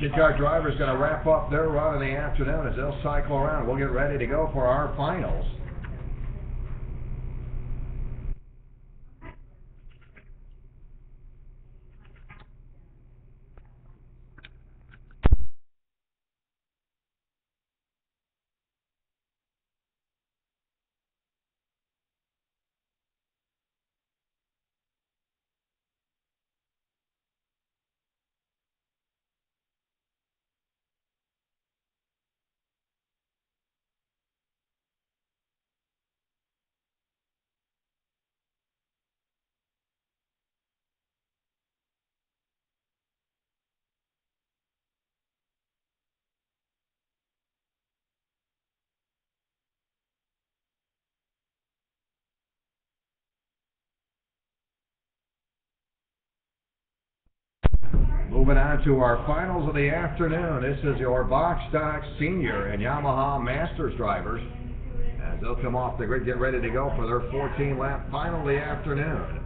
Kid car driver's going to wrap up their run in the afternoon as they'll cycle around. We'll get ready to go for our finals. Moving on to our finals of the afternoon. This is your box stock senior and Yamaha Masters drivers as they'll come off the grid, get ready to go for their 14-lap final of the afternoon.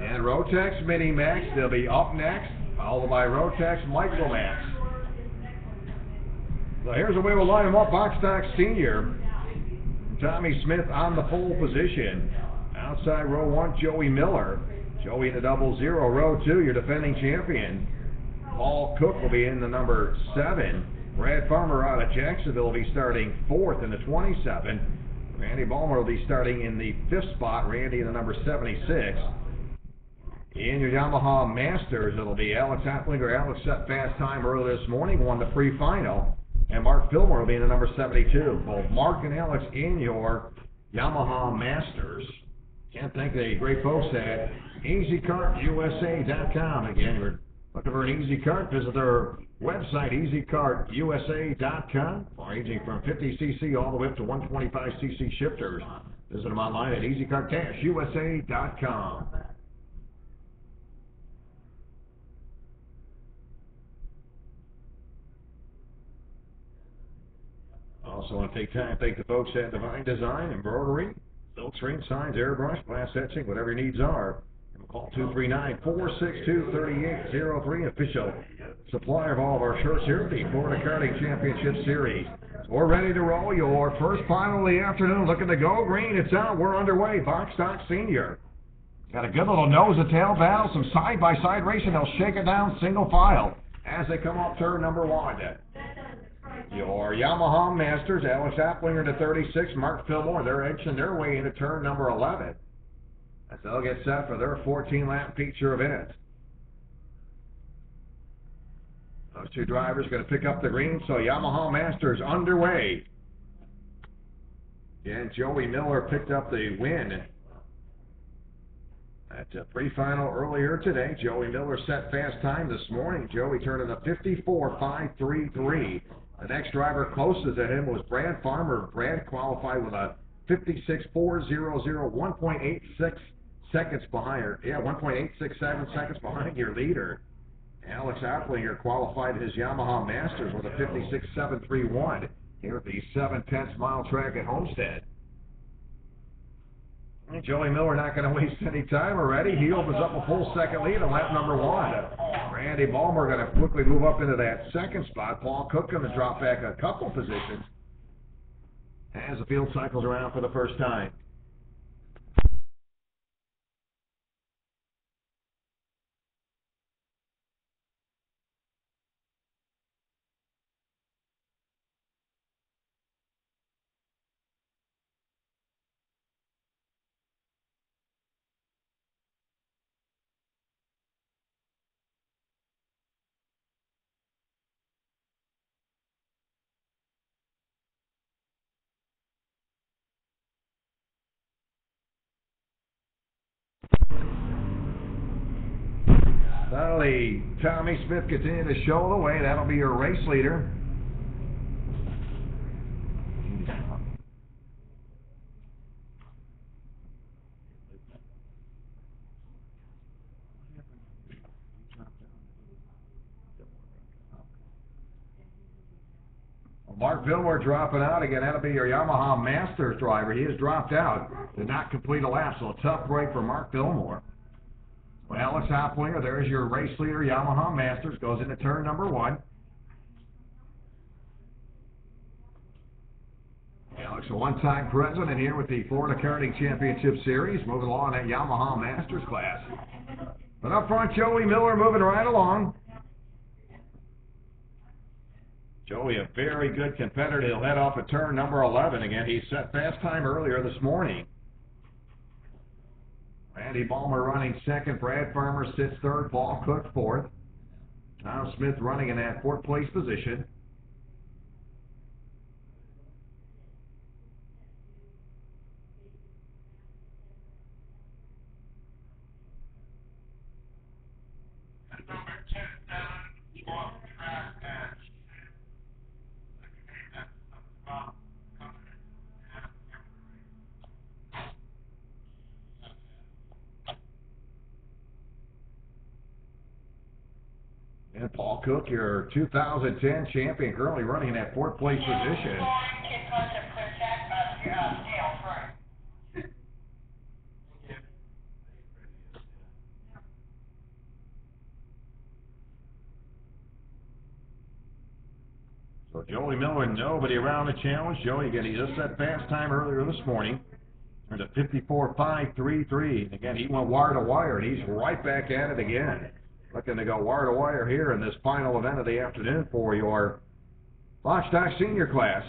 And Rotex Mini Max, they'll be up next, followed by Rotex Micro Max. So here's the way we'll line them up. Box stock senior, Tommy Smith on the pole position. Outside row 1, Joey Miller. Joey in the 00. Row 2, your defending champion. Paul Cook will be in the number 7. Brad Farmer out of Jacksonville will be starting 4th in the 27. Randy Ballmer will be starting in the 5th spot. Randy in the number 76. In your Yamaha Masters, it'll be Alex Applinger. Alex set fast time early this morning, won the pre-final. And Mark Fillmore will be in the number 72. Both Mark and Alex in your Yamaha Masters. Can't thank the great folks at EasyKartUSA.com. Again, we're looking for an easy kart. Visit their website, EasyKartUSA.com. Ranging from 50cc all the way up to 125cc shifters. Visit them online at EasyKart-USA.com. Also want to take time to thank the folks at Divine Design, Embroidery, silk screen, signs, airbrush, glass etching, whatever your needs are. Call 239-462-3803, official supplier of all of our shirts here at the Florida Karting Championship Series. So we're ready to roll your first final of the afternoon. Looking to go green. It's out. We're underway. Box stock senior. Got a good little nose to tail battle, some side-by-side racing. They'll shake it down single file as they come up turn number 1. Your Yamaha Masters, Alex Applinger to 36, Mark Fillmore, they're edging their way into turn number 11. As they'll get set for their 14-lap feature event. Those two drivers going to pick up the green, so Yamaha Masters underway. And Joey Miller picked up the win at the pre-final earlier today. Joey Miller set fast time this morning. Joey turned in a 54.533. The next driver closest to him was Brad Farmer. Brad qualified with a 56.400, 1.86 seconds behind her. Yeah, 1.867 seconds behind your leader. Alex Applinger qualified his Yamaha Masters with a 56.731 here at the 7/10 mile track at Homestead. And Joey Miller not going to waste any time already. He opens up a full second lead on lap number 1. Randy Ballmer going to quickly move up into that second spot. Paul Cook going to drop back a couple positions as the field cycles around for the first time. Finally, Tommy Smith continuing to show the way. That'll be your race leader. Mark Fillmore dropping out again. That'll be your Yamaha Masters driver. He has dropped out. Did not complete a lap, so a tough break for Mark Fillmore. Well, Alex Hopplinger, there's your race leader, Yamaha Masters, goes into turn number 1. Alex, a one-time president here with the Florida Karting Championship Series, moving along that Yamaha Masters class. But up front, Joey Miller moving right along. Joey, a very good competitor. He'll head off at turn number 11 again. He set fast time earlier this morning. Randy Balmer running second. Brad Farmer sits third. Paul Cook fourth. Tom Smith running in that fourth place position. And Paul Cook, your 2010 champion, currently running in that fourth place position. So Joey Miller, nobody around the challenge. Joey, again, he just set fast time earlier this morning. Turned a 54.533. Again, he went wire to wire, and he's right back at it again. Looking to go wire to wire here in this final event of the afternoon for your Box Stock Senior class.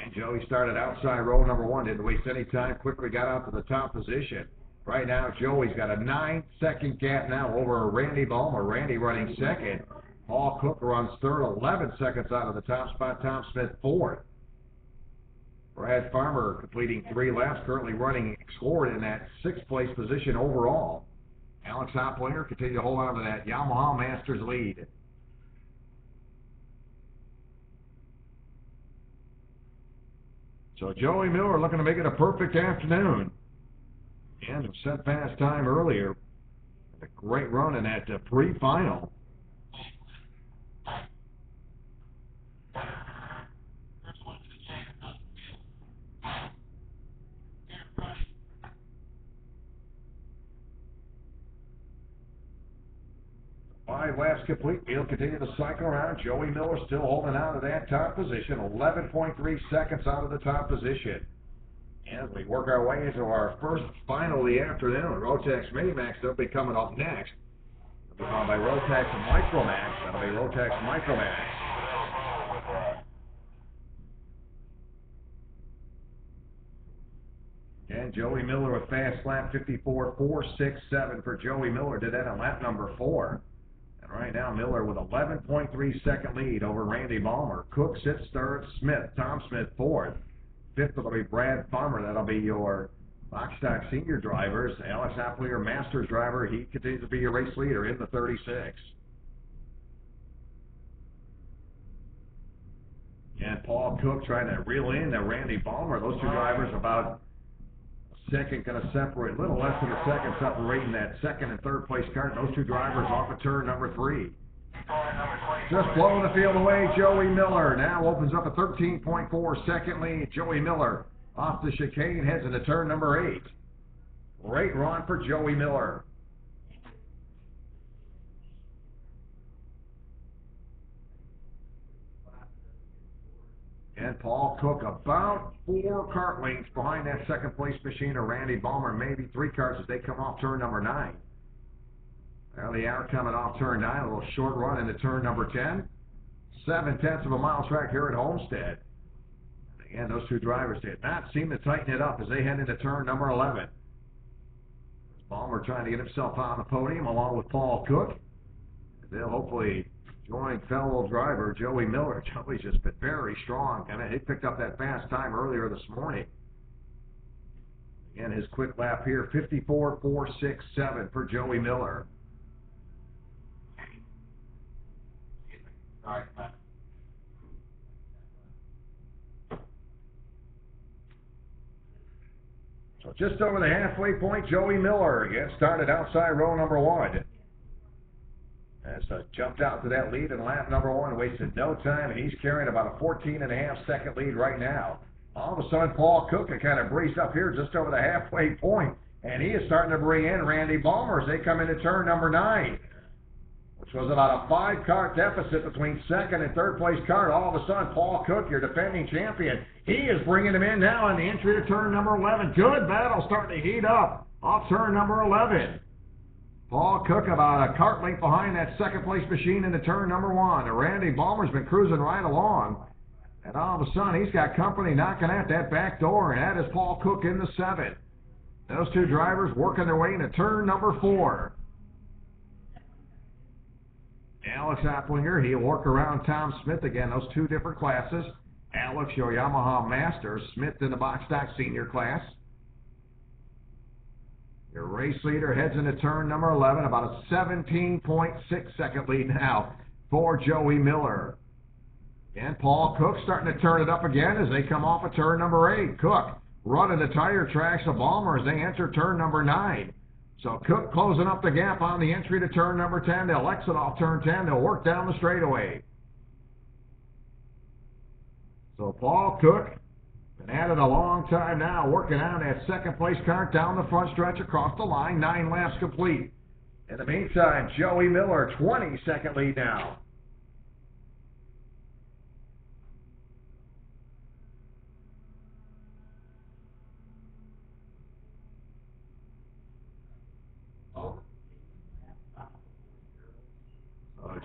And Joey started outside row number 1, didn't waste any time, quickly got out to the top position. Right now, Joey's got a 9-second gap now over Randy Balmer. Randy running second. Paul Cook runs third, 11 seconds out of the top spot. Tom Smith fourth. Brad Farmer completing 3 laps, currently running scored in that 6th place position overall. Alex Hopplinger continue to hold on to that Yamaha Masters lead. So Joey Miller looking to make it a perfect afternoon. And set fast time earlier. A great run in that pre-final. Five laps complete. He'll continue to cycle around. Joey Miller still holding on to that top position. 11.3 seconds out of the top position. As we work our way into our first final of the afternoon, Rotax Minimax will be coming up next. It'll be followed by Rotax Micromax. That'll be Rotax Micromax. And Joey Miller with fast lap 54.467 for Joey Miller. Did that on lap number 4. And right now, Miller with 11.3 second lead over Randy Balmer. Cook sits third. Tom Smith fourth. Fifth will be Brad Farmer. That'll be your Box Stock Senior drivers. Alex Hopplinger, Masters driver. He continues to be your race leader in the 36. And Paul Cook trying to reel in Randy Balmer. Those two drivers about second going to separate, a little less than a second separating that second and third place cart. Those two drivers off of turn number 3. Just blowing the field away, Joey Miller now opens up a 13.4 second lead. Joey Miller off the chicane heads into turn number 8. Great run for Joey Miller. And Paul Cook about 4 kart lengths behind that second place machine of Randy Balmer, maybe 3 karts as they come off turn number 9. Now they are coming off turn 9, a little short run into turn number 10. 7/10 of a mile track here at Homestead. And again, those two drivers did not seem to tighten it up as they head into turn number 11. Balmer trying to get himself on the podium along with Paul Cook. They'll hopefully join fellow driver Joey Miller. Joey's just been very strong. And he picked up that fast time earlier this morning. Again, his quick lap here, 54.467 for Joey Miller. All right, man. So just over the halfway point, Joey Miller gets started outside row number 1. As jumped out to that lead in lap number 1, wasted no time, and he's carrying about a 14.5 second lead right now. All of a sudden, Paul Cook kind of breezed up here just over the halfway point, And he is starting to bring in Randy Balmer as they come into turn number 9, which was about a 5-car deficit between second and third place car. All of a sudden, Paul Cook, your defending champion, he is bringing him in now on the entry to turn number 11. Good battle starting to heat up off turn number 11. Paul Cook about a cart length behind that second place machine into turn number 1. Randy Balmer's been cruising right along. And all of a sudden, he's got company knocking at that back door, and that is Paul Cook in the 7. Those two drivers working their way into turn number 4. Alex Applinger, he'll work around Tom Smith again, those two different classes. Alex, your Yamaha Master, Smith in the box stock senior class. Your race leader heads into turn number 11, about a 17.6 second lead now for Joey Miller. And Paul Cook starting to turn it up again as they come off of turn number 8. Cook running the tire tracks of Balmer as they enter turn number 9. So Cook closing up the gap on the entry to turn number 10. They'll exit off turn 10. They'll work down the straightaway. So Paul Cook, been at it a long time now, working on that second place car down the front stretch across the line. 9 laps complete. In the meantime, Joey Miller, 20-second lead now.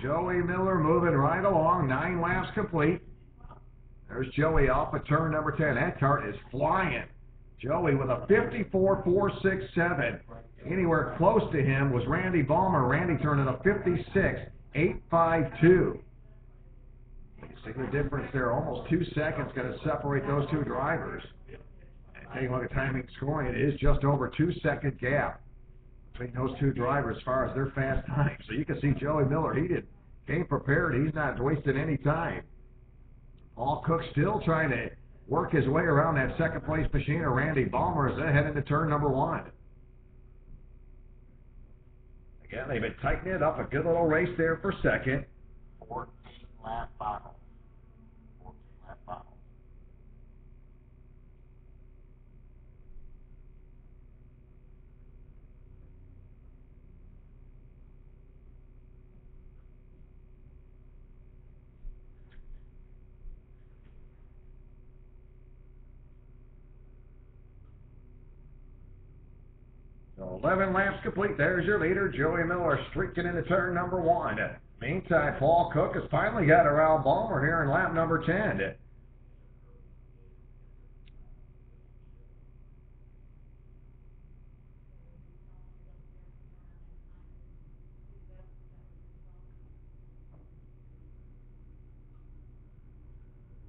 Joey Miller moving right along, 9 laps complete. There's Joey off of turn number 10. That cart is flying. Joey with a 54.467. Anywhere close to him was Randy Balmer. Randy turning a 56.852. You see the difference there? Almost 2 seconds going to separate those two drivers. And taking a look at timing scoring, it is just over 2-second gap between those two drivers as far as their fast time. So you can see Joey Miller, he came prepared. He's not wasting any time. Paul Cook still trying to work his way around that second place machine of Randy Balmer as they head into turn number 1. Again, they've been tightening it up. A good little race there for second. 14-lap final. 14-lap final. So 11 laps complete. There's your leader, Joey Miller, streaking into turn number 1. Meantime, Paul Cook has finally got around Balmer here in lap number 10.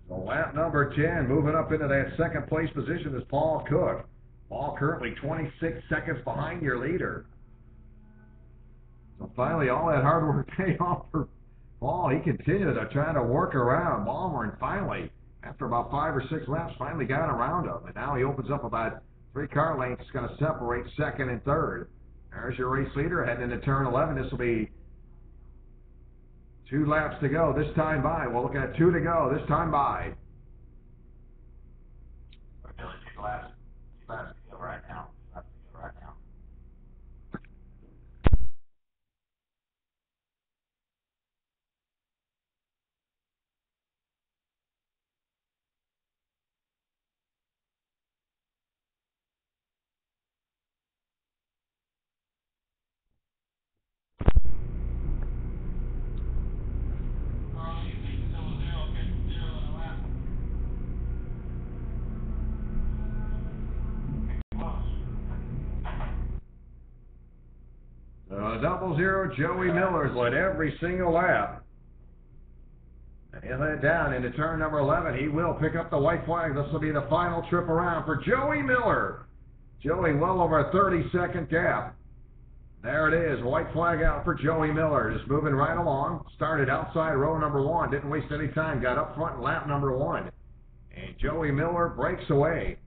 So lap number 10, moving up into that second place position is Paul Cook. Paul currently 26 seconds behind your leader. So finally, all that hard work paid off for Paul. He continued to try to work around Balmer, and finally, after about 5 or 6 laps, finally got around him. And now he opens up about 3 car lengths. It's going to separate second and third. There's your race leader heading into turn 11. This will be 2 laps to go this time by. We're looking at 2 to go this time by. We're doing 2 laps to go right now. Double zero, Joey Miller's led every single lap. And he'll head down into turn number 11. He will pick up the white flag. This will be the final trip around for Joey Miller. Joey well over a 30-second gap. There it is, white flag out for Joey Miller. Just moving right along. Started outside row number 1. Didn't waste any time. Got up front in lap number 1. And Joey Miller breaks away.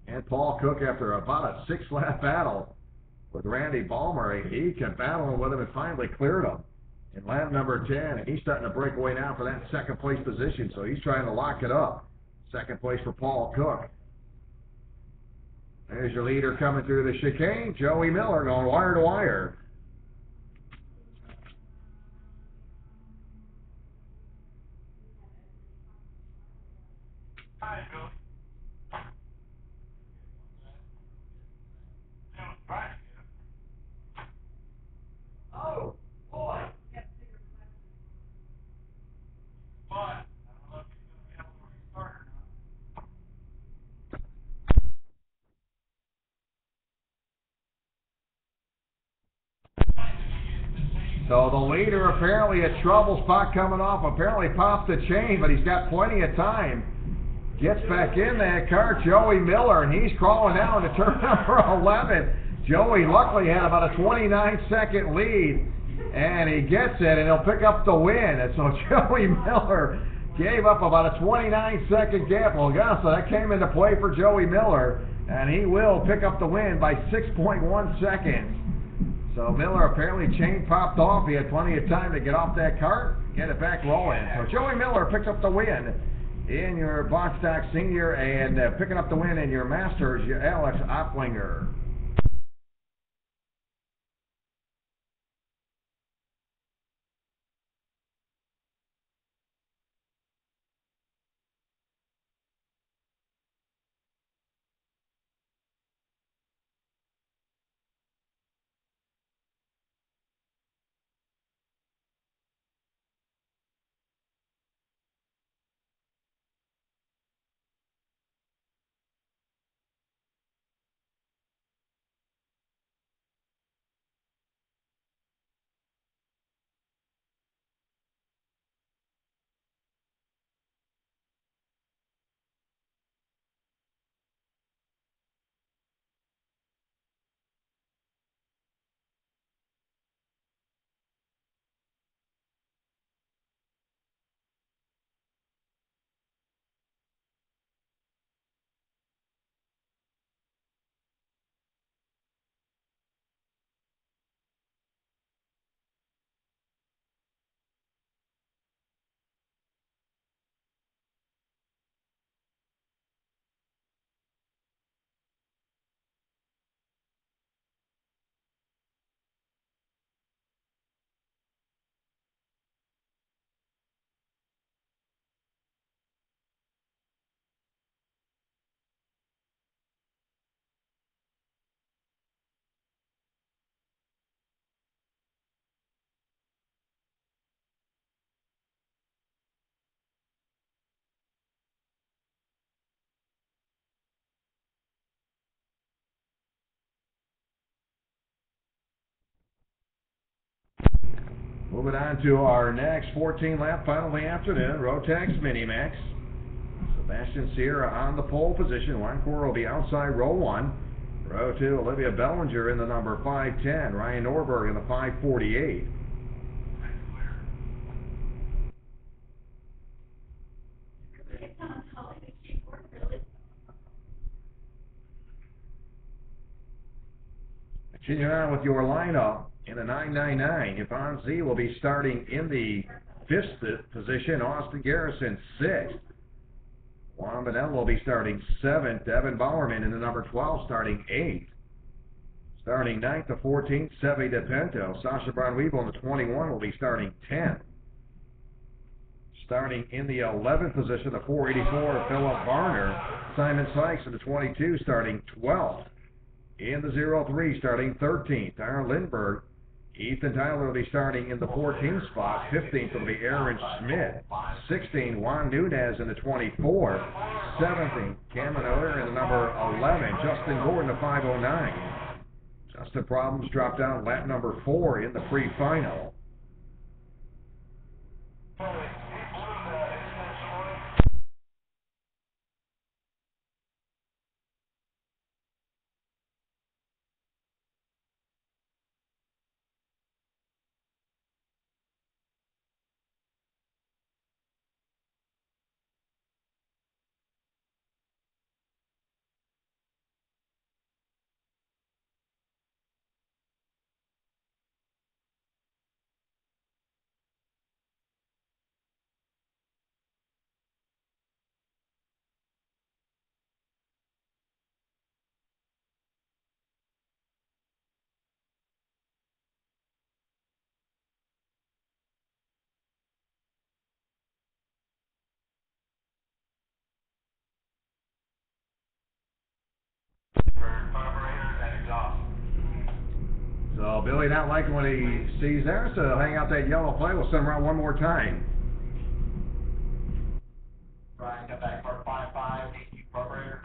And Paul Cook, after about a 6-lap battle with Randy Balmer, he kept battling with him and finally cleared him in lap number 10. And he's starting to break away now for that second place position, so he's trying to lock it up. Second place for Paul Cook. There's your leader coming through the chicane. Joey Miller going wire to wire. Oh, boy. So the leader apparently a trouble spot coming off. Apparently popped the chain, but he's got plenty of time. Gets back in that car, Joey Miller, and he's crawling down to turn number 11. Joey luckily had about a 29-second lead, and he gets it, and he'll pick up the win. And so Joey Miller gave up about a 29-second gap. Well, yeah, so that came into play for Joey Miller, and he will pick up the win by 6.1 seconds. So Miller apparently chain popped off. He had plenty of time to get off that cart, get it back rolling. So Joey Miller picks up the win in your box stock senior, and picking up the win in your masters, your Alex Oplinger. Moving on to our next 14-lap final of the afternoon, Rotax Minimax. Sebastian Sierra on the pole position. Wancor will be outside row 1. Row 2, Olivia Bellinger in the number 510. Ryan Norberg in the 548. Continuing on with your lineup in the 999, Yvonne Z will be starting in the 5th position. Austin Garrison 6th. Juan Benel will be starting 7th. Devin Bowerman in the number 12 starting 8th. Starting 9th to 14th, Sevi DePinto. Sasha Brown-Weeble in the 21 will be starting 10th. Starting in the 11th position, the 484, Philip Varner. Simon Sykes in the 22 starting 12th. In the 03, starting 13th, Aaron Lindbergh. Ethan Tyler will be starting in the 14th spot. 15th will be Aaron Schmidt. 16, Juan Nunez in the 24. 17, Cameron Oder in the number 11. Justin Gordon, the 509. Justin Problems dropped down lap number 4 in the pre-final. So Billy not liking what he sees there, so he'll hang out that yellow flag. We'll send him around one more time. Brian, come back for 5-5, DQ carburetor.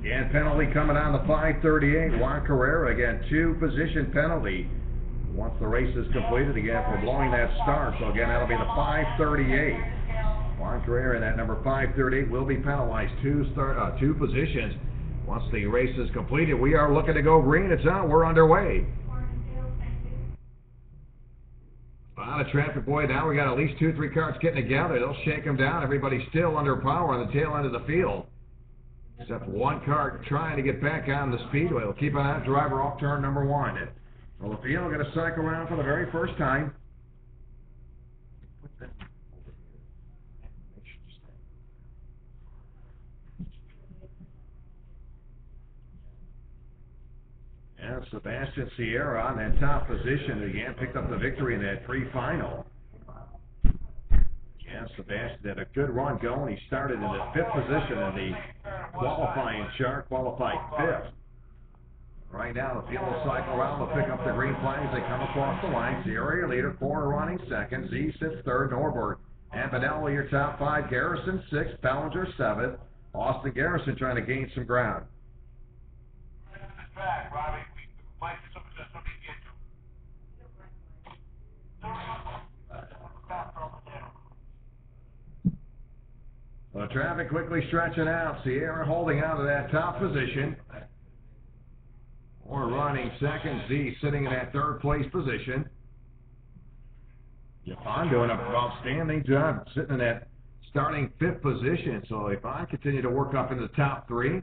And penalty coming on the 538, Juan Carrera. Again, 2-position penalty once the race is completed, again, for blowing that start. So again, that'll be the 538. Juan Carrera in that number 538 will be penalized 2 positions once the race is completed. We are looking to go green. It's on. We're underway. A lot of traffic, boy. Now we got at least 2-3 cars getting together. They'll shake them down. Everybody's still under power on the tail end of the field, except one car trying to get back on the speedway. We'll keep an eye on that driver off turn number 1. Well, the field going to cycle around for the very first time. And Sebastian Sierra on that top position again, picked up the victory in that pre-final. Yeah, Sebastian had a good run going. He started in the 5th position in the qualifying chart, qualified 5th. Right now, the field will cycle around. They'll pick up the green flag as they come across the line. Sierra, your leader, Corner running 2nd. Z sits 3rd. Norberg and Vanelli, your top 5. Garrison 6th. Ballinger 7th. Austin Garrison trying to gain some ground. Well, traffic quickly stretching out. Sierra holding on to that top position. Or running 2nd. Z sitting in that 3rd place position. Yvonne doing an outstanding job sitting in that starting 5th position. So Yvonne continue to work up in the top 3.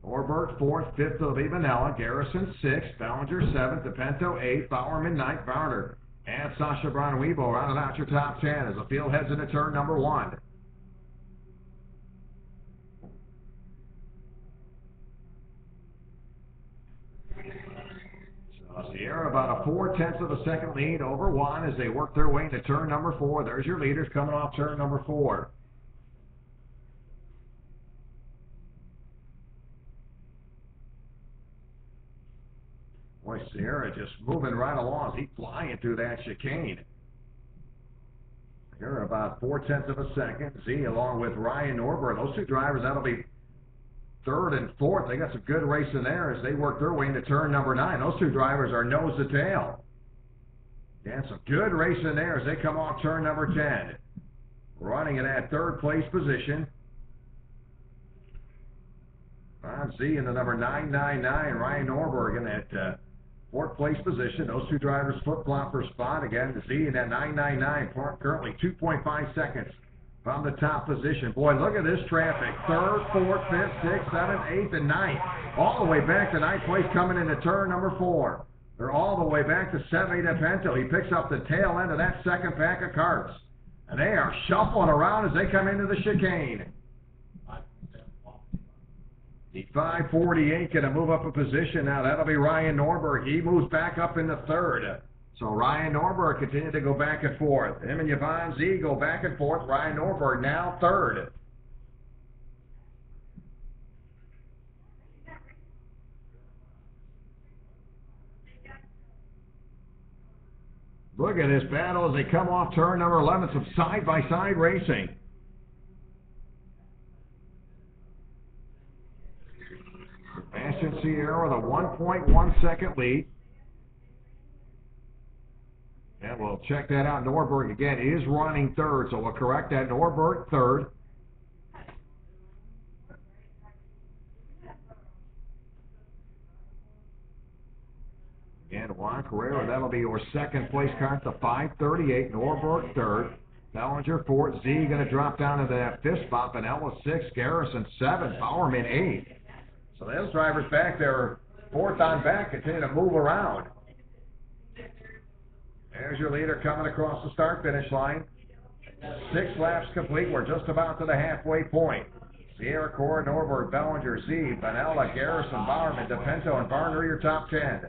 Orbert 4th, 5th will be Vanella. Garrison 6th. Ballinger 7th. DePento 8th. Bowerman 9th. Varner and Sasha Brown-Weibo rounding out your top 10 as the field heads into turn number 1. Sierra about a 0.4 of a second lead over Juan as they work their way into turn number 4. There's your leaders coming off turn number 4. Boy, Sierra just moving right along. He's flying through that chicane. Sierra about 0.4 of a second. Z along with Ryan Norberg. Those 2 drivers, that'll be 3rd and 4th. They got some good racing there as they work their way into turn number 9. Those 2 drivers are nose to tail. And some good racing there as they come off turn number 10. Running in that 3rd place position. Ron Z in the number 999. Ryan Norberg in that 4th place position. Those 2 drivers flip-flop for spot again. Z in that 999, currently 2.5 seconds from the top position. Boy, look at this traffic. 3rd, 4th, 5th, 6th, 7th, 8th, and 9th. All the way back to 9th place coming into turn number 4. They're all the way back to 7 DePento. He picks up the tail end of that 2nd pack of carts. And they are shuffling around as they come into the chicane. The 548 going to move up a position now. That'll be Ryan Norberg. He moves back up into 3rd. So Ryan Norberg continued to go back and forth. Him and Yvonne Z go back and forth. Ryan Norberg now 3rd. Look at this battle as they come off turn number 11. Some side-by-side racing. Sebastian Sierra with a 1.1 second lead. And we'll check that out. Norberg again is running 3rd, so we'll correct that. Norberg 3rd. Again, Juan Carrera, that'll be your 2nd place car at the 538. Norberg 3rd. Ballinger 4th. Z going to drop down into that 5th spot. Vanella 6th. Garrison 7th. Bowerman 8th. So those drivers back there, 4th on back, continue to move around. There's your leader coming across the start-finish line. 6 laps complete. We're just about to the halfway point. Sierra, Core, Norberg, Bellinger, Z, Vanella, Garrison, Bowerman, DePinto, and Varner are your top 10.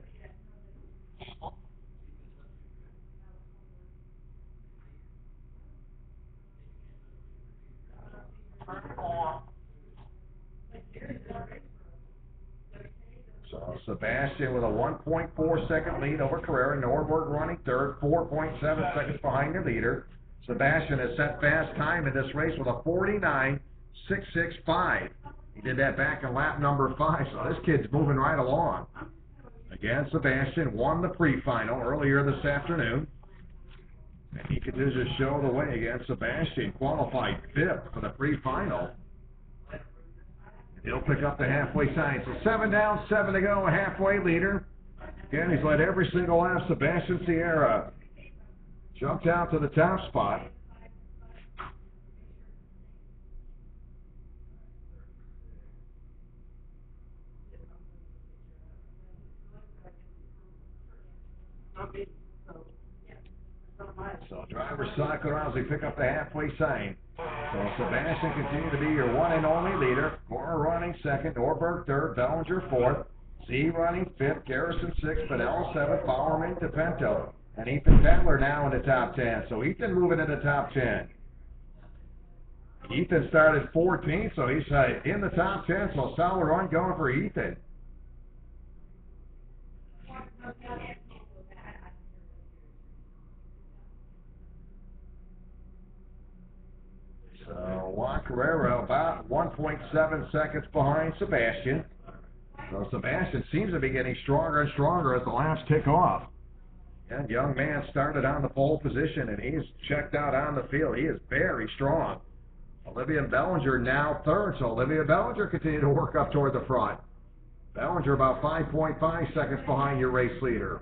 So Sebastian with a 1.4 second lead over Carrera. Norberg running third, 4.7 seconds behind the leader. Sebastian has set fast time in this race with a 49.665. He did that back in lap number 5, so this kid's moving right along. Again, Sebastian won the pre-final earlier this afternoon. And he continues to show the way again. Sebastian qualified 5th for the pre-final. He'll pick up the halfway sign. So 7 down, 7 to go, a halfway leader. Again, he's led every single lap. Sebastian Sierra jumped out to the top spot. So drivers cycle around as they pick up the halfway sign. So Sebastian continued to be your one and only leader. Cora running second, Norberg third, Bellinger fourth, Z running fifth, Garrison sixth, Fidel seventh, Bowerman, DePinto, and Ethan Tadler now in the top 10. So Ethan moving in the top 10. Ethan started 14th, so he's in the top 10. So a solid run going for Ethan. So Juan Carrera about 1.7 seconds behind Sebastian. So Sebastian seems to be getting stronger and stronger as the laps tick off. And young man started on the pole position, and he's checked out on the field. He is very strong. Olivia Bellinger now third, so Olivia Bellinger continued to work up toward the front. Bellinger about 5.5 seconds behind your race leader.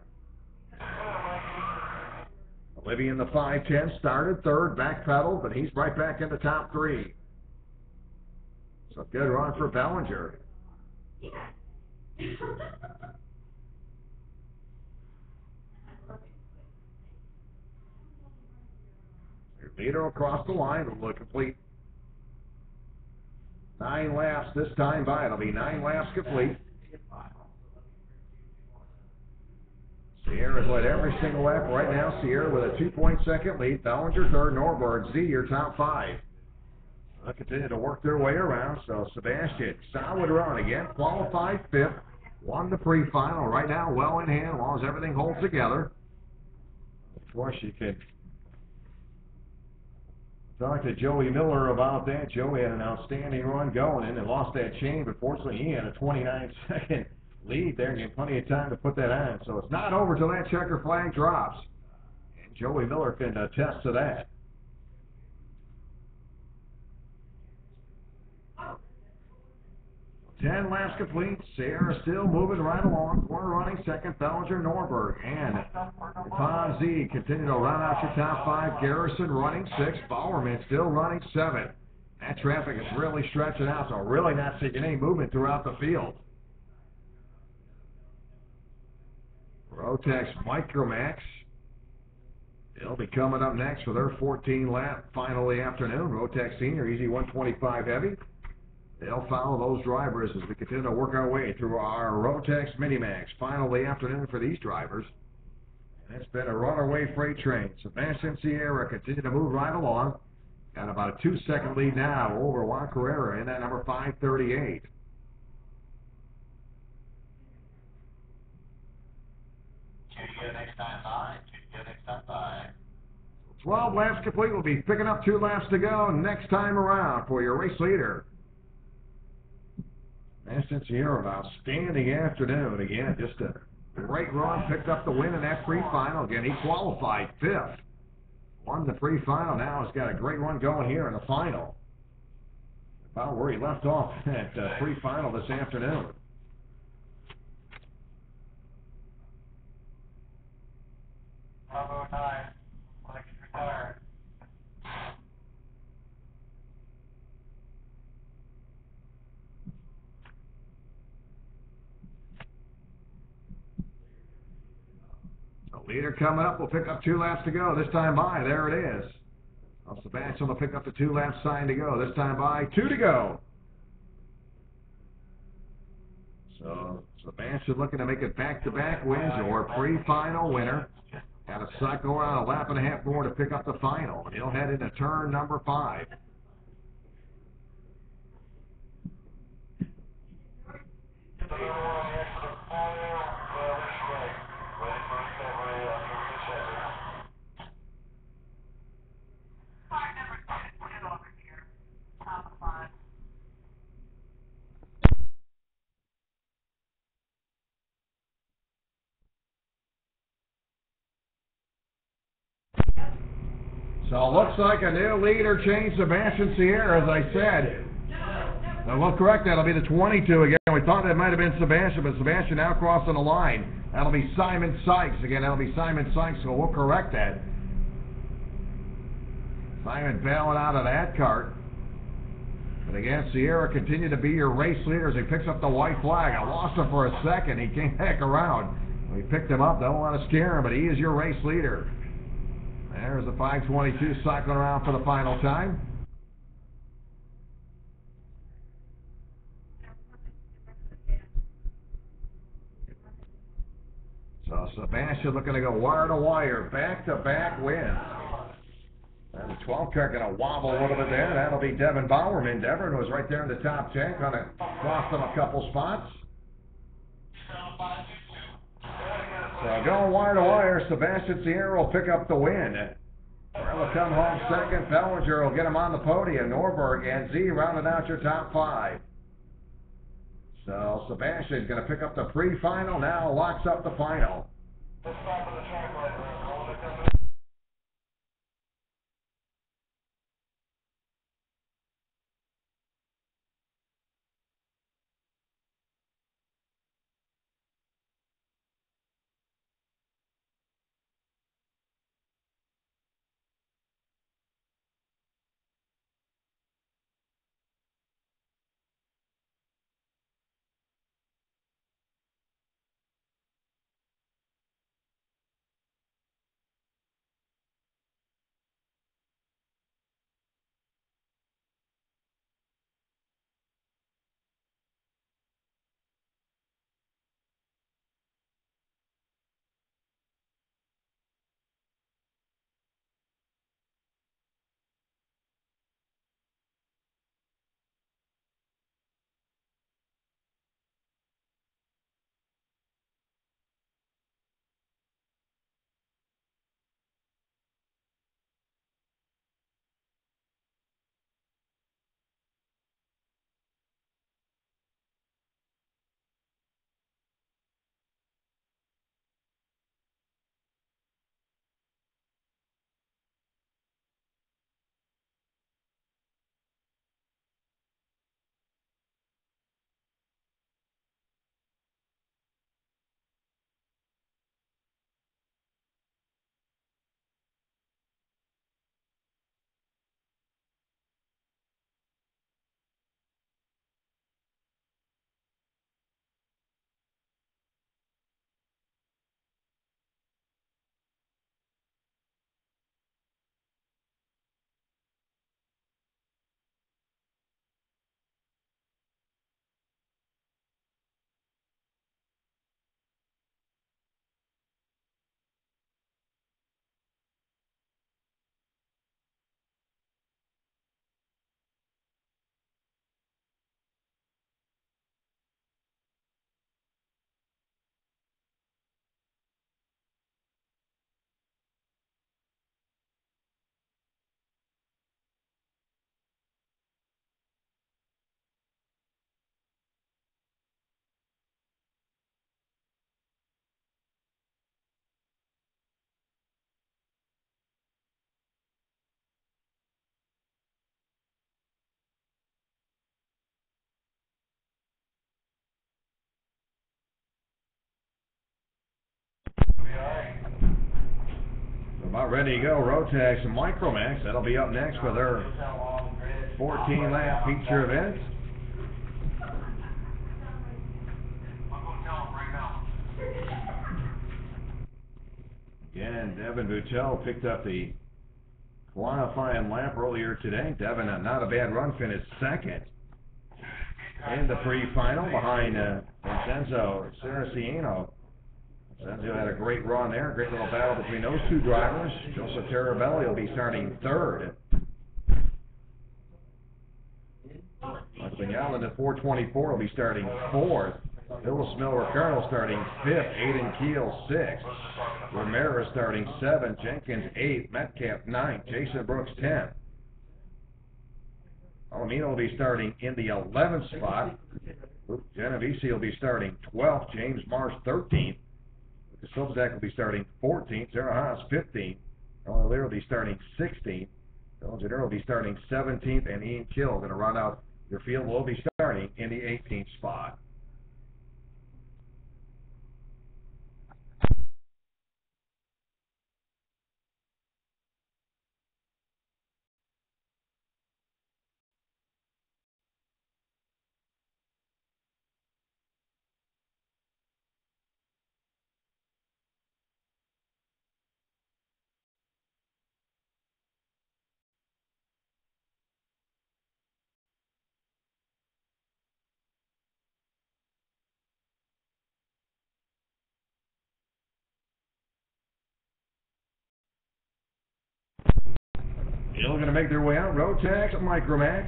Olivia in the 5:10 started third, backpedaled, but he's right back in the top 3. So good run for Bellinger. Your leader across the line will complete 9 laps this time by. It'll be 9 laps complete. Sierra's led every single lap right now. Sierra with a 2-point-second lead. Bellinger third, Norberg, Z your top 5. They'll continue to work their way around. So Sebastian, solid run again. Qualified 5th. Won the pre-final. Right now, well in hand as long as everything holds together. Of course, you can talk to Joey Miller about that. Joey had an outstanding run going in and lost that chain, but fortunately he had a 29-second lead there and had plenty of time to put that on. So it's not over till that checker flag drops. And Joey Miller can attest to that. Ten laps complete. Sierra still moving right along. Corner running second. Bellinger, Norberg, and Tom Z continue to run out your top 5. Garrison running 6. Bowerman still running 7. That traffic is really stretching out, so really not seeing any movement throughout the field. Rotex Micromax. They'll be coming up next for their 14-lap final of the afternoon. Rotex Senior, easy 125 heavy. They'll follow those drivers as we continue to work our way through our Rotex Minimax final of the afternoon for these drivers. And it's been a runaway freight train. Sebastian Sierra continue to move right along. Got about a 2-second lead now over Juan Carrera in that number 538. 12 laps complete. We'll be picking up 2 laps to go next time around for your race leader. Sebastian Sierra, an outstanding afternoon. Again, just a great run. Picked up the win in that pre-final. Again, he qualified 5th. Won the pre-final. Now he's got a great run going here in the final. About where he left off at pre-final this afternoon. The leader coming up. We'll pick up 2 laps to go. This time by. There it is. Well, Sebastian will pick up the 2 lap sign to go. This time by 2 to go. So Sebastian looking to make it back-to-back wins or pre-final winner. Got to cycle around a lap and a half more to pick up the final. And he'll head into turn number 5. So it looks like a new leader change. Sebastian Sierra, as I said. Well, correct, that'll be the 22 again. We thought it might have been Sebastian, but Sebastian now crossing the line. That'll be Simon Sykes. Again, that'll be Simon Sykes, so we'll correct that. Simon bailing out of that cart. But again, Sierra continued to be your race leader as he picks up the white flag. I lost him for a second. He came back around. We picked him up. Don't want to scare him, but he is your race leader. There's the 522 cycling around for the final time. So Sebastian looking to go wire to wire, back-to-back wins. And the 12 car going to wobble a little bit there. That'll be Devin Bowerman. Devin was right there in the top 10, going to cost him a couple spots. So going wire to wire, Sebastian Sierra will pick up the win. Burrell will come home second. Bellinger will get him on the podium. Norberg and Z rounding out your top 5. So Sebastian's going to pick up the pre-final. Now locks up the final. About ready to go, Rotax and Micromax. That'll be up next for their 14-lap feature event. Again, Devin Boutel picked up the qualifying lap earlier today. Devin, not a bad run, finished second in the pre-final behind Vincenzo Saraceno. Vincenzo had a great run there, great little battle between those two drivers. Joseph Terabelli will be starting third. Mike Vignal in the 424 will be starting fourth. Phyllis Miller-Ricardo starting fifth. Aiden Keel sixth. Ramirez starting seventh. Jenkins eighth. Metcalf ninth. Jason Brooks 10th. Palomino will be starting in the 11th spot. Luke Genovese will be starting 12th. James Marsh 13th. Lucas Silvazak will be starting 14th. Sarah Haas 15th. Ron Lear will be starting 16th. Bill Janner will be starting 17th. And Ian Kill going to run out your field. Will be starting in the 18th spot. Still going to make their way out. Rotax and Micromax.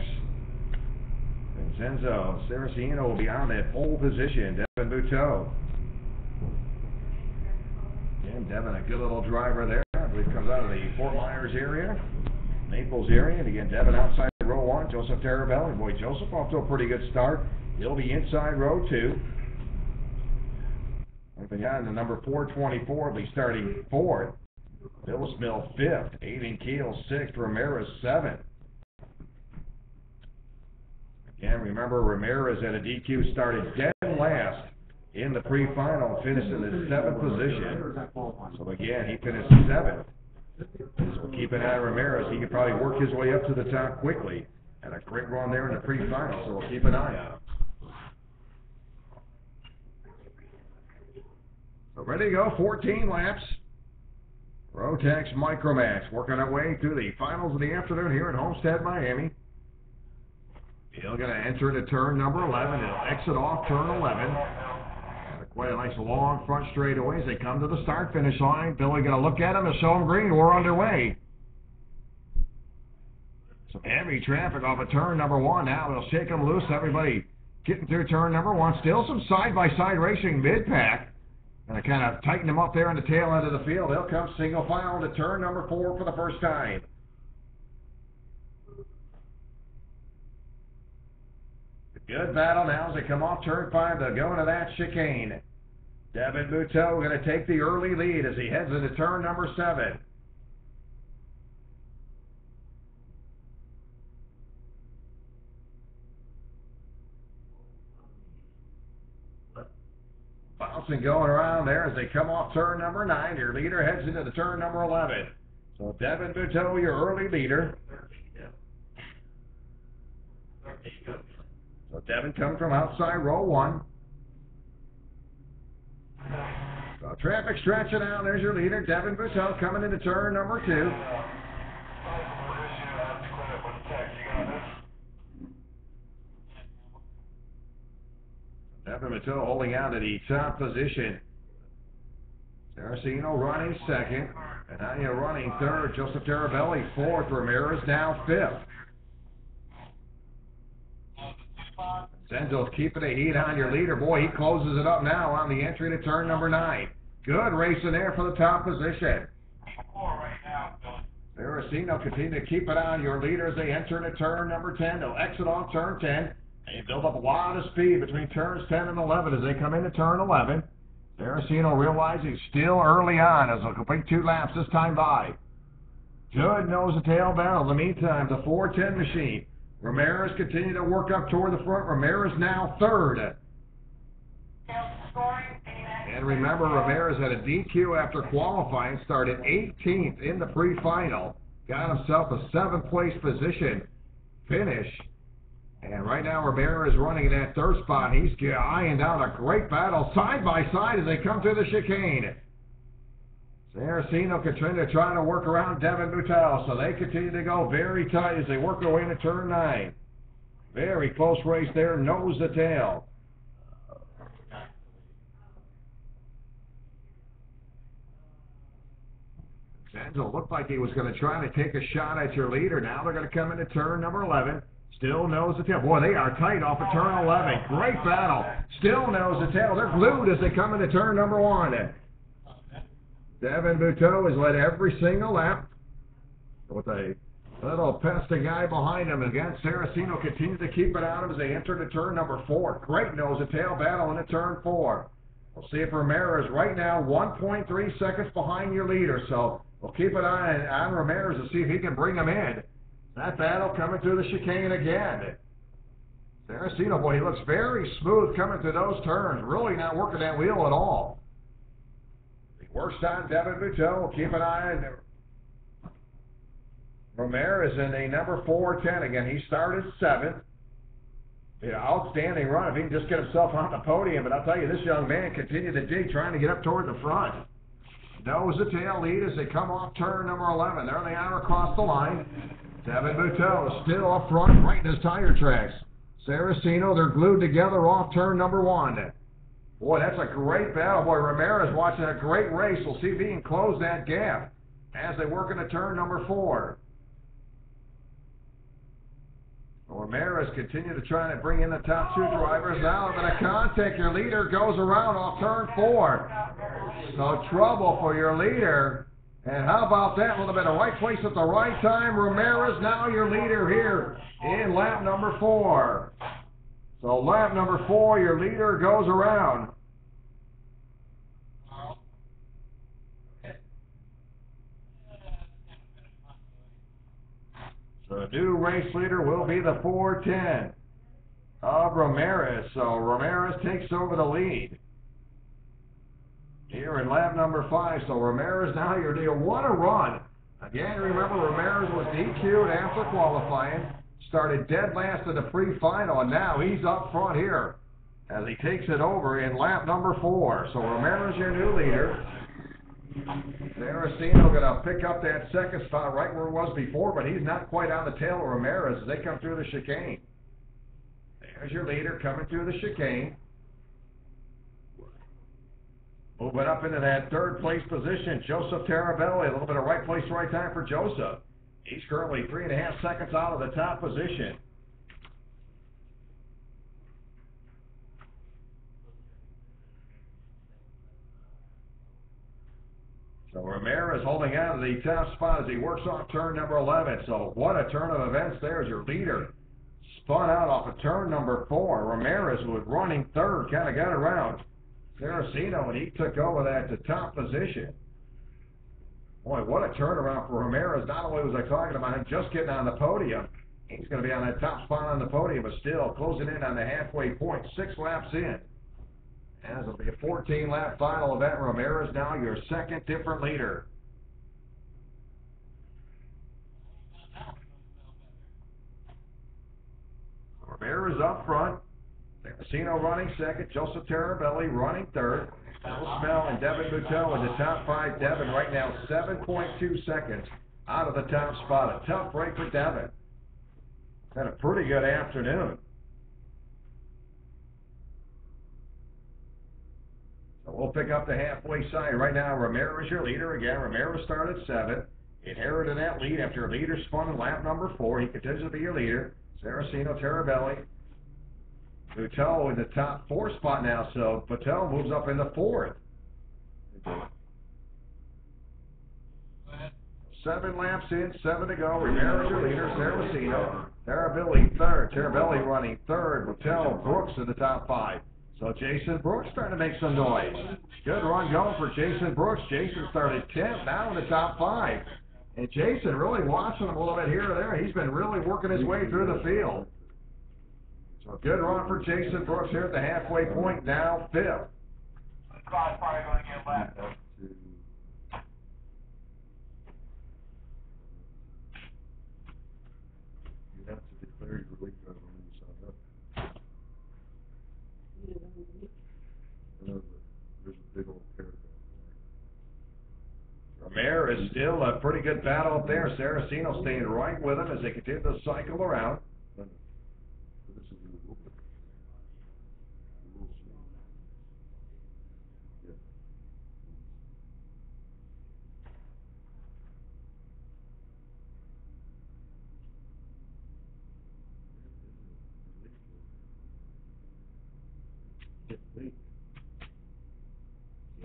Vincenzo Saraceno will be on that pole position. Devin Buteau. And Devin, a good little driver there. I believe comes out of the Fort Myers area, Naples area. And again, Devin outside row one. Joseph Terabelli. Boy, Joseph off to a pretty good start. He'll be inside row two. And behind the number 424 will be starting fourth. Phyllis Mill fifth, Aiden Keel sixth, Ramirez seventh. Again, remember Ramirez at a DQ started dead last in the pre-final, finished in the seventh position. So again, he finished seventh. So keep an eye on Ramirez. He could probably work his way up to the top quickly. Had a great run there in the pre-final, so we'll keep an eye on him. So ready to go, 14 laps. Rotax Micromax working our way through the finals of the afternoon here at Homestead, Miami. He'll going to enter into turn number 11. He'll exit off turn 11. And quite a nice long front straightaway as they come to the start-finish line. Billy going to look at him and show him green. We're underway. Some heavy traffic off of turn number 1 now. They'll shake them loose. Everybody getting through turn number 1. Still some side-by-side racing mid-pack. And I kind of tighten them up there on the tail end of the field. They'll come single file to turn number 4 for the first time. A good battle now as they come off turn 5. They'll go into that chicane. Devin Buteau going to take the early lead as he heads into turn number 7. Bouncing going around there as they come off turn number 9. Your leader heads into the turn number 11. So Devin Buteau, your early leader. So Devin coming from outside row 1. So traffic stretching out. There's your leader, Devin Buteau, coming into turn number 2. Devin Buteau holding out at the top position. Saraceno running second. And Anya running third. Joseph Terabelli fourth. Ramirez now fifth. Senzo's keeping the heat on your leader. Boy, he closes it up now on the entry to turn number 9. Good racing there for the top position. Saraceno continue to keep it on your leader as they enter into turn number 10. They'll exit off turn 10. They build up a lot of speed between turns 10 and 11 as they come into turn 11. Saraceno realizing still early on as they'll complete 2 laps this time by. Good nose-to-tail battle. In the meantime, the 410 machine. Ramirez continue to work up toward the front. Ramirez now third. And remember, Ramirez had a DQ after qualifying, started 18th in the pre-final. Got himself a 7th place position finish. And right now, Ramirez running in that third spot. He's eyeing down a great battle side by side as they come through the chicane. Saraceno continue to try to work around Devin Boutel, so they continue to go very tight as they work their way into turn 9. Very close race there, nose to tail. Enzo looked like he was going to try to take a shot at your leader. Now they're going to come into turn number 11. Still nose to tail. Boy, they are tight off of turn 11. Great battle. Still nose to tail. They're glued as they come into turn number 1. Devin Bouteau has led every single lap with a little pesty guy behind him. Again, Saraceno continues to keep it out of as they enter to turn number 4. Great nose to tail battle into turn 4. We'll see if Ramirez right now 1.3 seconds behind your leader. So we'll keep an eye on Ramirez to see if he can bring him in. That battle coming through the chicane again. Saraceno, boy, he looks very smooth coming through those turns. Really not working that wheel at all. He works on Devin Bouteau. We'll keep an eye on Ramirez in the number 410. Again, he started 7th. Outstanding run if he can just get himself on the podium. But I'll tell you, this young man continued to dig, trying to get up toward the front. Nose to tail lead as they come off turn number 11. There they are across the line. Devin Bouteau is still up front, right in his tire tracks. Saraceno, they're glued together off turn number 1. Boy, that's a great battle. Boy, Ramirez watching a great race. We'll see if he can close that gap as they work into turn number 4. Ramirez continue to try to bring in the top 2 drivers. Now they're going to contact your leader. Goes around off turn 4. So trouble for your leader. And how about that? A little bit of right place at the right time. Ramirez now your leader here in lap number 4. So lap number 4, your leader goes around. So the new race leader will be the 410 of Ramirez. So Ramirez takes over the lead here in lap number 5. So Ramirez now your deal. What a run. Again, remember Ramirez was DQ'd after qualifying. Started dead last in the pre-final, and now he's up front here as he takes it over in lap number 4. So Ramirez your new leader. Saraceno going to pick up that second spot right where it was before, but he's not quite on the tail of Ramirez as they come through the chicane. There's your leader coming through the chicane. Moving up into that 3rd place position, Joseph Tarabelli. A little bit of right place, right time for Joseph. He's currently 3.5 seconds out of the top position. So Ramirez holding on to the top spot as he works off turn number 11. So what a turn of events there as your leader spun out off of turn number 4. Ramirez was running 3rd, kind of got around Saraceno, and he took over that to top position. Boy, what a turnaround for Ramirez. Not only was I talking about him just getting on the podium, he's going to be on that top spot on the podium, but still closing in on the halfway point, 6 laps in. As it'll be a 14-lap final event, Ramirez now your 2nd different leader. Ramirez up front. Saraceno running 2nd. Joseph Tarabelli running 3rd. Bill Smell and Devin Bouteau in the top 5. Devin right now 7.2 seconds out of the top spot. A tough break for Devin. Had a pretty good afternoon. So we'll pick up the halfway side. Right now, Ramirez your leader. Again, Ramirez started 7th. Inherited that lead after a leader spun in lap number 4. He continues to be your leader. Saraceno, Tarabelli. Bouteau in the top 4 spot now, so Bouteau moves up in the 4th. 7 laps in, 7 to go. Ramirez your leader. Saraceno. Tarabelli 3rd. Tarabelli running 3rd. Bouteau, Brooks in the top 5. So Jason Brooks starting to make some noise. Good run going for Jason Brooks. Jason started 10th, now in the top 5. And Jason really watching him a little bit here or there. He's been really working his way through the field. So good run for Jason Brooks here at the halfway point, now 5th. Squad's probably going to get left. You have to declare your lead driver when you sign up. I know there's a big old paragraph there. is still a pretty good battle up there. Saraceno staying right with him as they continue to cycle around.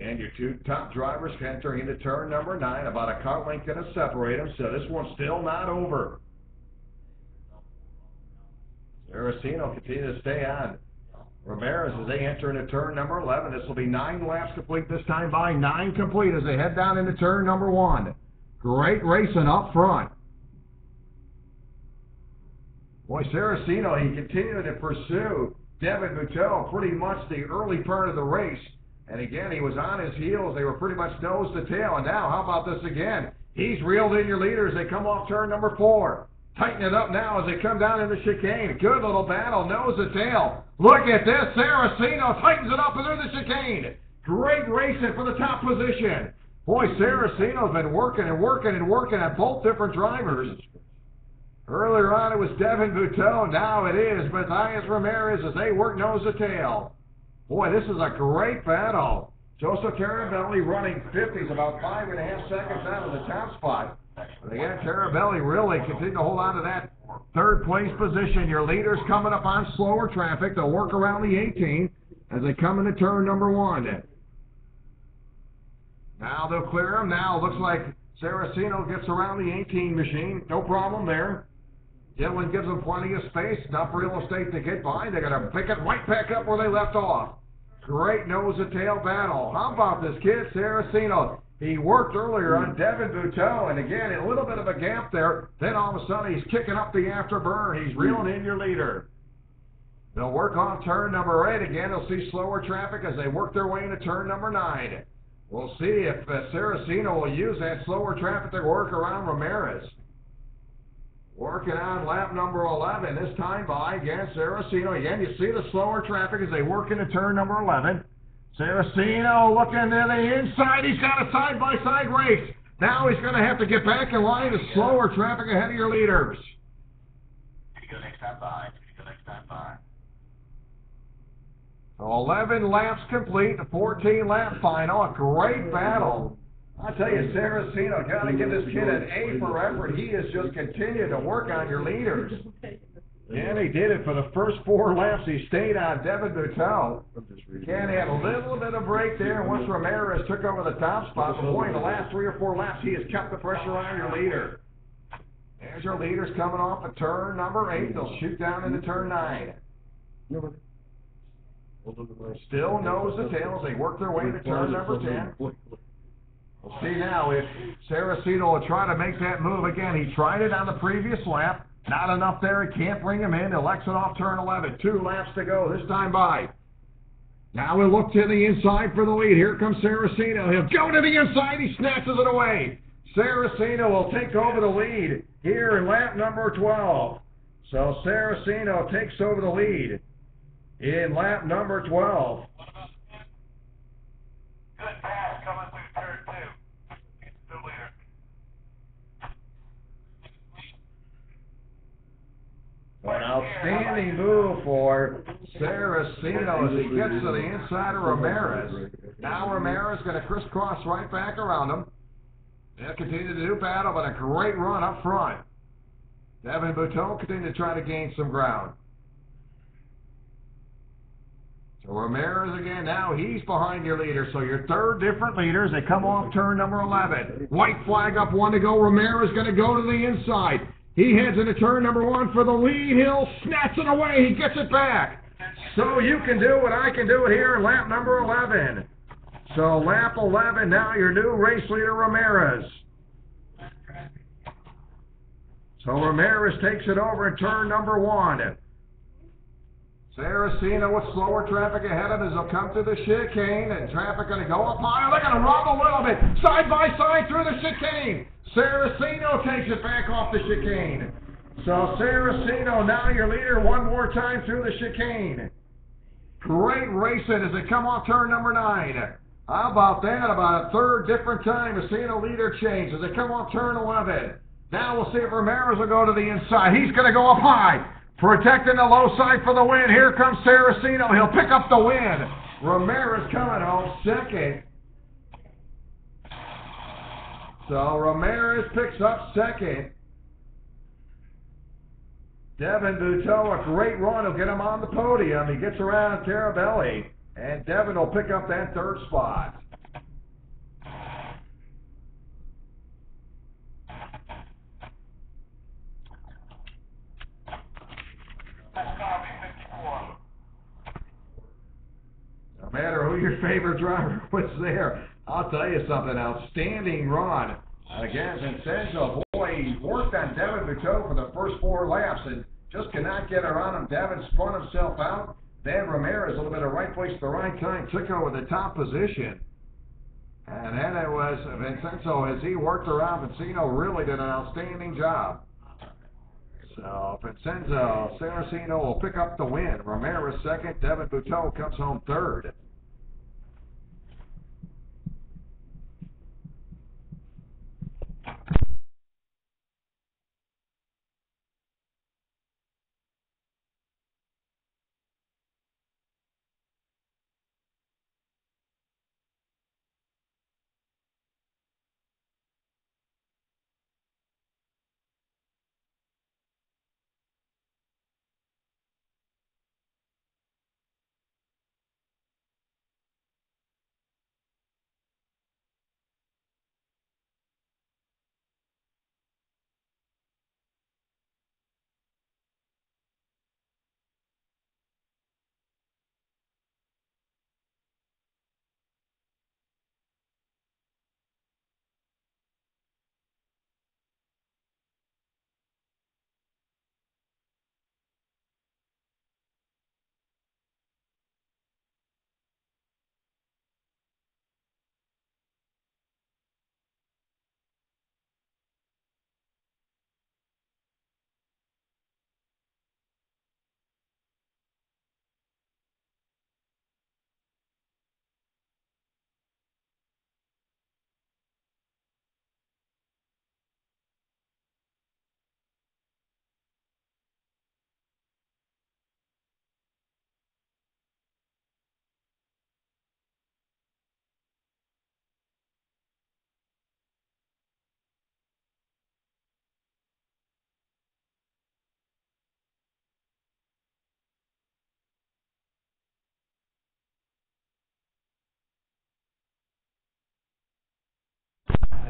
And your two top drivers entering into turn number 9. About a car length going to separate them, so this one's still not over. Saraceno continues to stay on Ramirez as they enter into turn number 11. This will be 9 laps complete this time by 9 complete as they head down into turn number 1. Great racing up front. Boy, Saraceno, he continued to pursue Devin Buteau pretty much the early part of the race. And again, he was on his heels. They were pretty much nose to tail. And now, how about this again? He's reeled in your leaders. They come off turn number 4. Tighten it up now as they come down in the chicane. Good little battle, nose to tail. Look at this. Saraceno tightens it up through the chicane. Great racing for the top position. Boy, Saraceno's been working and working and working at both different drivers. Earlier on, it was Devin Buteau. Now it is Matthias Ramirez as they work nose to tail. Boy, this is a great battle. Joseph Carabelli running 50s, about 5.5 seconds out of the top spot. But again, Carabelli really continued to hold on to that third place position. Your leaders coming up on slower traffic. They'll work around the 18 as they come into turn number 1. Now they'll clear them. Now it looks like Saraceno gets around the 18 machine. No problem there. Dylan gives them plenty of space, enough real estate to get by. They're going to pick it right back up where they left off. Great nose-to-tail battle. How about this kid, Saraceno? He worked earlier on Devin Buteau, and again, a little bit of a gap there. Then all of a sudden, he's kicking up the afterburn. He's reeling in your leader. They'll work on turn number 8. Again, they'll see slower traffic as they work their way into turn number 9. We'll see if Saraceno will use that slower traffic to work around Ramirez. Working on lap number 11, this time by, again, Saraceno. Again, you see the slower traffic as they work into turn number 11. Saraceno looking to the inside. He's got a side-by-side race. Now he's going to have to get back in line to slower traffic ahead of your leaders. Here you go next time by. 11 laps complete, the 14-lap final. A great battle. I tell you, Saraceno, got to give this kid an A for effort. He has just continued to work on your leaders. And he did it for the first 4 laps. He stayed on Devin Buteau. Again, he had a little bit of break there once Ramirez took over the top spot. But boy, in the last 3 or 4 laps, he has kept the pressure on your leader. There's your leaders coming off of turn number 8. They'll shoot down into turn 9. Still nose to tail as they work their way to turn number 10. We'll see now if Saraceno will try to make that move again. He tried it on the previous lap. Not enough there. He can't bring him in. He'll exit off turn 11. 2 laps to go this time by. Now we'll look to the inside for the lead. Here comes Saraceno. He'll go to the inside. He snatches it away. Saraceno will take over the lead here in lap number 12. So Saraceno takes over the lead in lap number 12. Good pass coming through turn 2. He's the leader. An outstanding move for Saraceno as he gets to the inside of Ramirez. Now Ramirez going to crisscross right back around him. They'll continue to do battle, but a great run up front. Devin Buteau continuing to try to gain some ground. So Ramirez again, now he's behind your leader. So your third different leaders, they come off turn number 11. White flag up, 1 to go. Ramirez going to go to the inside. He heads into turn number 1 for the lead. He'll snatch it away. He gets it back. So you can do what I can do it here in lap number 11. So lap 11, now your new race leader, Ramirez. So Ramirez takes it over in turn number 1. Saraceno with slower traffic ahead of him as they'll come through the chicane, and traffic going to go up higher. They're going to rumble a little bit, side by side through the chicane. Saraceno takes it back off the chicane. So Saraceno, now your leader, 1 more time through the chicane. Great racing as they come off turn number 9. How about that? About a third different time we've seen a leader change as they come off turn 11. Now we'll see if Ramirez will go to the inside. He's going to go up high, protecting the low side for the win. Here comes Saraceno. He'll pick up the win. Ramirez coming home second. So Ramirez picks up second. Devin Buteau, a great run. He'll get him on the podium. He gets around Carabelli, and Devin will pick up that third spot. No matter who your favorite driver was there, I'll tell you something, outstanding run. Again, Vincenzo, boy, he worked on Devin Buteau for the first 4 laps and just cannot get around him. Devin spun himself out. Then Ramirez, a little bit of right place at the right time, took over the top position. And then it was Vincenzo, as he worked around, Vincenzo really did an outstanding job. So Vincenzo, Saraceno will pick up the win. Ramirez second, Devin Buteau comes home third.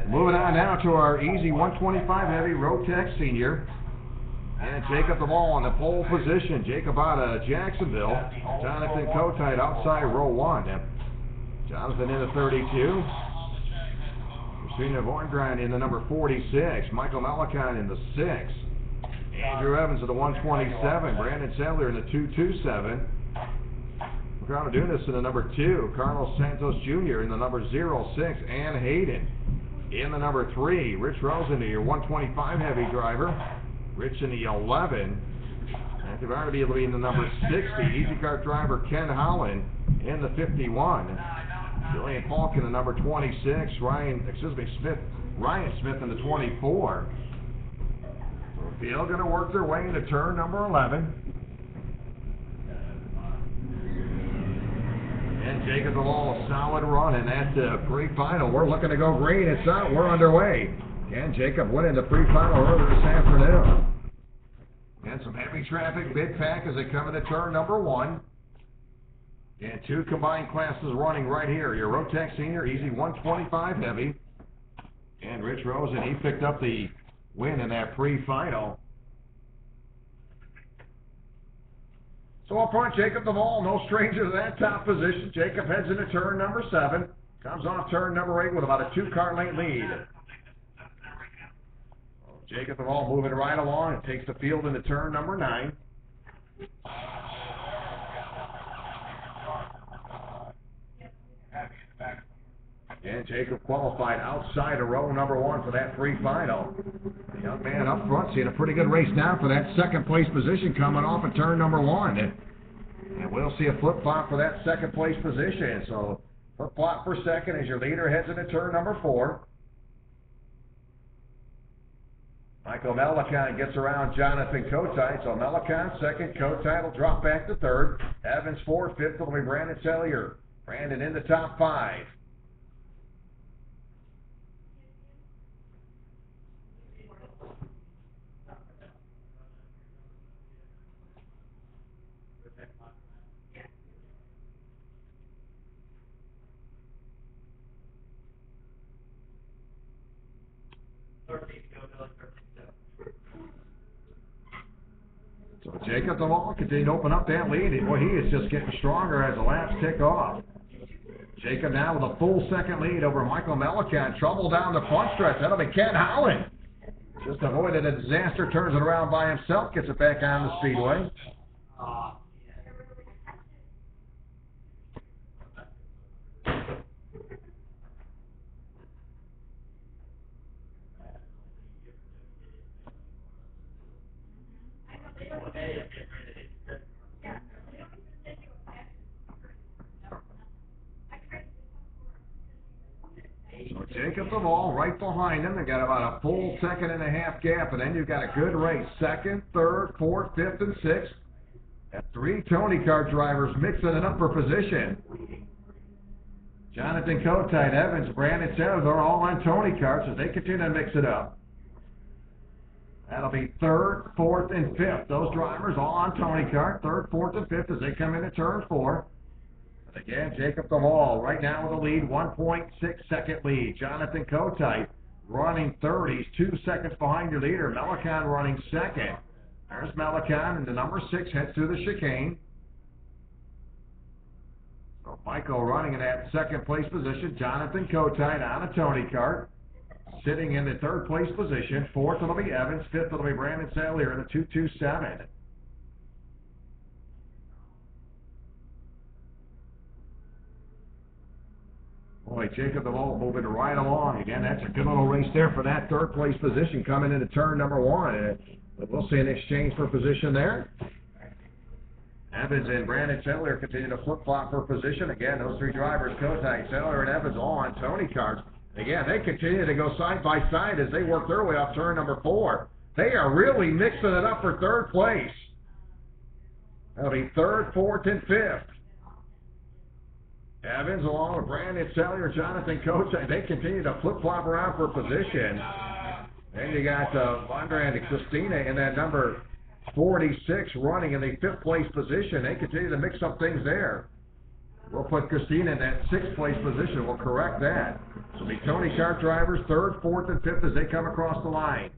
Moving on now to our easy 125 heavy Rotex Senior. And Jacob Duvall on the pole position. Jacob out of Jacksonville. Jonathan Kotite outside row 1. Jonathan in the 32. Christina Vorndrein in the number 46. Michael Malikon in the 6. Andrew Evans in the 127. Brandon Sadler in the 227. Ricardo Dunas in the number 2. Carlos Santos Jr. in the number 06. Ann Hayden in the number 3. Rich Rosen, your 125 heavy driver. Rich in the 11. Active Arby will be in the number 60. Easy Kart driver Ken Holland in the 51. Julian Falk in the number 26. Ryan Smith in the 24. Field going to work their way into turn number 11. And Jacob Duvall, a solid run in that pre-final. We're looking to go green. It's out. We're underway. And Jacob went into pre-final earlier this afternoon. And some heavy traffic, big pack as they come into turn number 1. And 2 combined classes running right here. Your Rotex Senior, easy 125 heavy. And Rich Rosen, he picked up the win in that pre-final. So up front, Jacob Duvall, no stranger to that top position. Jacob heads into turn number 7. Comes off turn number 8 with about a 2-car length lead. Jacob Duvall moving right along and takes the field into turn number 9. And Jacob qualified outside of row number 1 for that pre-final. The young man up front seeing a pretty good race now for that second place position coming off of turn number 1. And we'll see a flip-flop for that second place position. So Flip-flop for second as your leader heads into turn number 4. Michael Melican gets around Jonathan Kotite, so Melican second, Kotite will drop back to third. Evans fourth, fifth will be Brandon Sellier. Brandon in the top 5. So Jacob DeVaul continuing to open up that lead. And boy, he is just getting stronger as the laps tick off. Jacob now with a full second lead over Michael Melican. Trouble down the front stretch. That'll be Ken Howland. Just avoided a disaster, turns it around by himself, gets it back on the speedway. So Jacob DeVaul right behind him. They got about a full second and a half gap, and then you've got a good race. Second, third, fourth, fifth, and sixth. Got 3 Tony Kart drivers mixing it up for position. Jonathan Kotite, Evans, Brandon Sellier, they're all on Tony Karts as they continue to mix it up. That'll be third, fourth, and fifth. Those drivers all on Tony Kart, third, fourth, and fifth as they come into turn 4. And again, Jacob DeVaul right now with the lead, 1.6 second lead. Jonathan Kotite running third. He's 2 seconds behind your leader. Melican running second. There's Melican, and the number 6 heads through the chicane. So Michael running in that second place position. Jonathan Kotite on a Tony Kart. Sitting in the third place position. Fourth it'll be Evans. Fifth it'll be Brandon Sellier in the 227. Boy, Jacob DeVaul moving right along. Again, that's a good little race there for that third place position coming into turn number 1. We'll see an exchange for position there. Evans and Brandon Sellier continue to flip-flop for position. Again, those 3 drivers, Kotite, Sellier, and Evans, all on Tony Karts. Again, they continue to go side by side as they work their way off turn number 4. They are really mixing it up for third place. That'll be third, fourth, and fifth. Evans along with Brandon Sellier, Jonathan Kotite, they continue to flip-flop around for position. Then you got Andre and Christina in that number 46 running in the 5th place position. They continue to mix up things there. We'll put Christina in that 6th place position. We'll correct that. So the Tony Kart drivers 3rd, 4th, and 5th as they come across the line.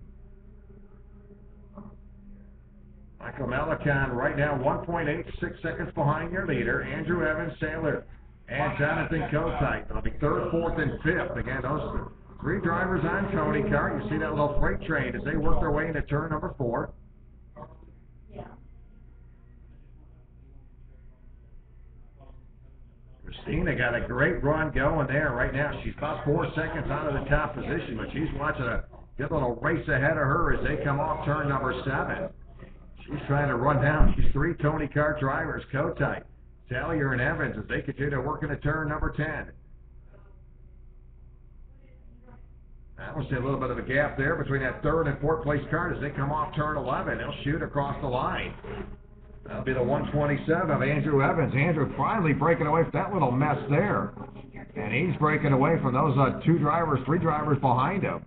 Michael Melican right now 1.86 seconds behind your leader. Andrew Evans, Sellier, and Jonathan Kotite. It'll be 3rd, 4th, and 5th. Again, those 3 drivers on Tony Kart. You see that little freight train as they work their way into turn number 4. Christina got a great run going there right now. She's about 4 seconds out of the top position, but she's watching a good little race ahead of her as they come off turn number 7. She's trying to run down these 3 Tony Kart drivers, Kotite, Sellier, and Evans, as they continue to work into turn number 10. I will see a little bit of a gap there between that 3rd and 4th place car as they come off turn 11. They'll shoot across the line. That'll be the 127 of Andrew Evans. Andrew finally breaking away from that little mess there. And he's breaking away from those 3 drivers behind him.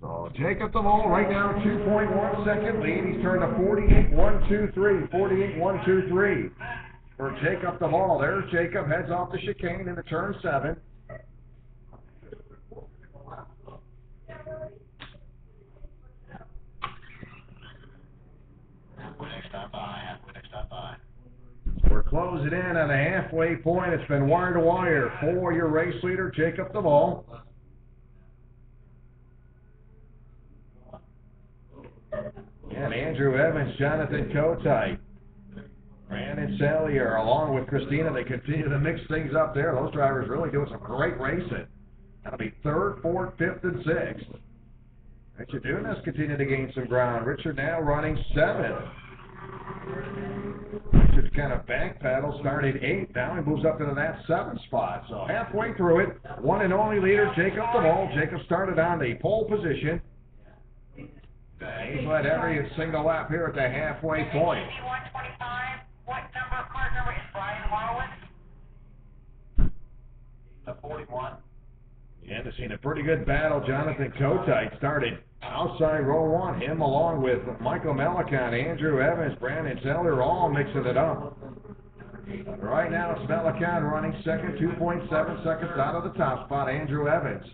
So Jacob DeVaul right now 2.1 second lead. He's turned to 48.123. 48.123 for Jacob DeVaul. There's Jacob, heads off the chicane into turn 7. We're closing in on the halfway point. It's been wire to wire for your race leader, Jacob DeVaul. And Andrew Evans, Jonathan Kotite, Brandon Sellier, along with Christina, they continue to mix things up there. Those drivers really doing some great racing. That'll be 3rd, 4th, 5th, and 6th. Richard Dunas continue to gain some ground. Richard now running 7th. Richard kind of back pedal, started 8th. Now he moves up into that 7th spot. So halfway through it, one and only leader, Jacob DeVaul. Jacob started on the pole position. He's led every single lap here at the halfway point. 125. What number, car number is Brian Horowitz? The 41. And has seen a pretty good battle. Jonathan Kotite started outside row 1. Him along with Michael Melicon, Andrew Evans, Brandon Zeller, all mixing it up. But right now it's Melicon running second, 2.7 seconds out of the top spot. Andrew Evans.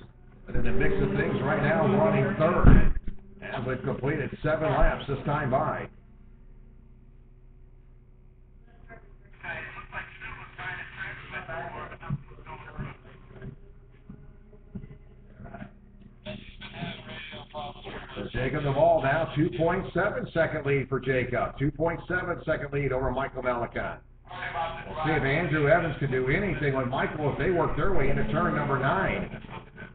But in the mix of things right now, running third. As we've completed 7 laps this time by. So Jacob DeVaul now 2.7 second lead for Jacob. 2.7 second lead over Michael Melicon. We'll see if Andrew Evans can do anything with Michael if they work their way into turn number 9.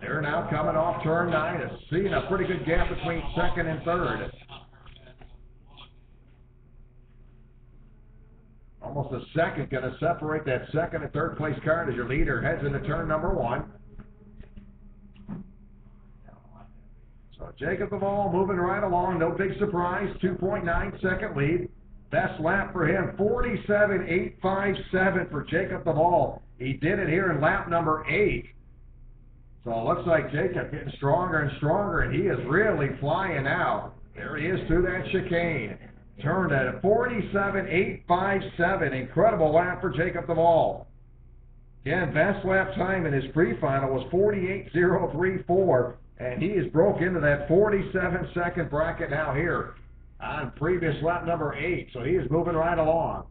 They're now coming off turn 9 and seeing a pretty good gap between second and third. Almost a second going to separate that second and third place car as your leader heads into turn number 1. So Jacob DeVaul moving right along, no big surprise, 2.9 second lead. Best lap for him, 47.857 for Jacob DeVaul. He did it here in lap number 8. So it looks like Jacob getting stronger and stronger, and he is really flying out. There he is through that chicane. Turned at 47.857. Incredible lap for Jacob DeVaul. Again, best lap time in his pre-final was 48.034. And he has broke into that 47-second bracket now here on previous lap number 8. So he is moving right along.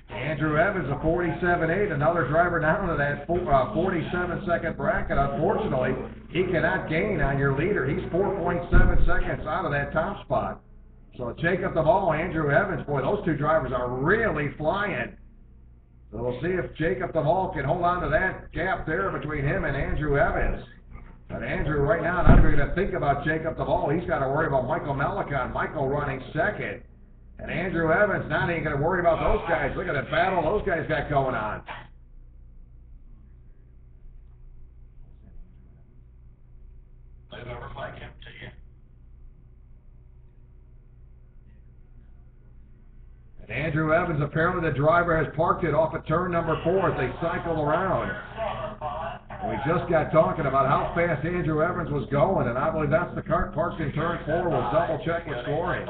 Andrew Evans, a 47.8. Another driver down to that 47-second bracket. Unfortunately, he cannot gain on your leader. He's 4.7 seconds out of that top spot. So Jacob DeVaul, Andrew Evans, boy, those two drivers are really flying. So we'll see if Jacob DeVaul can hold on to that gap there between him and Andrew Evans. But Andrew right now, not even going to think about Jacob DeVaul. He's got to worry about Michael Melicon. Michael running second. And Andrew Evans not even going to worry about those guys. Look at the battle those guys got going on. Live over like him to you. Andrew Evans, apparently the driver has parked it off of turn number 4 as they cycle around. We just got talking about how fast Andrew Evans was going, and I believe that's the car parked in turn 4. We'll double check with scoring.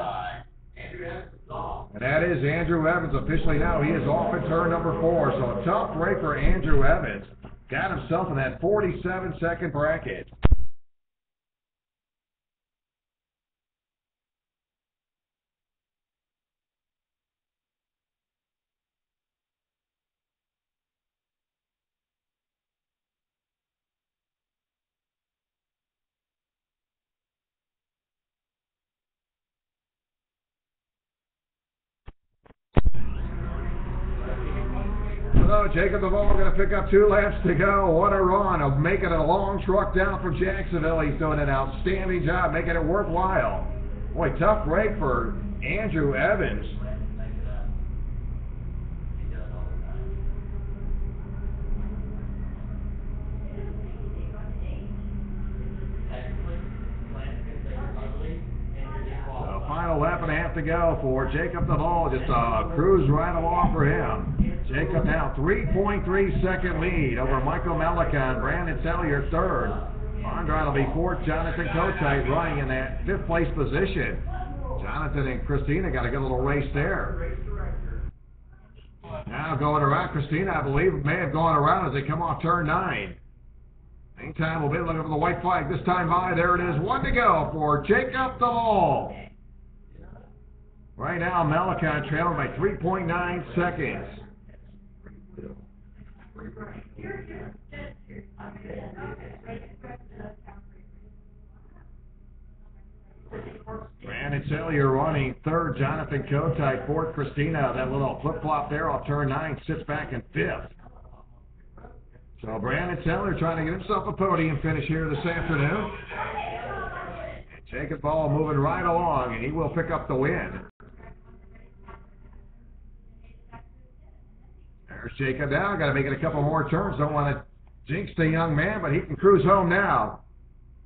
And that is Andrew Evans officially now. He is off at turn number 4. So a tough break for Andrew Evans. Got himself in that 47-second bracket. So Jacob DeVaul going to pick up 2 laps to go. What a run of making it a long truck down from Jacksonville. He's doing an outstanding job making it worthwhile. Boy, tough break for Andrew Evans. So final lap and a half to go for Jacob DeVaul. Just a cruise right along for him. Jacob now 3.3 second lead over Michael Melicon. Brandon Sellier third. Andre will be fourth. Jonathan Kotite running in that 5th place position. Jonathan and Christina got a good little race there. Now going around, Christina, I believe, may have gone around as they come off turn 9. Meantime, we'll be looking for the white flag this time by. There it is, 1 to go for Jacob DeVaul. Right now, Melicon trailing by 3.9 seconds. Brandon Sellier running third. Jonathan Kotite fourth. Christina, that little flip-flop there off turn 9, sits back in 5th. So Brandon Sellier trying to get himself a podium finish here this afternoon. Jacob Ball moving right along, and he will pick up the win. There's Jacob now. Got to make it a couple more turns. Don't want to jinx the young man, but he can cruise home now.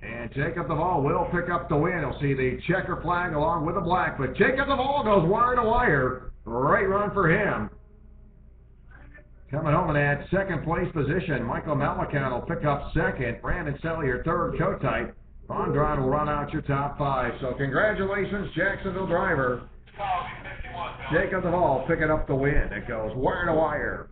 And Jacob Ball will pick up the win. He'll see the checker flag along with the black, but Jacob Ball goes wire to wire. Great run for him. Coming home in that second place position, Michael Malacan will pick up second. Brandon Sellier third, Kotite. Bondron will run out your top five. So congratulations, Jacksonville driver. Jacob Ball picking up the win. It goes wire to wire.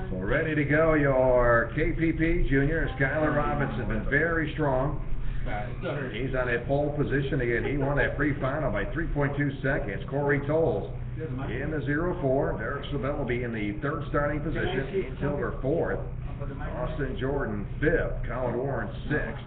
So ready to go, your KPP junior, Skylar Robinson, been very strong. He's on a pole position again. He won that pre-final by 3.2 seconds. Corey Tolles in the 0-4. Derek Sabell will be in the third starting position. Ian Silver fourth. Austin Jordan fifth. Colin Warren sixth.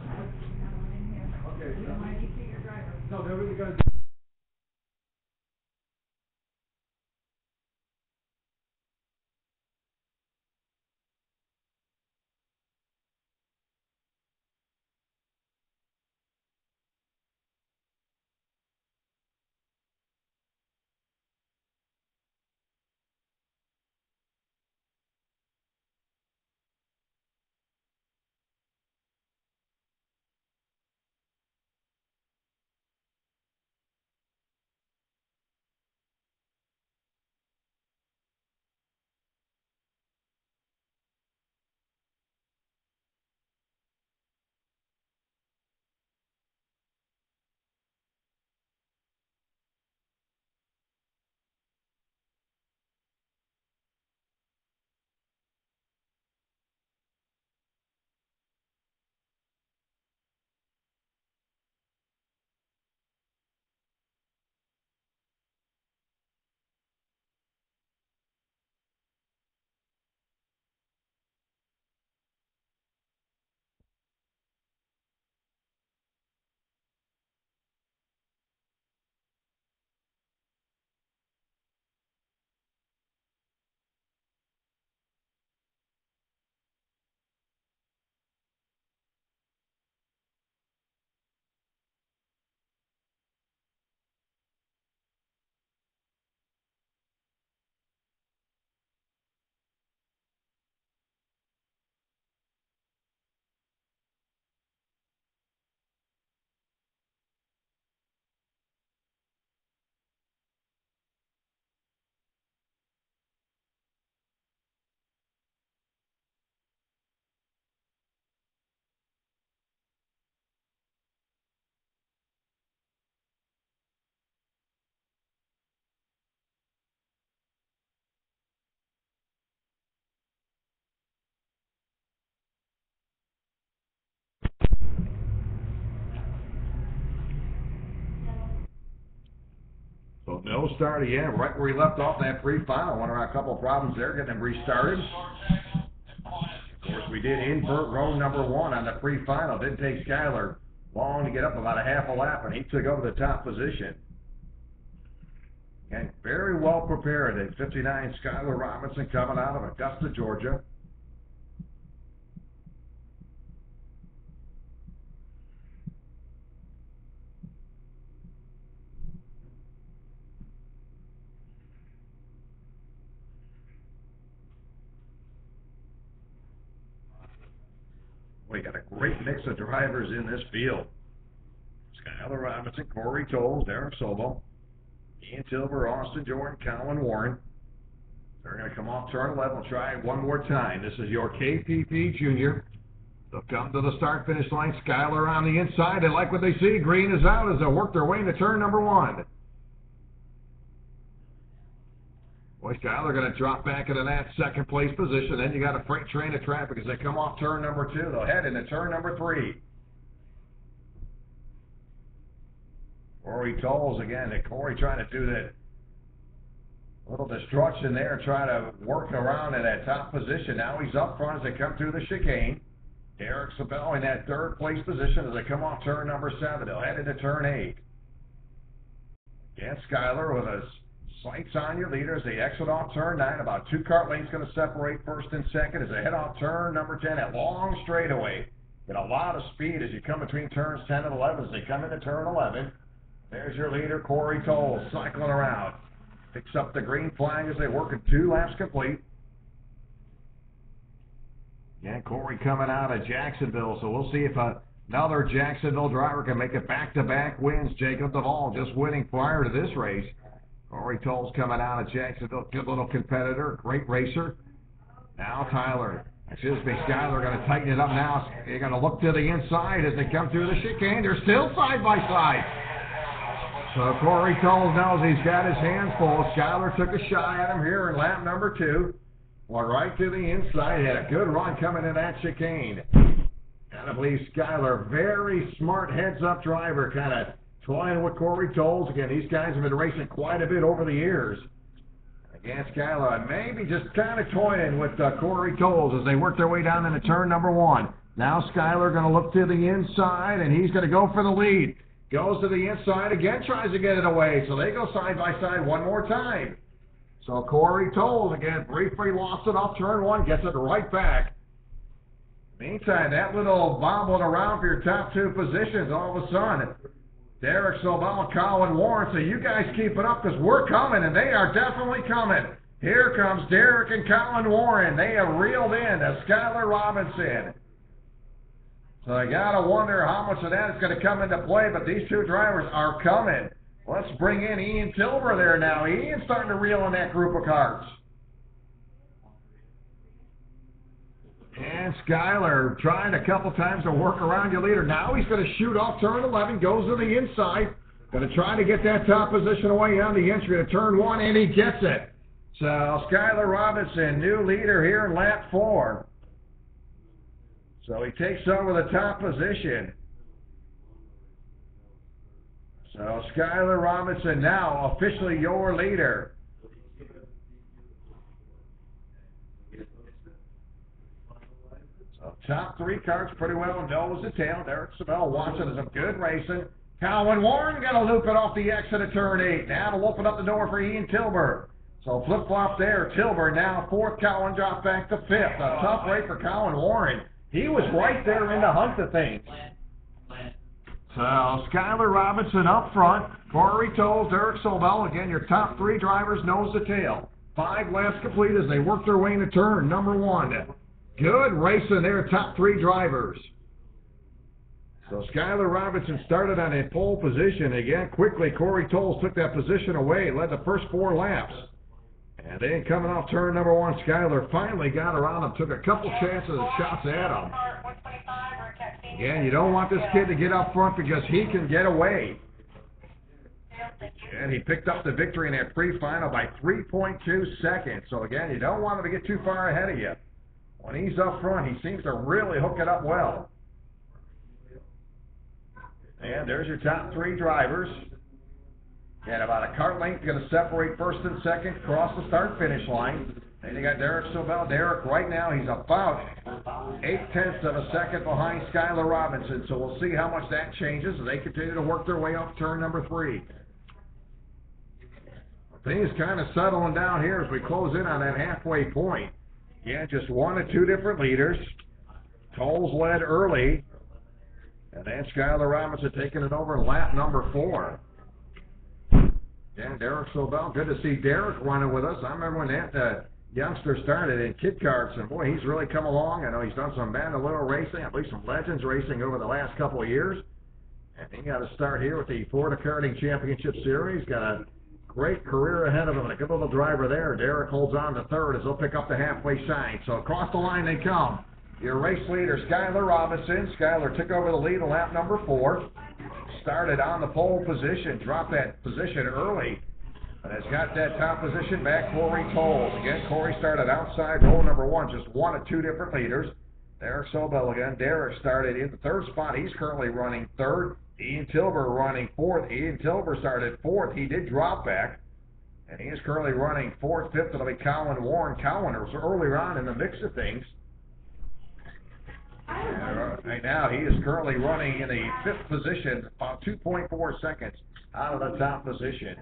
No start again, right where he left off in that pre-final. Went around a couple of problems there, getting him restarted. Of course, we did invert row number 1 on the pre-final. Didn't take Skyler long to get up, about a half a lap, and he took over the top position. And very well prepared at 59, Skyler Robinson coming out of Augusta, Georgia. We got a great mix of drivers in this field. Skyler Robinson, Corey Tolles, Derek Sobel, Ian Tilber, Austin Jordan, Colin Warren. They're going to come off turn 11. Try it one more time. This is your KPP Junior. They'll come to the start-finish line. Skyler on the inside. They like what they see. Green is out as they work their way into turn number 1. Boy, Skyler going to drop back into that second place position. Then you got a freight train of traffic as they come off turn number 2. They'll head into turn number 3. Corey Tolles again. Corey trying to do that little destruction there, try to work around in that top position. Now he's up front as they come through the chicane. Derek Sabell in that third place position as they come off turn number 7. They'll head into turn 8. Again, Skyler with his sights on your leader as they exit off turn 9. About 2 kart lengths going to separate first and second as they head off turn number 10. That long straightaway. Get a lot of speed as you come between turns 10 and 11 as they come into turn 11. There's your leader, Corey Tolles, cycling around. Picks up the green flag as they work at 2 laps complete. Yeah, Corey coming out of Jacksonville, so we'll see if another Jacksonville driver can make it back-to-back wins. Jacob Duvall just winning prior to this race. Corey Tolles coming out of Jacksonville, good little competitor, great racer. Now Skyler going to tighten it up now. They're going to look to the inside as they come through the chicane. They're still side by side. So Corey Tolles knows he's got his hands full. Skyler took a shot at him here in lap number 2. Went right to the inside. Had a good run coming in that chicane. And I believe Skyler, very smart heads-up driver, kind of toying with Corey Tolles. Again, these guys have been racing quite a bit over the years. Again, Skyler maybe just kind of toying with Corey Tolles as they work their way down into turn number 1. Now Skyler going to look to the inside, and he's going to go for the lead. Goes to the inside again, tries to get it away. So they go side by side one more time. So Corey Tolles again briefly lost it off turn 1, gets it right back. Meantime, that little bobbling around for your top 2 positions, all of a sudden, Derek Sobel and Colin Warren. So you guys keep it up because we're coming, and they are definitely coming. Here comes Derek and Colin Warren. They have reeled in as Skyler Robinson. So I got to wonder how much of that is going to come into play, but these 2 drivers are coming. Let's bring in Ian Tilber there now. Ian's starting to reel in that group of cars. And Skyler trying a couple times to work around your leader. Now he's going to shoot off turn 11, goes to the inside. Going to try to get that top position away on the entry to turn 1, and he gets it. So Skyler Robinson, new leader here in lap 4. So he takes over the top position. So Skyler Robinson now officially your leader. So top 3 cars pretty well nose to tail. Derek Sabell watching some good racing. Colin Warren going to loop it off the exit of turn 8. Now to open up the door for Ian Tilber. So flip-flop there. Tilber now 4th. Colin dropped back to 5th. A tough race for Colin Warren. He was right there in the hunt of things. So Skyler Robinson up front. Corey Tolles, Derek Sobel. Again, your top 3 drivers nose to tail. 5 laps complete as they work their way into turn number 1. Good racing there, top 3 drivers. So Skyler Robinson started on a pole position. Again, quickly, Corey Tolles took that position away, led the first 4 laps. And then coming off turn number 1, Skyler finally got around him, took a couple chances and shots at him. Again, you don't want this kid to get up front because he can get away. And he picked up the victory in that pre-final by 3.2 seconds. So again, you don't want him to get too far ahead of you. When he's up front, he seems to really hook it up well. And there's your top 3 drivers. And about a car length going to separate first and second, cross the start-finish line. Then you got Derek Sobel. Derek, right now, he's about 0.8 of a second behind Skylar Robinson. So we'll see how much that changes as they continue to work their way up turn number 3. Things kind of settling down here as we close in on that halfway point. Yeah, just 1 or 2 different leaders. Tolles led early. And then Skylar Robinson taking it over in lap number 4. Yeah, Derek Sobel. Good to see Derek running with us. I remember when that youngster started in kid karts, and boy, he's really come along. I know he's done some Bandolero racing, I believe some Legends racing over the last couple of years. And he got to start here with the Florida Karting Championship Series. Got a great career ahead of him, and a good little driver there. Derek holds on to third as they'll pick up the halfway sign. So across the line they come. Your race leader, Skylar Robinson. Skylar took over the lead in lap number 4. Started on the pole position, dropped that position early, but has got that top position back. Corey Tolles. Again, Corey started outside row number 1, just 1 of 2 different leaders. Derek Sobel again. Derek started in the 3rd spot. He's currently running 3rd. Ian Tilber running 4th. Ian Tilber started 4th. He did drop back, and he is currently running 4th. 5th, it'll be Colin Warren. Colin was earlier on in the mix of things. Right now, he is currently running in the 5th position, about 2.4 seconds out of the top position.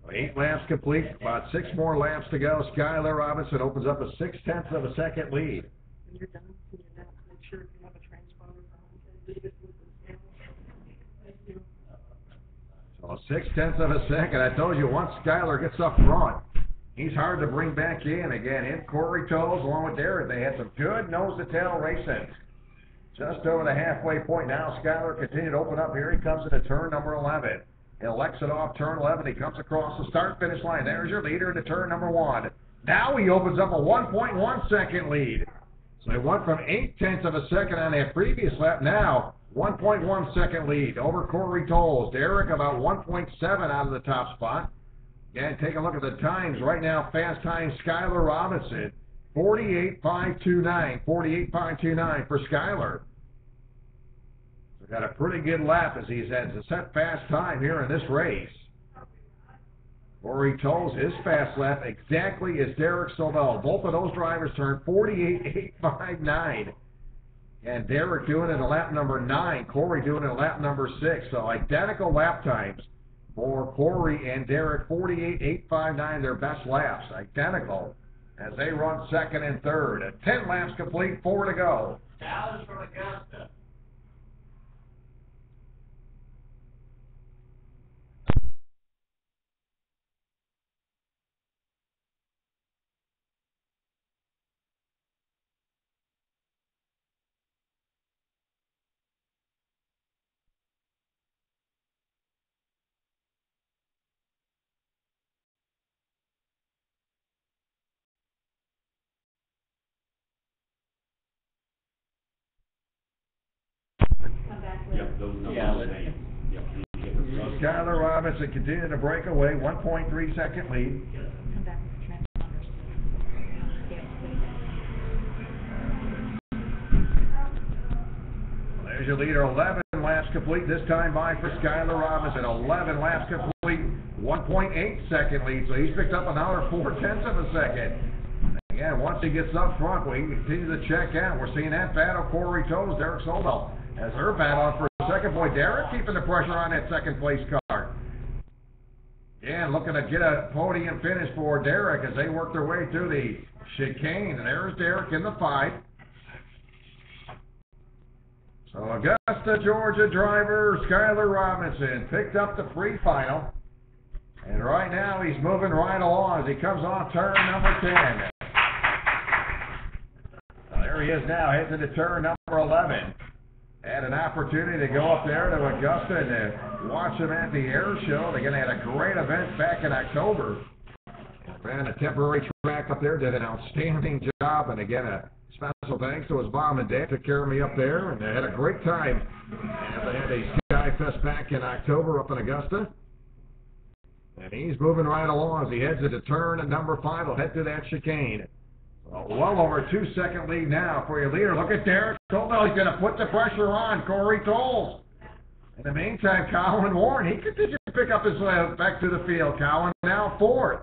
Well, 8 laps complete, about 6 more laps to go. Skylar Robinson opens up a 0.6 of a second lead. When you're done, can you announce, make sure you have a transponder from leave it with the scale. Thank you. So 0.6 of a second. I told you, once Skylar gets up front, he's hard to bring back in. Again, in Corey Tolles along with Derek. They had some good nose-to-tail racing. Just over the halfway point now, Skylar continued to open up. Here he comes into turn number 11. He'll exit off turn 11. He comes across the start-finish line. There's your leader into turn number 1. Now he opens up a 1.1 second lead. So he went from 0.8 of a second on that previous lap. Now 1.1 second lead over Corey Tolles. Derek about 1.7 out of the top spot. And take a look at the times right now. Fast time Skylar Robinson, 48.529. 48.529 for Skylar. Got a pretty good lap as he's had a set fast time here in this race. Corey Tolles, his fast lap exactly as Derek Sobel. Both of those drivers turned 48.859. And Derek doing it in lap number 9. Corey doing it in lap number 6. So identical lap times for Corey and Derek. 48.859, their best laps. Identical as they run 2nd and 3rd. 10 laps complete, 4 to go. Challenge from Augusta. Yep, those numbers Yeah, are the same. Yep. So Skylar Robinson continuing to break away, 1.3 second lead. Come back with the transponders. Scale, please. There's your leader, 11 laps complete, this time by for Skylar Robinson. 11 laps complete, 1.8 second lead, so he's picked up another 0.4 of a second. Again, once he gets up front, we continue to check out. We're seeing that battle, Corey Tolles, Derek Sobel as her battle for second. Boy, Derek keeping the pressure on that second place car. Yeah, looking to get a podium finish for Derek as they work their way through the chicane. And there's Derek in the fight. So Augusta, Georgia driver Skylar Robinson picked up the pre-final. And right now he's moving right along as he comes off turn number 10. There he is now, heading into turn number 11. Had an opportunity to go up there to Augusta and watch them at the air show. They're going to have a great event back in October. ran a temporary track up there, did an outstanding job, and again, a special thanks to his mom and dad, took care of me up there, and they had a great time. And they had a Sky Fest back in October up in Augusta. And he's moving right along as he heads into turn at number 5. He'll head to that chicane. Well over 2-second lead now for your leader. Look at Derek Sobel. He's going to put the pressure on Corey Tolles. In the meantime, Colin Warren, he continues to pick up his way back to the field. Colin now 4th.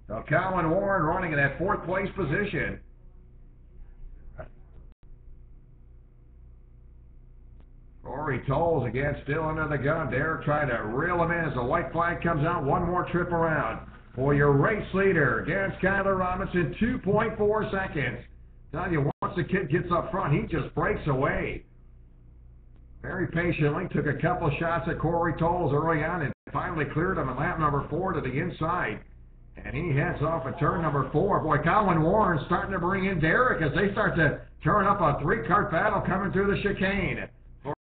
So Colin Warren running in that 4th place position. Corey Tolles again still under the gun. Derek trying to reel him in as the white flag comes out. One more trip around for your race leader against Skyler Robinson. 2.4 seconds. Tell you, once the kid gets up front, he just breaks away. Very patiently took a couple shots at Corey Tolles early on and finally cleared him at lap number 4 to the inside. And he heads off at turn number 4. Boy, Colin Warren starting to bring in Derek as they start to turn up a 3-cart battle coming through the chicane.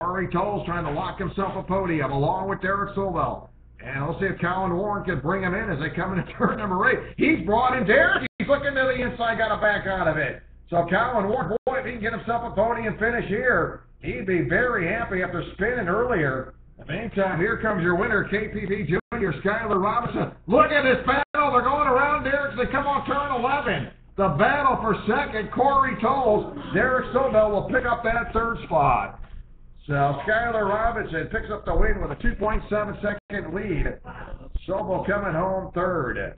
Corey Tolles trying to lock himself a podium along with Derek Sobel. And we'll see if Colin Warren can bring him in as they come into turn number 8. He's brought in Derek. He's looking to the inside, got to back out of it. So Colin Warren, boy, if he can get himself a podium finish here, he'd be very happy after spinning earlier. In the meantime, here comes your winner, KPP Junior, Skyler Robinson. Look at this battle. They're going around Derek as they come on turn 11. The battle for second, Corey Tolles. Derek Sobel will pick up that 3rd spot. So Skyler Robinson picks up the win with a 2.7-second lead. Sobel coming home 3rd.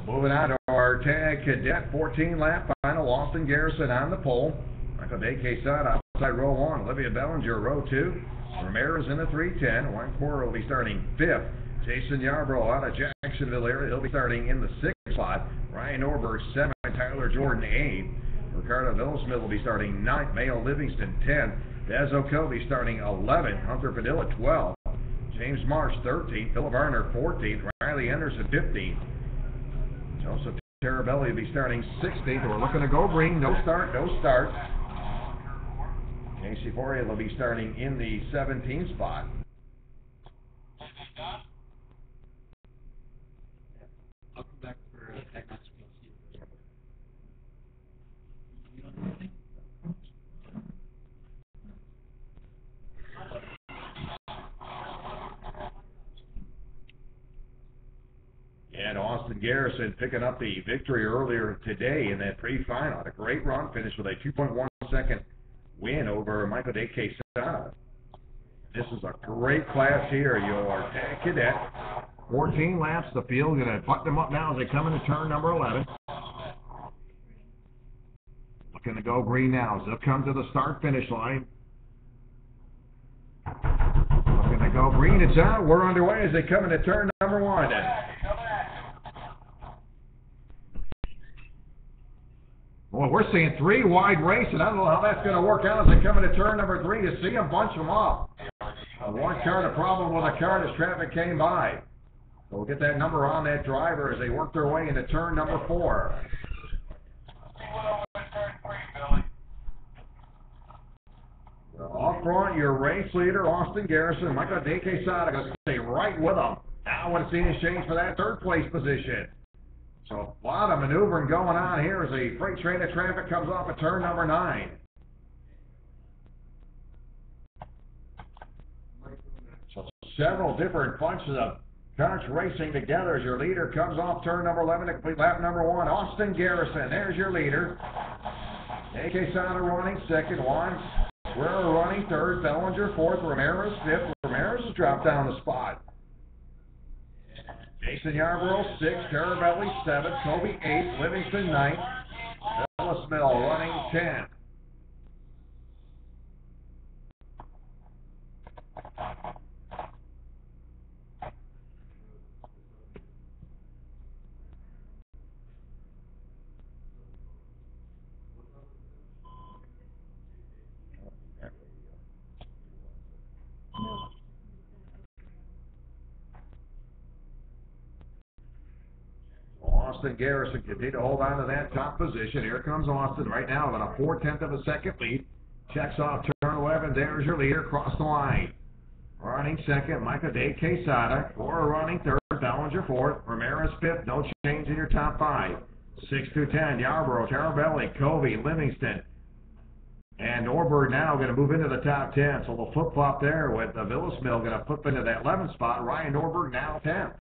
Moving on to our tag cadet 14-lap final. Austin Garrison on the pole. Michael DeQuesson outside row 1. Olivia Bellinger row 2. Ramirez in the 310. Juan Cora will be starting 5th. Jason Yarbrough out of Jacksonville area. He'll be starting in the 6th slot. Ryan Norberg 7th. Tyler Jordan 8th. Ricardo Villasmith will be starting 9th. Mayo Livingston 10th. Des Okobe starting 11th. Hunter Padilla 12th. James Marsh 13th. Philip Varner 14th. Riley Anderson 15th. Joseph Terabelli will be starting 16th. We're looking to go green. No start, no start. Casey Foria will be starting in the 17th spot. Austin Garrison picking up the victory earlier today in that pre-final. Had a great run, finished with a 2.1 second win over Michael de Quesada. This is a great class here, your tag cadet. 14 laps, the field going to button them up now as they come into turn number 11. Looking to go green now as they'll come to the start-finish line. Looking to go green, it's out. We're underway as they come into turn number 1. Boy, we're seeing 3 wide races. I don't know how that's going to work out as they come into turn number 3 to see them bunch them up. One car had a problem with a car as traffic came by. So we'll get that number on that driver as they work their way into turn number 4. Off front, your race leader, Austin Garrison. Michael de Quesada going to stay right with them. Now what it's seen is change for that third place position. So a lot of maneuvering going on here as the freight train of traffic comes off at turn number 9. So several different bunches of cars racing together as your leader comes off turn number 11 to complete lap number 1. Austin Garrison, there's your leader. De Quesada running second, Juan Guerrero running third, Bellinger fourth, Ramirez fifth. Ramirez has dropped down the spot. Jason Yarborough 6th, Carabelli 7th, Kobe 8th, Livingston 9th, Ellis Mill running 10th. Austin Garrison continue to hold on to that top position. Here comes Austin right now with a 4/10 of a second lead. Checks off turn 11. There's your leader. Cross the line. Running second, Michael de Quesada. Cora running third. Bellinger fourth. Ramirez fifth. No change in your top 5. 6 through 10. Yarborough, Tarabelli, Covey, Livingston, and Norberg now going to move into the top 10. So we'll flip-flop there with the Villas Mill going to flip into that 11th spot. Ryan Norberg now 10th.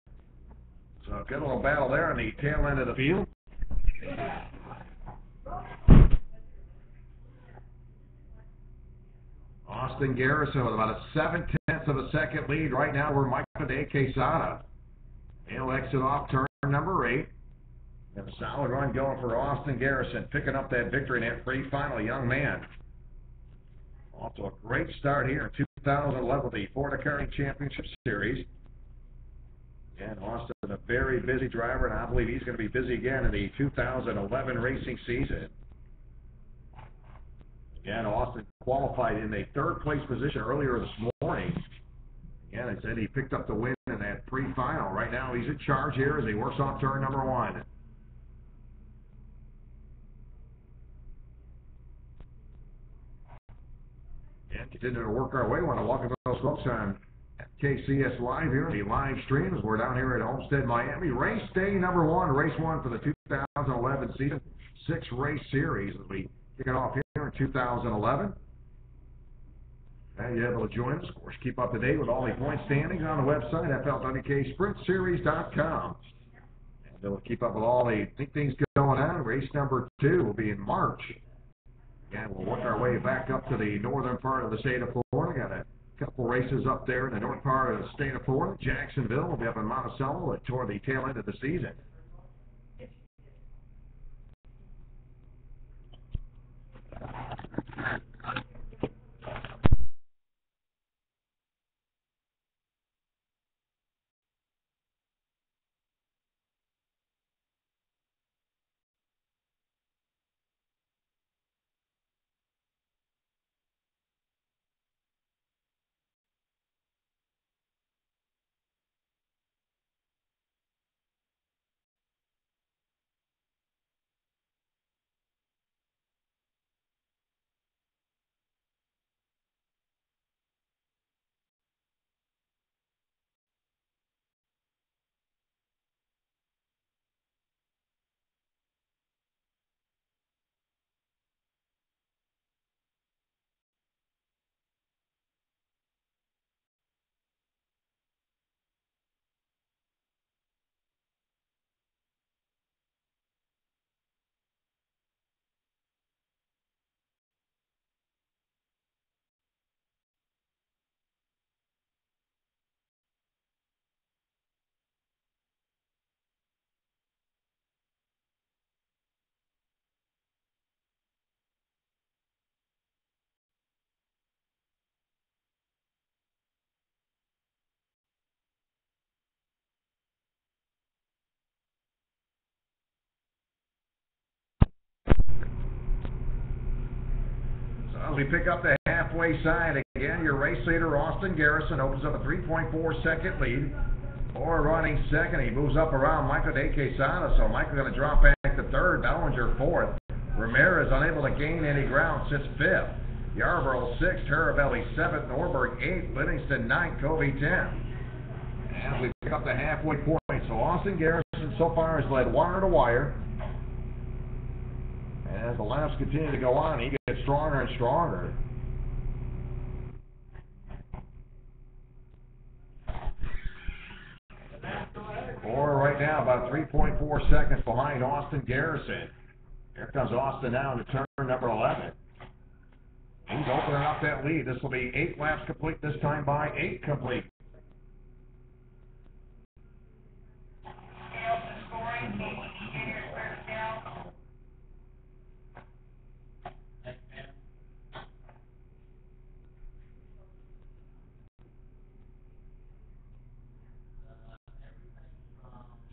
So good little battle there on the tail end of the field. Austin Garrison with about a 7/10 of a second lead right now. We're Michael de Quesada. He'll exit off turn number 8. And a solid run going for Austin Garrison, picking up that victory in that pre-final, young man. Off to a great start here in 2011 with the Florida Karting Championship Series. And Austin, a very busy driver, and I believe he's going to be busy again in the 2011 racing season. Again, Austin qualified in a third-place position earlier this morning. Again, I said he picked up the win in that pre-final. Right now, he's in charge here as he works off turn number 1. And continue to work our way. I want to welcome those folks on FKCS Live here, the live stream as we're down here at Homestead, Miami. Race day number 1, race 1 for the 2011 season. 6-race series as we kick it off here in 2011. And you're able to join us. Of course, keep up to date with all the point standings on the website, FLWKSprintSeries.com. And we'll keep up with all the big things going on. Race number 2 will be in March. And we'll work our way back up to the northern part of the state of Florida. Got a couple races up there in the north part of the state of Florida. Jacksonville will be up in Monticello toward the tail end of the season. as we pick up the halfway side again, your race leader, Austin Garrison, opens up a 3.4-second lead. Or running second, he moves up around Michael De Quesada, so Michael going to drop back to third, Bellinger fourth. Ramirez unable to gain any ground since fifth. Yarborough sixth, Terabelli seventh, Norberg eighth, Livingston ninth, Covey 10th. And we pick up the halfway point. So Austin Garrison so far has led wire to wire. As the laps continue to go on, he gets stronger and stronger. Or right now, about 3.4 seconds behind Austin Garrison. Here comes Austin now to turn number 11. He's opening up that lead. This will be 8 laps complete this time by 8 complete.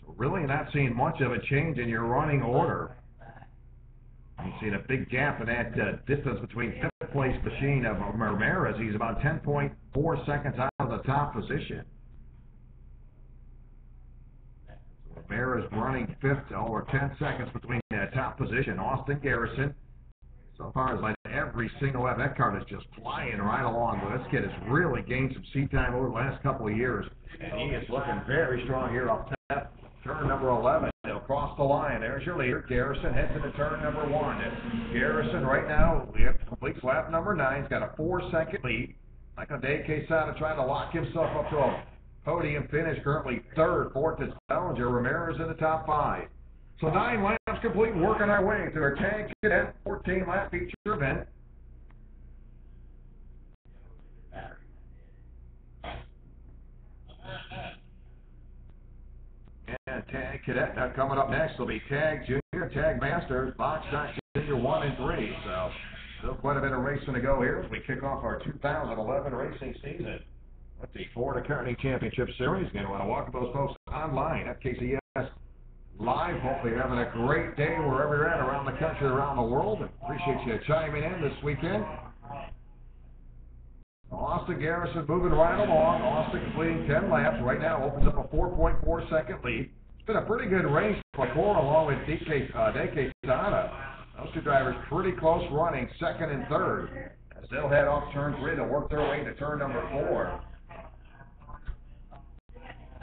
So really not seeing much of a change in your running order. You've seen a big gap in that distance between fifth place machine of Ramirez. He's about 10.4 seconds out of the top position. Ramirez running fifth, over 10 seconds between that top position. Austin Garrison, so far as like every single lap, that car is just flying right along. But this kid has really gained some seat time over the last couple of years, and he is looking very strong here off top. Turn number 11. He'll cross the line. There's your leader. Garrison heads into turn number 1. Garrison right now, we have completes lap number 9. He's got a 4-second lead. Michael De Quesada trying to lock himself up to a podium finish. Currently third. Fourth is Bellinger. Ramirez in the top 5. So 9 laps complete, working our way through our Tag Cadet 14-lap feature event. And Tag Cadet now coming up next will be Tag Junior, Tag Masters, Box Stock Junior 1 and 3. So still quite a bit of racing to go here as we kick off our 2011 racing season with the Florida Karting Championship Series. Again, I want to welcome those folks online at FKCS Live. Hopefully you're having a great day wherever you're at around the country, around the world. Appreciate you chiming in this weekend. Austin Garrison moving right along. Austin completing 10 laps. Right now opens up a 4.4-second lead. It's been a pretty good race for Cora along with De Quesada. Those two drivers pretty close running second and third. As they'll head off turn 3, they'll work their way to turn number 4.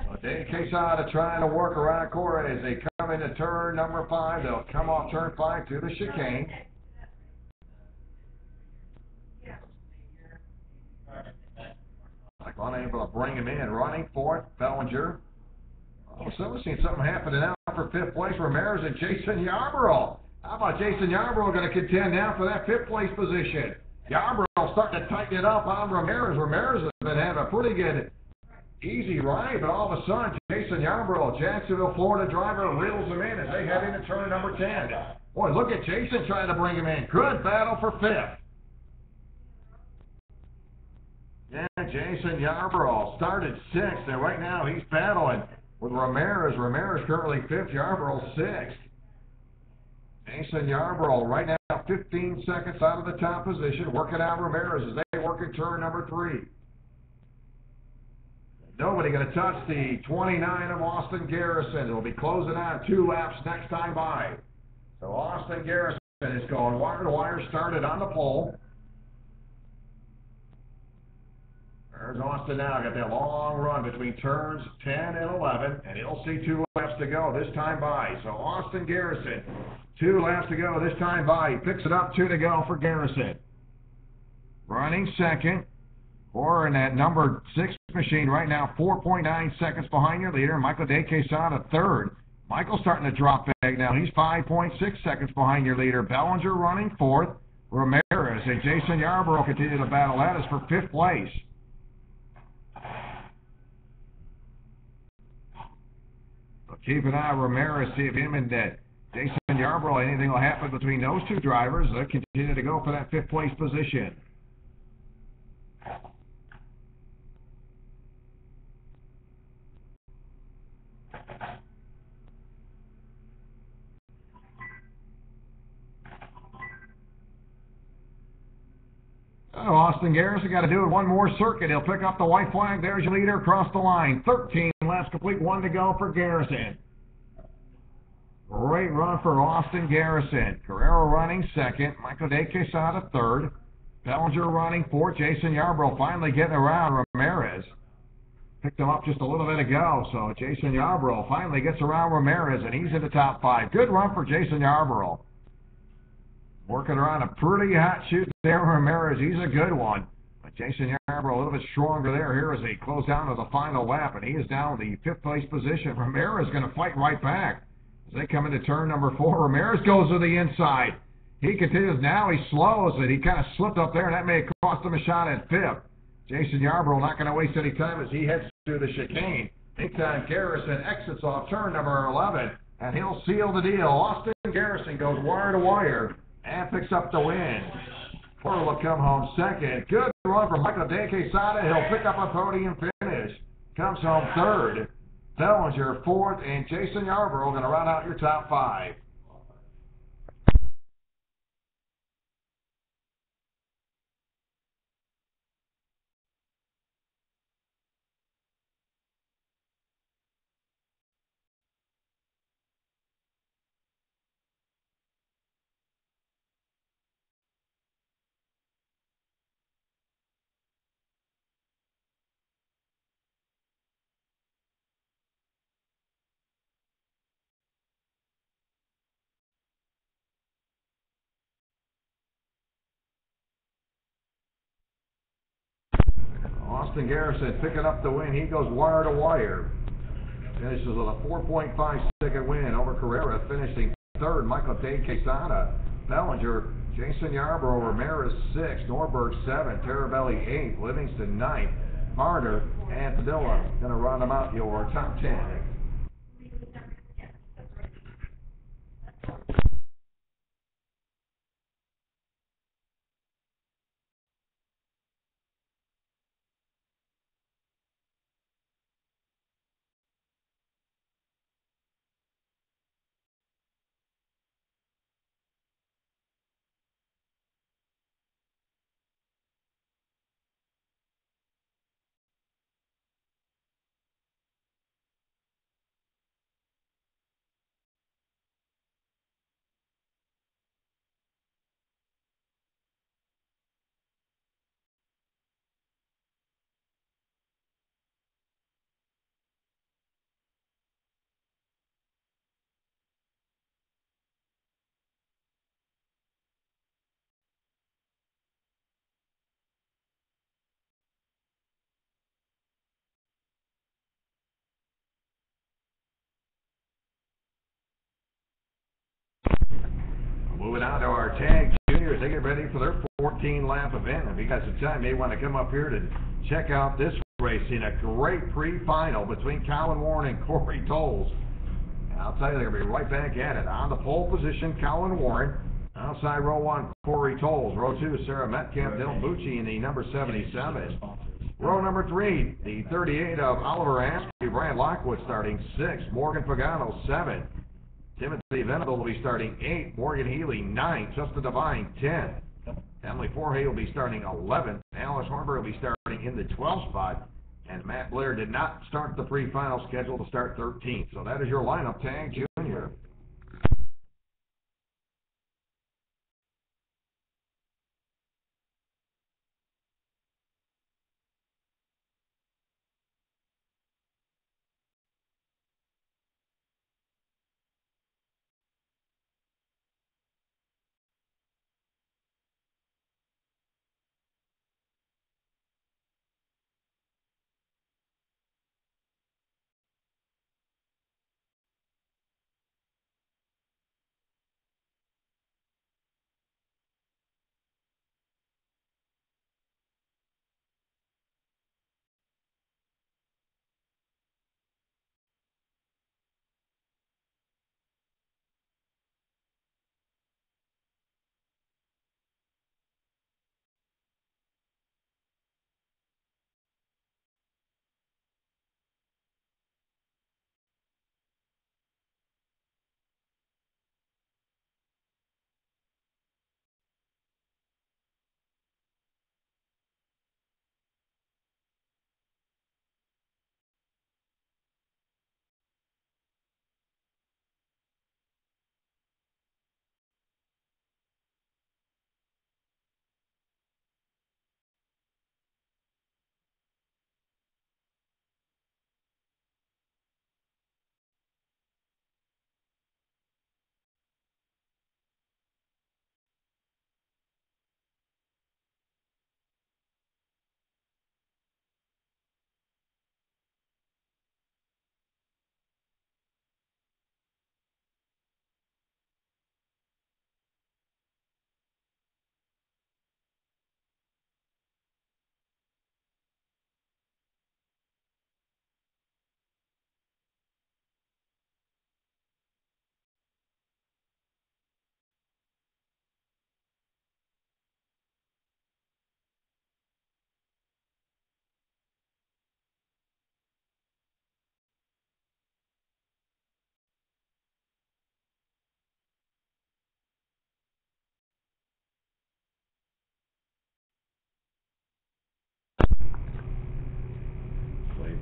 So De Quesada trying to work around Cora as they come into turn number 5. They'll come off turn 5 to the chicane. Unable to bring him in. Running fourth, Bellinger. So we've seen something happening now for fifth place. Ramirez and Jason Yarborough. How about Jason Yarborough going to contend now for that fifth place position? Yarborough starting to tighten it up on Ramirez. Ramirez has been having a pretty good, easy ride, but all of a sudden, Jason Yarborough, Jacksonville, Florida driver, reels him in as they head into turn number 10. Boy, look at Jason trying to bring him in. Good battle for fifth. Yeah, Jason Yarborough started 6th, and right now he's battling with Ramirez. Ramirez currently 5th, Yarborough 6th. Jason Yarborough right now 15 seconds out of the top position, working out Ramirez as they work in turn number 3. Nobody going to touch the 29 of Austin Garrison. It'll be closing on 2 laps next time by. So Austin Garrison is going wire to wire, started on the pole. There's Austin now, got that long run between turns 10 and 11, and he'll see 2 laps to go this time by. So Austin Garrison, 2 laps to go this time by. He picks it up, 2 to go for Garrison. Running second, or in that number 6 machine right now, 4.9 seconds behind your leader, Michael De Quesada third. Michael's starting to drop back now. He's 5.6 seconds behind your leader. Bellinger running fourth. Ramirez and Jason Yarborough continue to battle. That is for 5th place. Keep an eye on Ramirez, see if him and Jason Yarborough, anything will happen between those two drivers. They'll continue to go for that 5th place position. Austin Garrison got to do it one more circuit. He'll pick up the white flag. There's your leader across the line. 13 laps complete, 1 to go for Garrison. Great run for Austin Garrison. Carrera running second. Michael De Quesada third. Bellinger running fourth. Jason Yarbrough finally getting around Ramirez. Picked him up just a little bit ago, so Jason Yarbrough finally gets around Ramirez, and he's in the top 5. Good run for Jason Yarbrough. Working around a pretty hot shoot there, Ramirez. He's a good one. But Jason Yarbrough a little bit stronger there here as they close down to the final lap, and he is down in the 5th place position. Ramirez is going to fight right back. As they come into turn number 4, Ramirez goes to the inside. He continues. Now he slows it. He kind of slipped up there, and that may have cost him a shot at 5th. Jason Yarbrough not going to waste any time as he heads through the chicane. Big time Garrison exits off turn number 11, and he'll seal the deal. Austin Garrison goes wire to wire and picks up the win. Porter will come home second. Good run from Michael De Quesada. He'll pick up a podium finish. Comes home third. Bellinger fourth, and Jason Yarbrough going to round out your top 5. Austin Garrison picking up the win. He goes wire to wire. Finishes with a 4.5-second win over Carrera, finishing third. Michael De Quesada, Bellinger, Jason Yarbrough, Ramirez 6, Norberg 7, Terabelli 8, Livingston 9, Marner, and Padilla. Going to round them out your top 10. Moving on to our tag juniors, they get ready for their 14-lap event. If you got some time, you may want to come up here to check out this race in a great pre-final between Colin Warren and Corey Tolles. And I'll tell you, they're going to be right back at it. On the pole position, Colin Warren. Outside row 1, Corey Tolles. Row 2, Sarah Metcalf, Dylan Bucci in the number 77. Row number 3, the 38 of Oliver Askew, Brian Lockwood starting 6, Morgan Pagano 7. Timothy Venable will be starting 8. Morgan Healy 9. Justin Devine 10. Emily Forhay will be starting 11. Alice Harper will be starting in the 12th spot. And Matt Blair did not start the pre-final schedule to start 13th. So that is your lineup, Tag Junior.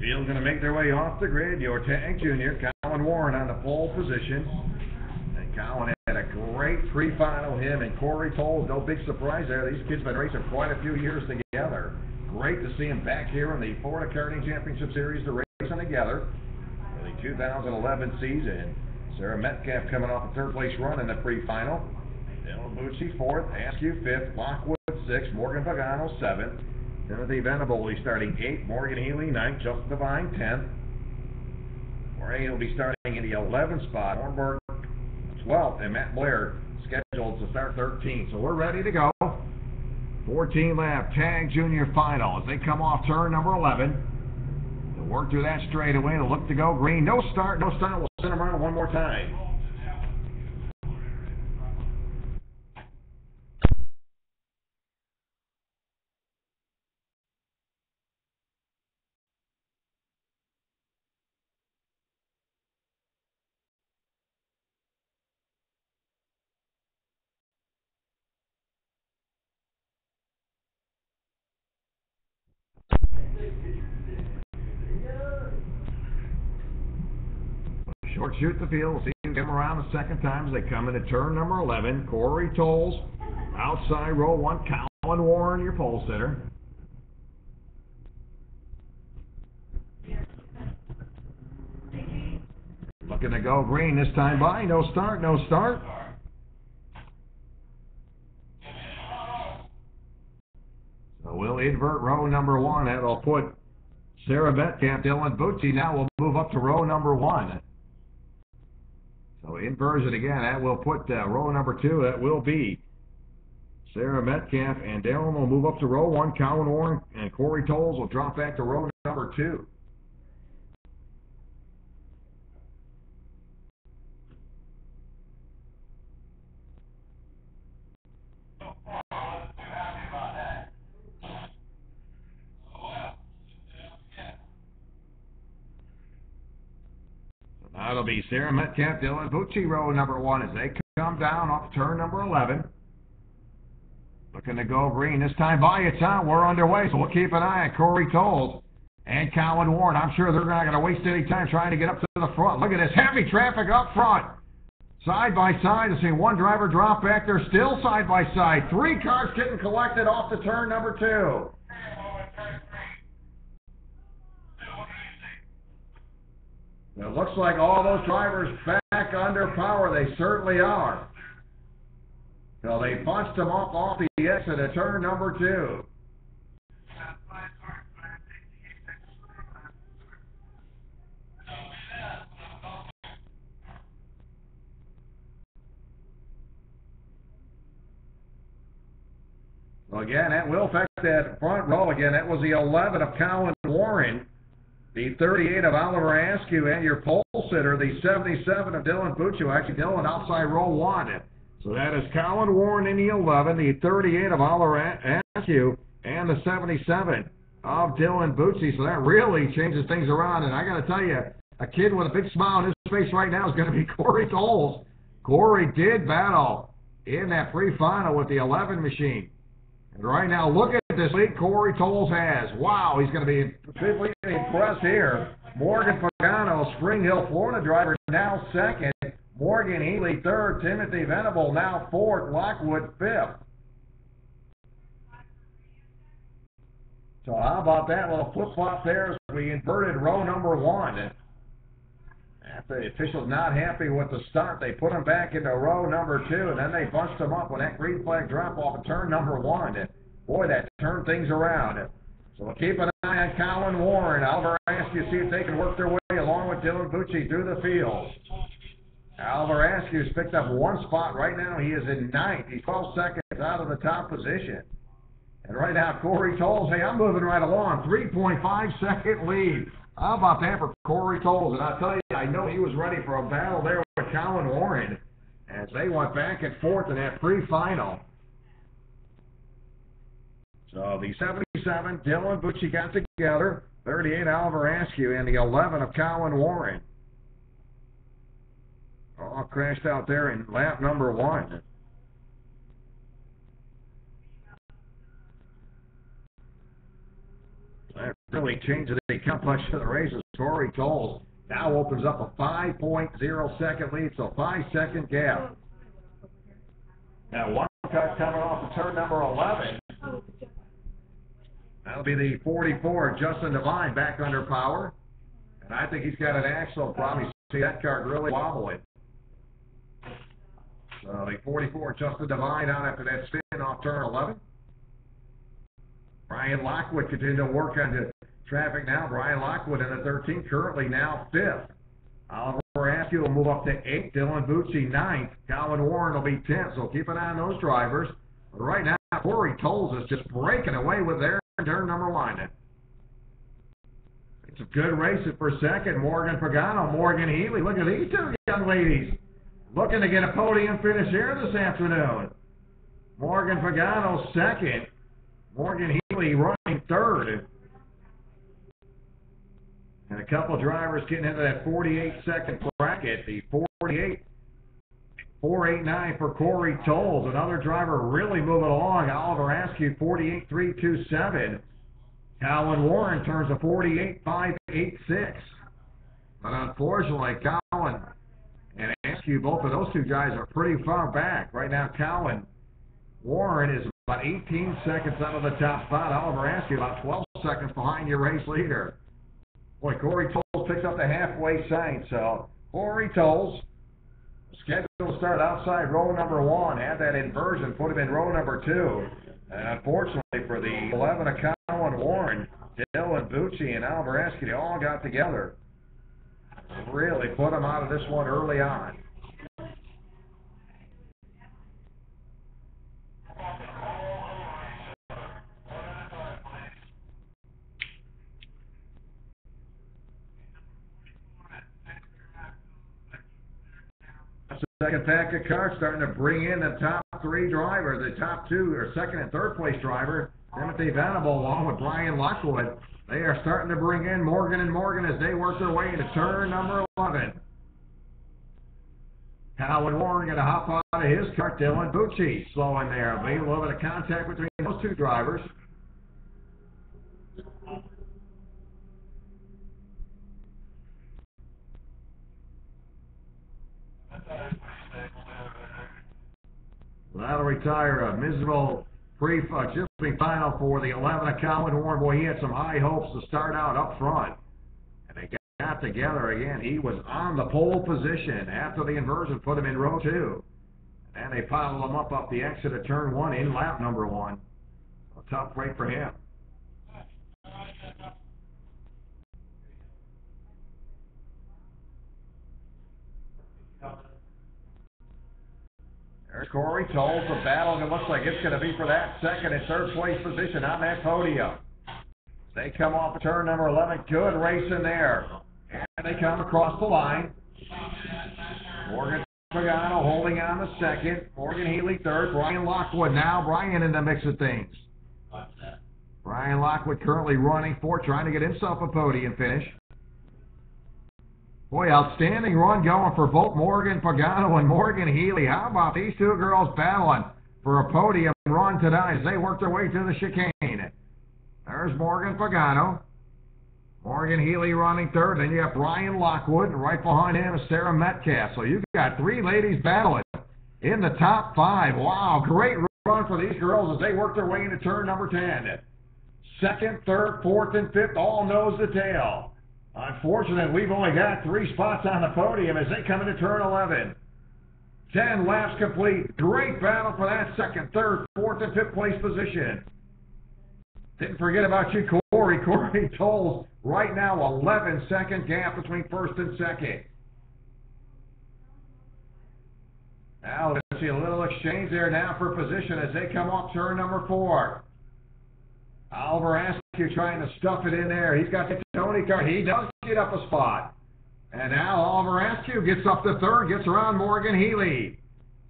Field going to make their way off the grid. Your tag junior, Colin Warren, on the pole position. And Colin had a great pre-final. Him and Corey Toles, no big surprise there. These kids have been racing quite a few years together. Great to see them back here in the Florida Karting Championship Series. They're racing together for the 2011 season. Sarah Metcalf coming off a third-place run in the pre-final. Dylan Bucci fourth, Askew fifth, Lockwood sixth, Morgan Pagano seventh. Timothy Venable starting 8th, Morgan Healy 9th, Justin Devine 10th. Moray will be starting in the 11th spot, Hornberg 12th, and Matt Blair scheduled to start 13th. So we're ready to go. 14-lap tag junior final as they come off turn number 11. They'll work through that straightaway. They'll look to go green. No start, no start. We'll send them around one more time. Short shoot the field. We'll see them come around the second time as they come into turn number 11. Corey Toles, outside row 1. Colin Warren, your pole sitter. Looking to go green this time by. No start, no start. So we'll invert row number 1. That'll put Sarah Metcalf, Dylan Bucci. Now we'll move up to row number 1. So inversion again, that will put row number 2, that will be Sarah Metcalf, and Dylan will move up to row 1. Colin Warren and Corey Toles will drop back to row number 2. That'll be Sarah Metcalf, Dylan Bucci, row number 1 as they come down off turn number 11. Looking to go green this time by. It's on. We're underway, so we'll keep an eye on Corey Toles and Colin Warren. I'm sure they're not going to waste any time trying to get up to the front. Look at this heavy traffic up front. Side by side. I see one driver drop back. They're still side by side. 3 cars getting collected off the turn number 2. It looks like all those drivers back under power. They certainly are. So they punched them off the exit at turn number 2. So again, that will affect that front row again. That was the 11 of Colin Warren. The 38 of Oliver Askew, and your pole sitter, the 77 of Dylan Bucci. Actually, Dylan outside row 1. So that is Colin Warren in the 11, the 38 of Oliver Askew, and the 77 of Dylan Bucci. So that really changes things around. And I got to tell you, a kid with a big smile on his face right now is going to be Corey Toles. Corey did battle in that pre-final with the 11 machine. And right now, look at this lead Corey Toles has. Wow, he's going to be completely impressed here. Morgan Pagano, Spring Hill, Florida driver, now second. Morgan Healy third. Timothy Venable now fourth. Lockwood fifth. So how about that little flip-flop there as we inverted row number 1. After the officials not happy with the start, they put them back into row number 2, and then they bunched them up when that green flag drop off of turn number 1. And boy, that turned things around. So we'll keep an eye on Colin Warren. Oliver Askew, see if they can work their way along with Dylan Bucci through the field. Oliver Askew's picked up 1 spot right now. He is in 9th. He's 12 seconds out of the top position. And right now, Corey Toles, hey, I'm moving right along. 3.5-second lead. How about that for Corey Toles? And I'll tell you, I know he was ready for a battle there with Colin Warren as they went back and forth in that pre-final. So the 77, Dylan Bucci got together, 38 Oliver Askew, and the 11 of Colin Warren. All crashed out there in lap number 1. That really changes the complexion of the race as Corey Tolles now opens up a 5.0 second lead, so 5-second gap. Now one cut coming off of turn number 11. That'll be the 44, Justin Devine, back under power. And I think he's got an axle problem. You see that car really wobbling. So the 44, Justin Devine, out after that spin off turn 11. Brian Lockwood continuing to work on the traffic now. Brian Lockwood in the 13, currently now 5th. Oliver Askew will move up to 8th. Dylan Bucci 9th. Colin Warren will be 10th. So keep an eye on those drivers. But right now, Corey Tolles is just breaking away with their turn number 1. It's a good race for second. Morgan Pagano, Morgan Healy. Look at these two young ladies looking to get a podium finish here this afternoon. Morgan Pagano second. Morgan Healy running third. And a couple drivers getting into that 48-second bracket. The 48, 489 for Corey Tolles. Another driver really moving along. Oliver Askew, 48.327. Colin Warren turns a 48.586. But unfortunately, Colin and Askew, both of those two guys are pretty far back. Right now, Colin Warren is about 18 seconds out of the top spot. Oliver Askew about 12 seconds behind your race leader. Boy, Corey Tolles picks up the halfway sign. So Corey Tolles, scheduled to start outside row number 1, had that inversion, put him in row number 2. And unfortunately for the 11 of Colin Warren, Dylan Bucci and Oliver Askew, they all got together. Really put him out of this one early on. Second pack of cars starting to bring in the top 3 drivers, the top 2 or second and third place driver, Timothy Venable, along with Brian Lockwood. They are starting to bring in Morgan and Morgan as they work their way into turn number 11. Colin Warren going to hop out of his car. Dylan Bucci slowing there. Be a little bit of contact between those two drivers. That'll retire a miserable final for the 11 of Colin Warren. Boy, he had some high hopes to start out up front. And they got together again. He was on the pole position after the inversion, put him in row 2. And they piled him up the exit of turn 1 in lap number 1. A tough break for him. There's Corey Tolles, the battle, and it looks like it's going to be for that second and third place position on that podium. They come off of turn number 11. Good race in there. And they come across the line. Morgan Pagano holding on the second. Morgan Healy third. Brian Lockwood now. Brian in the mix of things. Brian Lockwood currently running fourth, trying to get himself a podium finish. Boy, outstanding run going for both Morgan Pagano and Morgan Healy. How about these two girls battling for a podium run tonight as they work their way through the chicane? There's Morgan Pagano. Morgan Healy running third. Then you have Brian Lockwood. Right behind him is Sarah Metcalf. So you've got 3 ladies battling in the top 5. Wow, great run for these girls as they work their way into turn number 10. Second, third, fourth, and fifth all nose to tail. Unfortunately, we've only got 3 spots on the podium as they come into turn 11. 10 laps complete. Great battle for that second, third, fourth, and fifth place position. Didn't forget about you, Corey. Corey Tolles right now 11-second gap between first and second. Now let's see a little exchange there now for position as they come off turn number 4. Oliver Askew trying to stuff it in there. He's got the Tony car. He does get up a spot. And now Oliver Askew gets up to third, gets around Morgan Healy.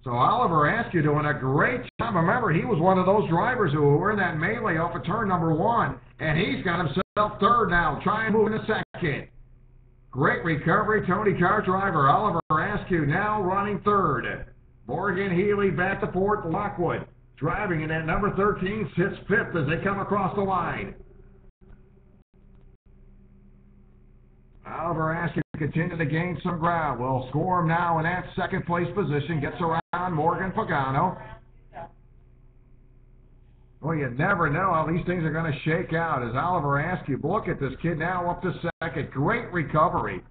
So Oliver Askew doing a great job. Remember, he was one of those drivers who were in that melee off of turn number 1. And he's got himself third now, trying to move into second. Great recovery, Tony car driver. Oliver Askew now running third. Morgan Healy back to fourth. Lockwood driving in that number 13 sits fifth as they come across the line. Oliver Askew continue to gain some ground. Will score him now in that second place position. Gets around Morgan Pagano. Well, you never know how these things are going to shake out as Oliver Askew. Look at this kid now up to second. Great recovery.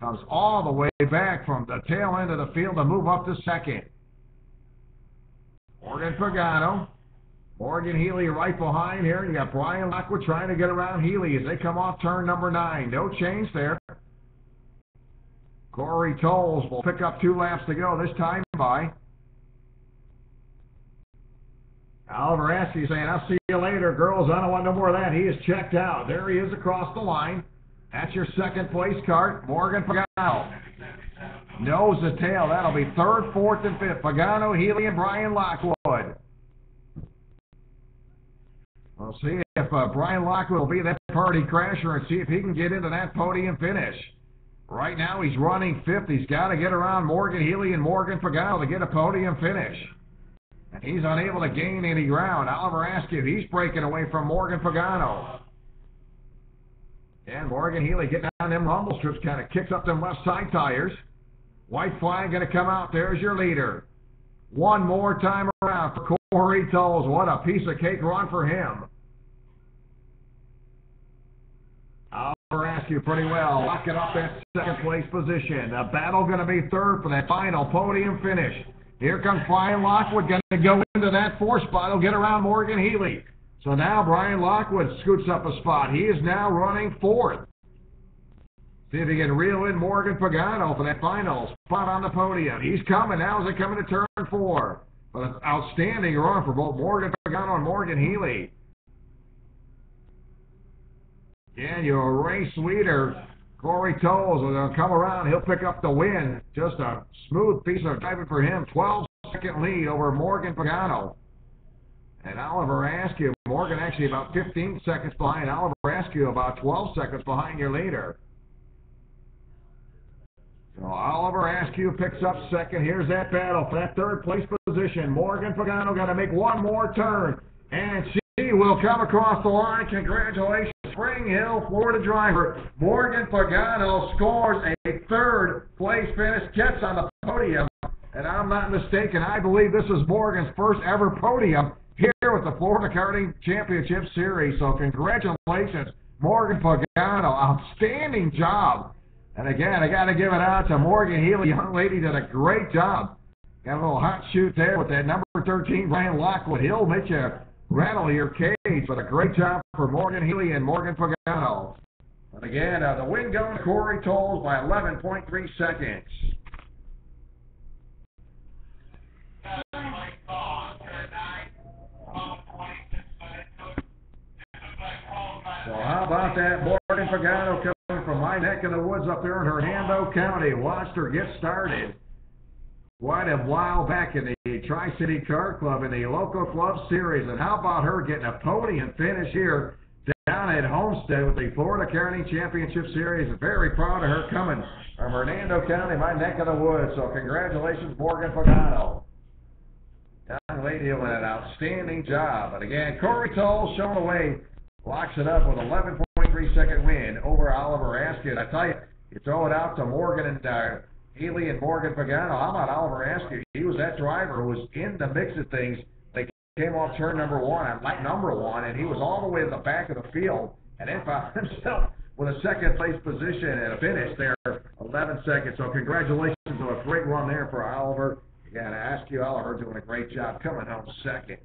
Comes all the way back from the tail end of the field to move up to second. Morgan Pagano. Morgan Healy right behind here. You got Brian Lockwood trying to get around Healy as they come off turn number 9. No change there. Corey Tolles will pick up 2 laps to go this time by. Oliver Askew saying, I'll see you later, girls. I don't want no more of that. He is checked out. There he is across the line. That's your second place cart. Morgan Pagano. Nose to tail. That'll be third, fourth, and fifth. Pagano, Healy, and Brian Lockwood. We'll see if Brian Lockwood will be that party crasher and see if he can get into that podium finish. Right now he's running fifth. He's got to get around Morgan Healy and Morgan Pagano to get a podium finish. And he's unable to gain any ground. Oliver Askew, he's breaking away from Morgan Pagano. And Morgan Healy getting on them rumble strips, kind of kicks up them left side tires. White flag going to come out. There's your leader. One more time around for Corey Tolles. What a piece of cake run for him. Oliver Askew pretty well, locking up that second place position. The battle going to be third for that final podium finish. Here comes Brian Lockwood, going to go into that fourth spot. He'll get around Morgan Healy. So now Brian Lockwood scoots up a spot. He is now running fourth. See if he can reel in Morgan Pagano for that final spot on the podium. He's coming now as they come into turn 4. But an outstanding run for both Morgan Pagano and Morgan Healy. Again, your race leader, Corey Tolles, will come around. He'll pick up the win. Just a smooth piece of driving for him. 12-second lead over Morgan Pagano. And Oliver Askew, Morgan actually about 15 seconds behind. Oliver Askew about 12 seconds behind your leader. So Oliver Askew picks up second. Here's that battle for that third place position. Morgan Pagano got to make one more turn. And she will come across the line. Congratulations, Spring Hill, Florida driver. Morgan Pagano scores a third place finish, gets on the podium. And I'm not mistaken, I believe this is Morgan's first ever podium here with the Florida Karting Championship Series. So congratulations, Morgan Pagano. Outstanding job. And again, I got to give it out to Morgan Healy. Young lady did a great job. Got a little hot shoot there with that number 13, Brian Lockwood. He'll make you rattle your cage, but a great job for Morgan Healy and Morgan Pagano. And again, the win going to Corey Tolles by 11.3 seconds. So how about that? Morgan Pagano coming from my neck of the woods up there in Hernando County. Watched her get started quite a while back in the Tri-City Car Club in the local club series. And how about her getting a podium finish here down at Homestead with the Florida Karting Championship Series. Very proud of her coming from Hernando County, my neck of the woods. So congratulations, Morgan Pagano. Young lady doing an outstanding job. And again, Corey Tolles showing the way. Locks it up with 11.3 second win over Oliver Askew. I tell you, you throw it out to Morgan and Healy and Morgan Pagano. How about Oliver Askew? He was that driver who was in the mix of things. They came off turn number 1, lap number 1, and he was all the way to the back of the field, and then found himself with a second place position and a finish there, 11 seconds. So congratulations on a great run there for Oliver. Again, Askew, Oliver doing a great job coming home second.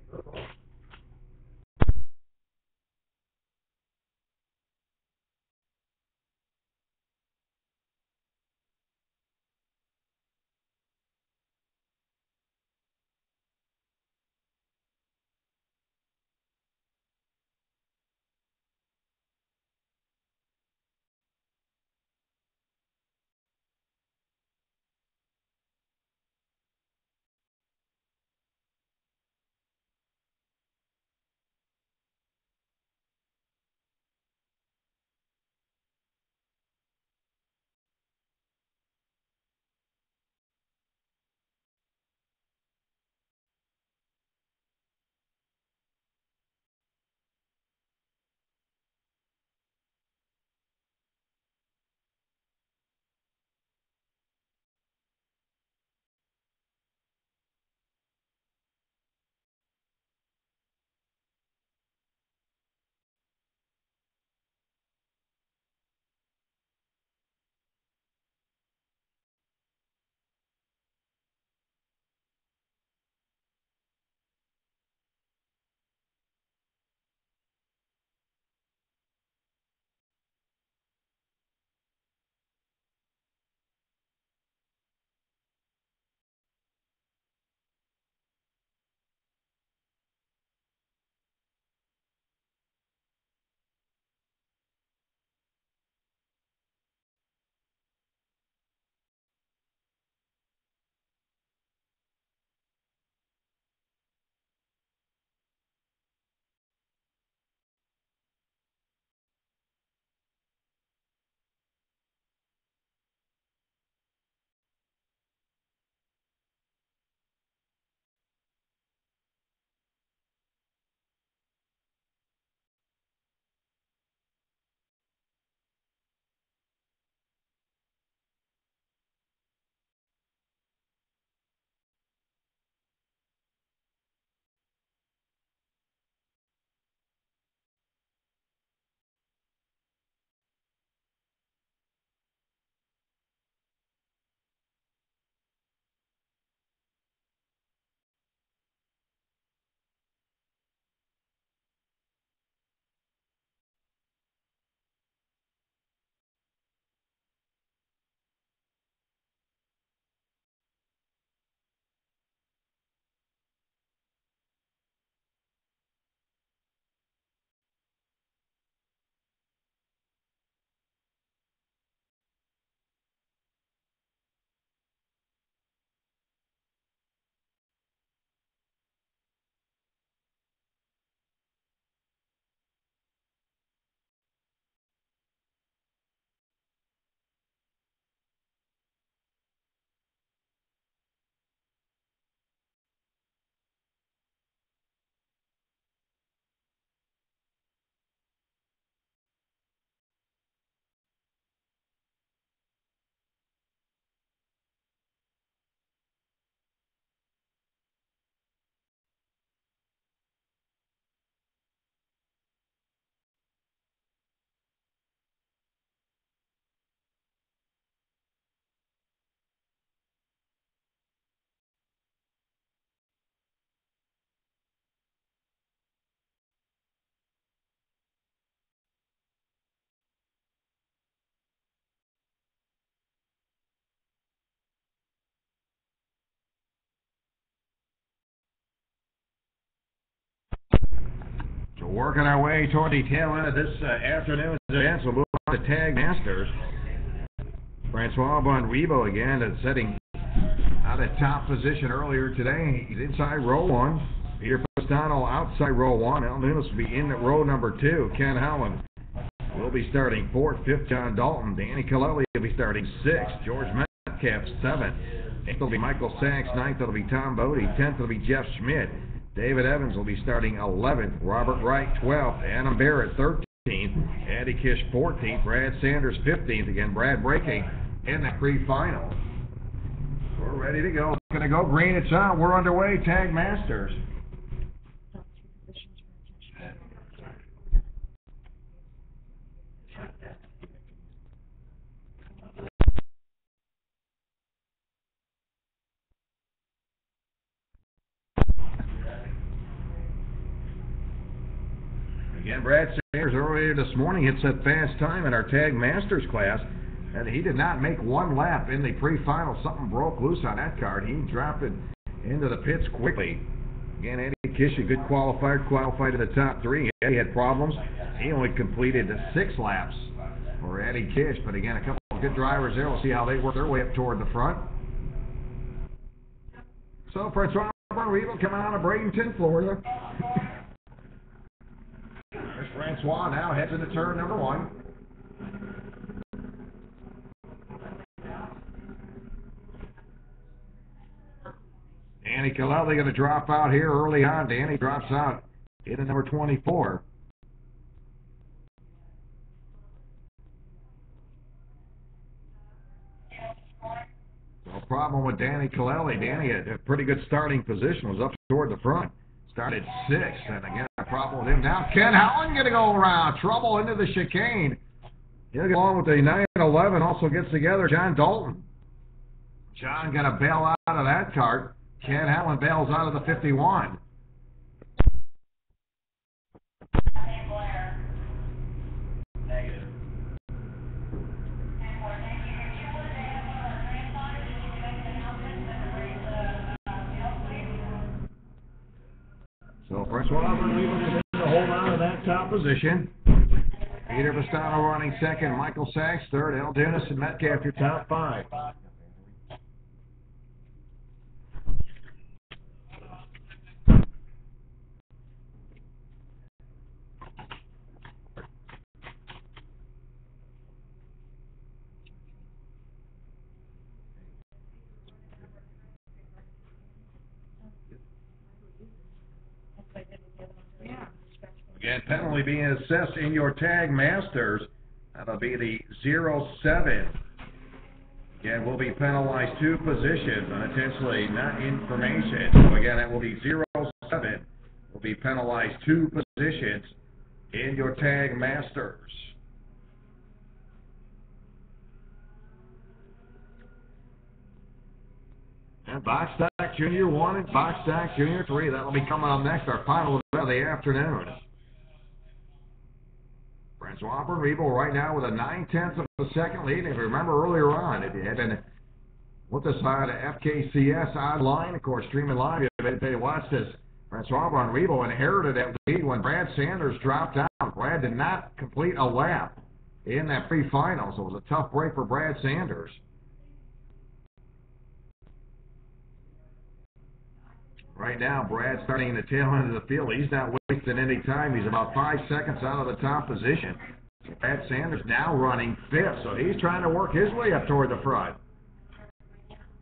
Working our way toward the tail end of this afternoon's events. We'll move on to Tag Masters. Francois Bonribo again setting out of top position earlier today. He's inside row 1. Peter Pistano outside row 1. Al Nunes will be in at row number 2. Ken Howland will be starting 4th. 5th, John Dalton. Danny Colelli will be starting 6th. George Metcalf 7th. 8th will be Michael Sachs. 9th will be Tom Bodie. 10th will be Jeff Schmidt. David Evans will be starting 11th. Robert Wright 12th. Adam Barrett 13th. Andy Kish 14th. Brad Sanders 15th. Again, Brad breaking in the pre-final. We're ready to go. Going to go green. It's on. We're underway. Tag Masters. Again, Brad Sanders earlier this morning hit that fast time in our Tag Masters class, and he did not make one lap in the pre-final. Something broke loose on that card. He dropped it into the pits quickly. Again, Andy Kish, a good qualifier, qualified to the top 3. He had problems. He only completed 6 laps for Andy Kish, but again, a couple of good drivers there. We'll see how they work their way up toward the front. So, Francois Bonribo coming out of Bradenton, Florida. There's Francois now heads into turn number 1. Danny Colelli going to drop out here early on. Danny drops out into number 24. No problem with Danny Colelli. Danny had a pretty good starting position, was up toward the front. Started 6th, and again, a problem with him now. Ken Howland going to go around. Trouble into the chicane. He'll get along with the 9 and 11. Also gets together John Dalton. John got to bail out of that cart. Ken Howland bails out of the 51. Negative. So Francois Bonribo to hold on to that top position. Peter Pistano running 2nd. Michael Sachs 3rd. Al Dunas and Metcalf your top 5. Again, penalty being assessed in your Tag Masters. That'll be the 07. Again, will be penalized 2 positions, unintentionally not information. So again, that will be 07. Will be penalized 2 positions in your Tag Masters. And Box Stock Junior 1 and Box Stock Junior 3. That'll be coming up next, our final event of the afternoon. Francois Bonribo right now with a 9/10 of a second lead. If you remember earlier on, if you had been with us on FKCS online, of course, streaming live, if they watched this, Francois Bonribo inherited that lead when Brad Sanders dropped out. Brad did not complete a lap in that pre-final, so it was a tough break for Brad Sanders. Right now, Brad's starting in the tail end of the field. He's not wasting any time. He's about 5 seconds out of the top position. Brad Sanders now running 5th, so he's trying to work his way up toward the front.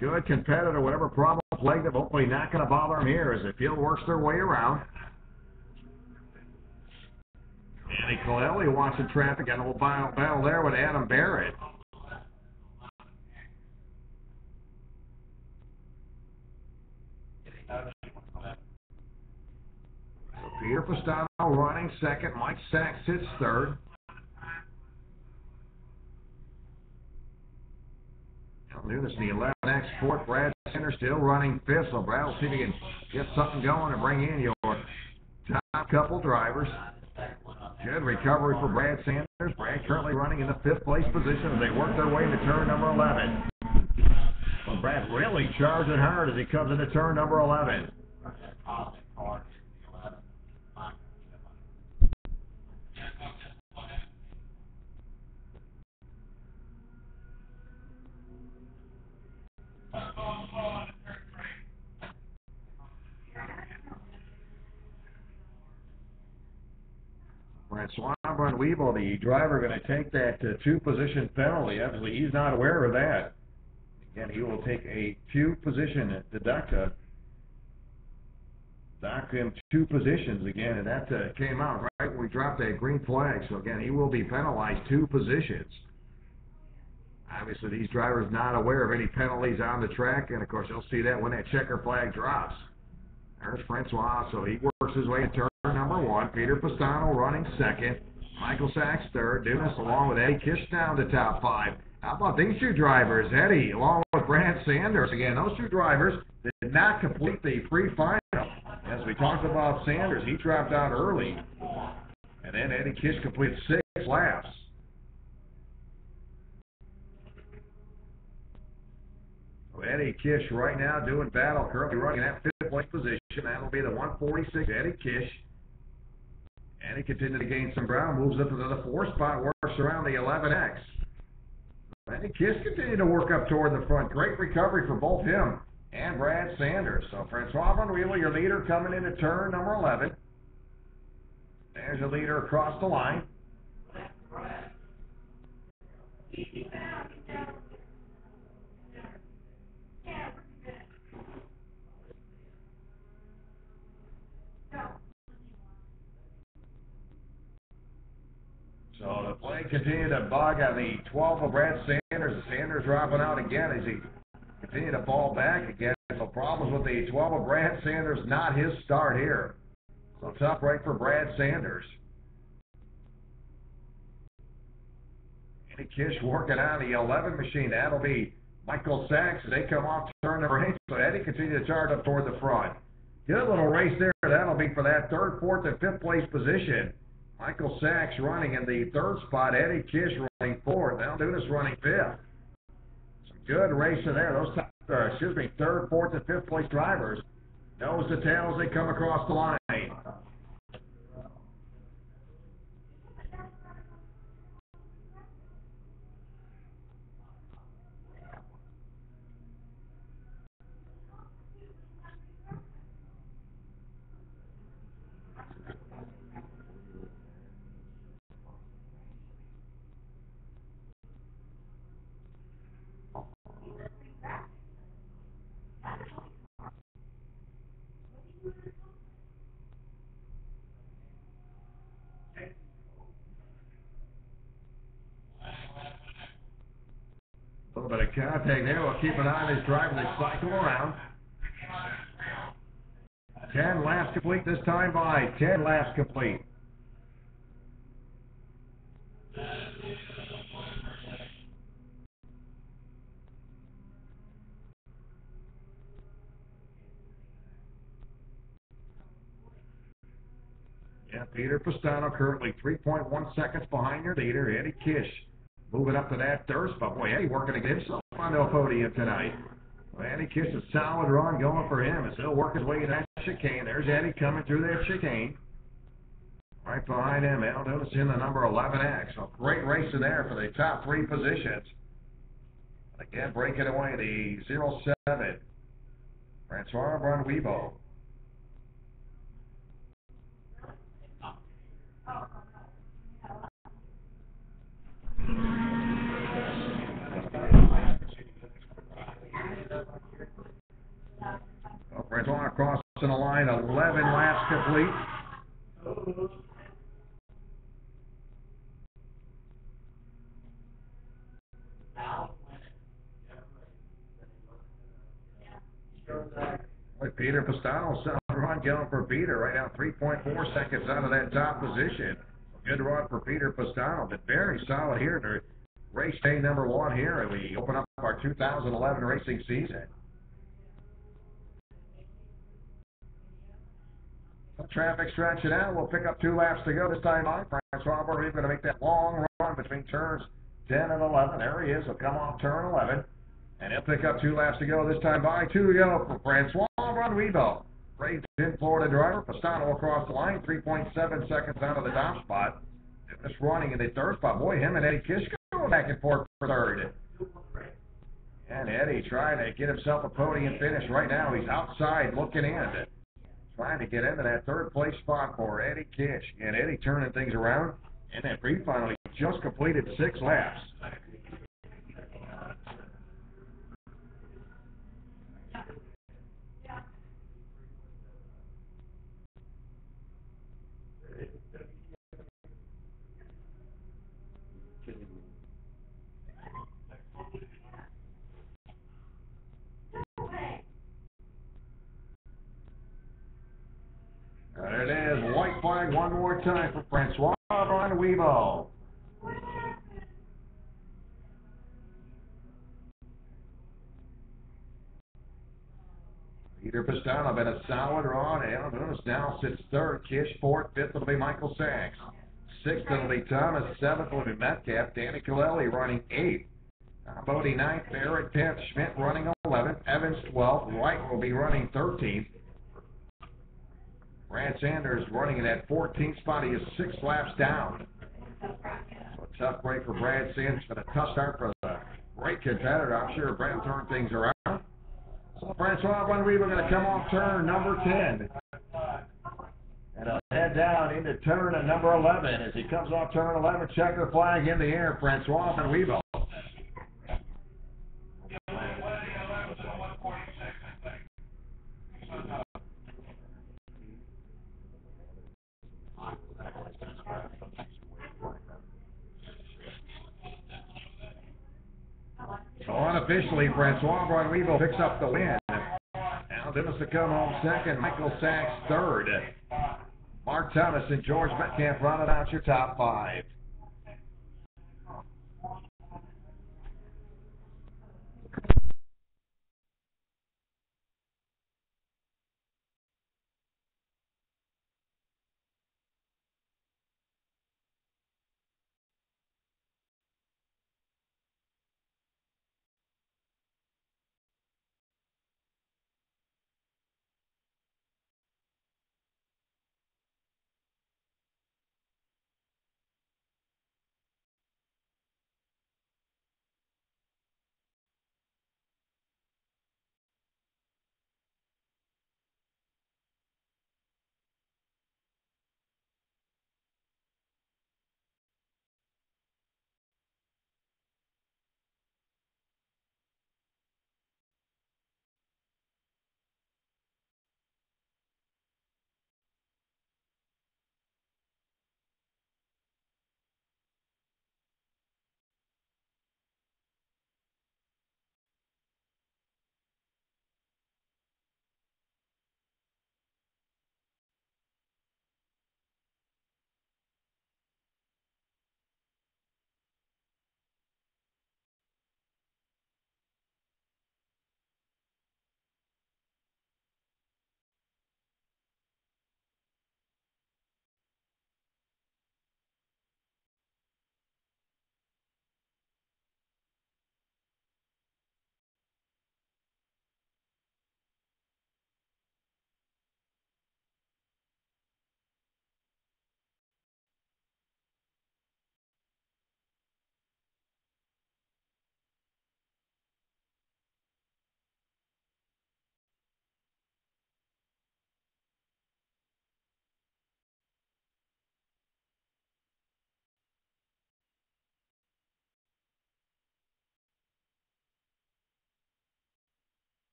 Good competitor, whatever problem plagued him, hopefully not going to bother him here as the field works their way around. Danny Colelli watching traffic, got a little battle there with Adam Barrett. Peter Pistano running 2nd. Mike Sachs sits 3rd. Al Nunes in the 11X 4th. Brad Sanders still running 5th. So Brad will see if he can get something going and bring in your top couple drivers. Good recovery for Brad Sanders. Brad currently running in the 5th place position as they work their way into turn number 11. Well, Brad really charging hard as he comes into turn number 11. Francois Bonweevil, the driver, going to take that two-position penalty. Obviously, he's not aware of that. Again, he will take a two-position deduct him two positions again, and that came out right when we dropped that green flag. So again, he will be penalized two positions. Obviously, these drivers not aware of any penalties on the track, and of course, they'll see that when that checker flag drops. There's Francois, so he works his way to turn number one. Peter Pastano running second. Michael Sachs third. Dumas along with Eddie Kish down to top five. How about these two drivers? Eddie along with Brad Sanders. Again, those two drivers did not complete the pre-final. As we talked about Sanders, he dropped out early. And then Eddie Kish completed 6 laps. So Eddie Kish right now doing battle, currently running at 5th place position. That will be the 146 Eddie Kish. And he continued to gain some ground, moves up to the 4th spot, works around the 11X. Eddie Kish continued to work up toward the front. Great recovery for both him and Brad Sanders. So Francois Bonweevil, your leader, coming into turn number 11. There's your leader across the line. So the play continued to bug on the 12 of Brad Sanders. Sanders dropping out again as he continued to fall back again. So problems with the 12 of Brad Sanders, not his start here. So tough break for Brad Sanders. Eddie Kish working on the 11 machine. That'll be Michael Sachs as they come off turn number 8. So Eddie continued to charge up toward the front. Good little race there. That'll be for that 3rd, 4th, and 5th place position. Michael Sachs running in the 3rd spot. Eddie Kish running 4th. Al Dunas running 5th. Some good racing there. Those 3rd, 4th, and 5th place drivers nose to tail as they come across the line. A little bit of contact there. We'll keep an eye on this driver as they cycle around. 10 laps complete this time by 10 laps complete. Yeah, Peter Pastano currently 3.1 seconds behind your leader, Eddie Kish. Moving up to that 3rd spot. Boy, Eddie working against himself on the podium tonight. Well, Eddie Kish, a solid run going for him as he'll work his way to that chicane. There's Eddie coming through that chicane. Right behind him, Al Dunas in the number 11X. So great racing there for the top 3 positions. Again, breaking away the 07. Francois Bonweevil. Francois crossing the line, 11 laps complete. With Peter Pastano, solid run going for Peter. Right now, 3.4 seconds out of that top position. Good run for Peter Pastano, but very solid here to race day number 1 here. And we open up our 2011 racing season. Traffic stretching out. We'll pick up 2 laps to go this time on. Francois Bonweevil going to make that long run between turns 10 and 11. There he is. He'll come off turn 11. And he'll pick up 2 laps to go this time by. 2 to go for Francois Bonweevil. Raised in Florida driver. Pastano across the line. 3.7 seconds out of the top spot. Just running in the 3rd spot. Boy, him and Eddie Kish going back and forth for 3rd. And Eddie trying to get himself a podium finish right now. He's outside looking in. trying to get into that third place spot for Eddie Kish. And Eddie turning things around. And that pre-final, he just completed 6 laps. There it is. White flag one more time for Francois Bonwevo. Peter Pistano been a solid run. Alan Lewis now sits third. Kish fourth. Fifth will be Michael Sachs. Sixth will be Thomas. Seventh will be Metcalf. Danny Colelli running eighth. Bodie ninth. Barrett 10th. Schmidt running 11th. Evans 12th. Wright will be running 13th. Brad Sanders running in that 14th spot. He is 6 laps down. So a tough break for Brad Sanders, but a tough start for the great competitor. I'm sure Brad turned things around. So Francois Bonwevo going to come off turn number 10. And head down into turn number 11. As he comes off turn 11, checker flag in the air. Francois Bonwevo. So unofficially, Francois Bonwevo picks up the win. Now Dennis to come home second, Michael Sachs third. Mark Thomas and George Metcalf rounded out your top 5.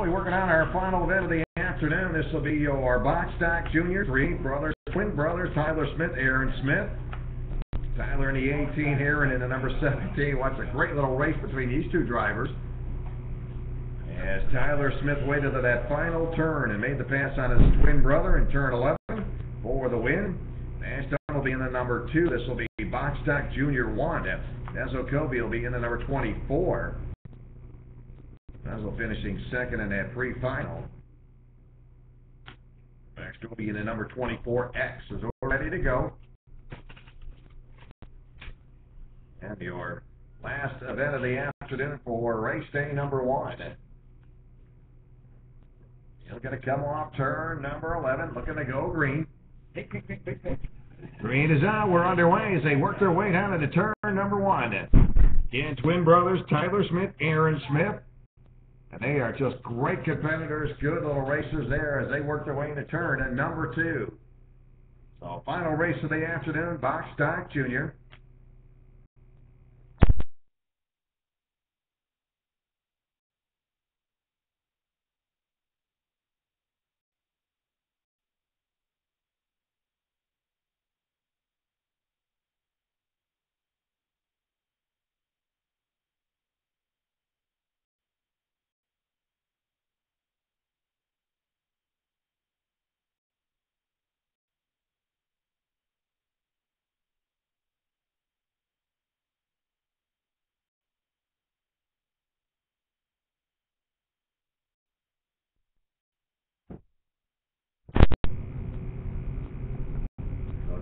Slowly working on our final event of the afternoon. This will be your box stock junior 3 brothers, twin brothers, Tyler Smith, Aaron Smith. Tyler in the 18, Aaron in the number 17. Watch a great little race between these two drivers. As Tyler Smith waited to that final turn and made the pass on his twin brother in turn 11 for the win. Ashton will be in the number 2. This will be box stock junior 1. Dezo Kobe will be in the number 24. Dezo finishing second in that pre-final. Baxter will be in the number 24X. Is all ready to go. And your last event of the afternoon for race day number 1. He'll get a come off turn number 11, looking to go green. Green is out. We're underway as they work their way down into turn number 1. Again, twin brothers, Tyler Smith, Aaron Smith. And they are just great competitors, good little racers there as they work their way into turn number 2. So, final race of the afternoon, box stock junior.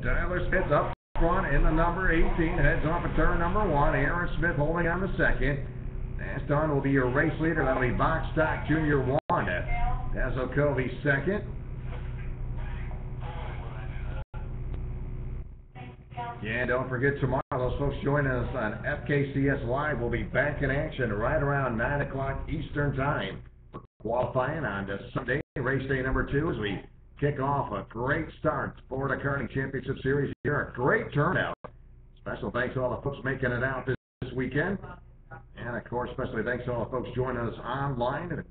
Tyler Smith up front in the number 18, heads off at turn number 1. Aaron Smith holding on the second. Aston will be your race leader. That'll be box stock junior 1. Dezo Kobe second. Yeah, don't forget tomorrow, those folks joining us on FKCS Live will be back in action right around 9 o'clock Eastern Time for qualifying on this Sunday, race day number 2, as we kick off a great start. Florida Karting Championship Series here. A great turnout. Special thanks to all the folks making it out this weekend. And, of course, especially thanks to all the folks joining us online. And, of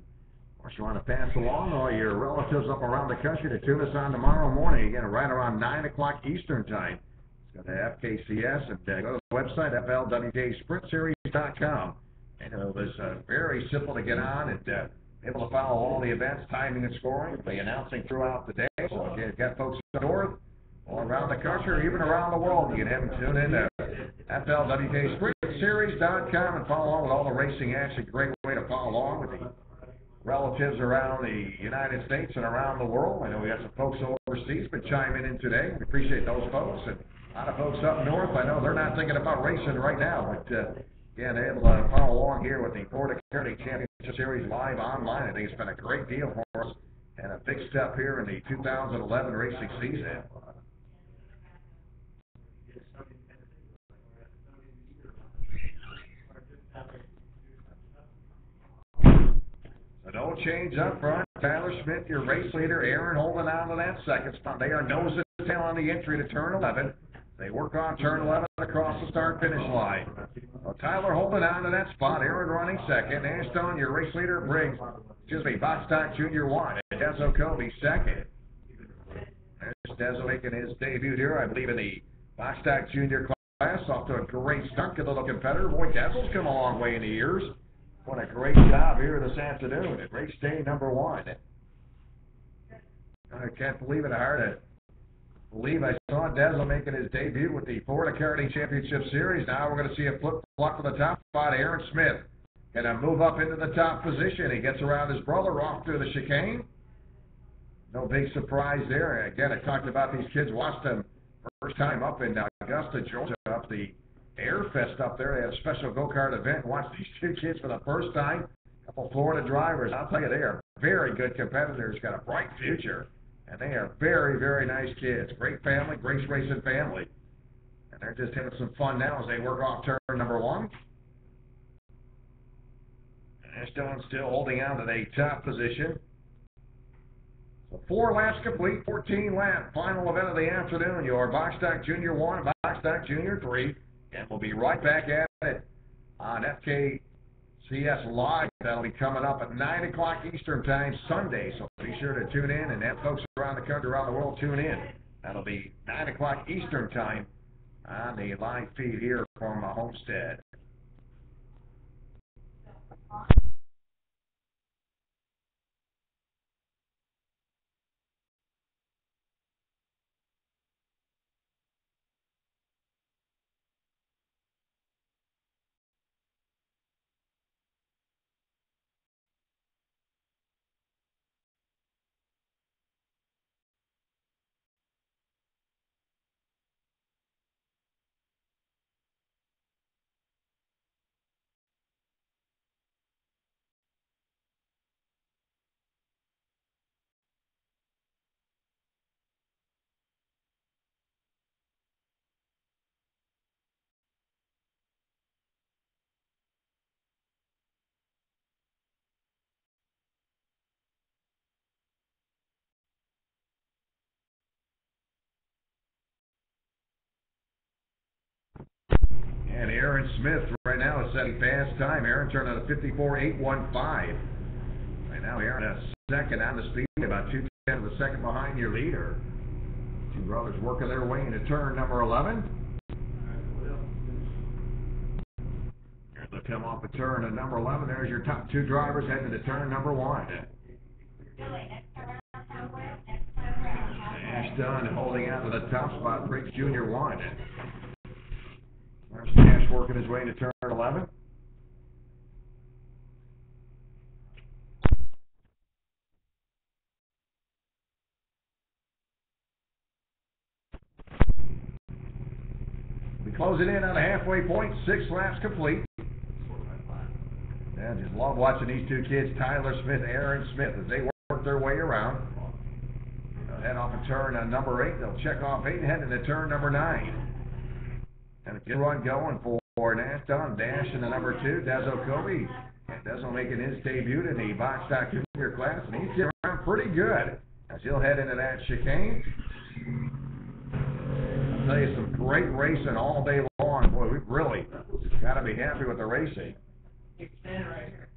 course, you want to pass along all your relatives up around the country to tune us on tomorrow morning, again, right around 9 o'clock Eastern Time. It's got the FKCS, and go to the website, flwjsprintseries.com. And it's very simple to get on and able to follow all the events, timing and scoring, the announcing throughout the day. So if you've got folks up north, all around the country, or even around the world, you can have them tune in to flwjsprintseries.com and follow along with all the racing action. Great way to follow along with the relatives around the United States and around the world. I know we got some folks overseas been chiming in today. We appreciate those folks. And a lot of folks up north, I know they're not thinking about racing right now, but yeah, they're able to follow along here with the Florida Karting Championship Series live online. I think it's been a great deal for us and a big step here in the 2011 racing season. So no change up front. Tyler Smith, your race leader. Aaron holding on to that second spot. They are nose to tail on the entry to turn 11. They work on turn 11 across the start-finish line. So Tyler holding on to that spot. Aaron running second. Ashton, your race leader, Briggs. Box stock junior 1. And Dezo Kobe second. There's Dezo making his debut here, I believe, in the box stock junior class. Off to a great start. Good little competitor. Boy, Dezo's come a long way in the years. What a great job here this afternoon at race day number 1. I can't believe it. Hard to believe I saw Dezo making his debut with the Florida Karting Championship Series. Now we're going to see a flip-flop for the top spot. Aaron Smith going to move up into the top position. He gets around his brother off through the chicane. No big surprise there. Again, I talked about these kids. Watched them first time up in Augusta, Georgia, up the Air Fest up there. They had a special go-kart event. Watched these two kids for the first time. A couple Florida drivers. I'll tell you, they are very good competitors. Got a bright future. And they are very, very nice kids. Great family, great racing family. And they're just having some fun now as they work off turn number 1. Ashton still holding on to the top position. So 4 laps complete, 14 lap final event of the afternoon. Your box stock junior 1, box stock junior 3. And we'll be right back at it on FKCS FKCS Live. That'll be coming up at 9 o'clock Eastern Time Sunday, so be sure to tune in, and have folks around the country, around the world, tune in. That'll be 9 o'clock Eastern Time on the live feed here from Homestead. And Aaron Smith right now is setting fast time. Aaron turned out a 54.815. Right now, Aaron has second on the speed, about 2/10 of a second behind your leader. Two brothers working their way into turn number 11. Here they come off of turn at number 11. There's your top two drivers heading to turn number 1. Ash Dunn holding out to the top spot, Briggs Jr. 1. There's Ash working his way into turn 11. We close it in on a halfway point, 6 laps complete. And just love watching these two kids, Tyler Smith, Aaron Smith, as they work their way around. They'll head off a turn on number 8. They'll check off 8 and head into turn number 9. And a good run going for Ash Dunn, dash in the number 2, Dezo Kobe. And Dezo making his debut in the box stock junior class, and he's getting around pretty good as he'll head into that chicane. I'll tell you, some great racing all day long. Boy, we've really got to be happy with the racing. Stand right here.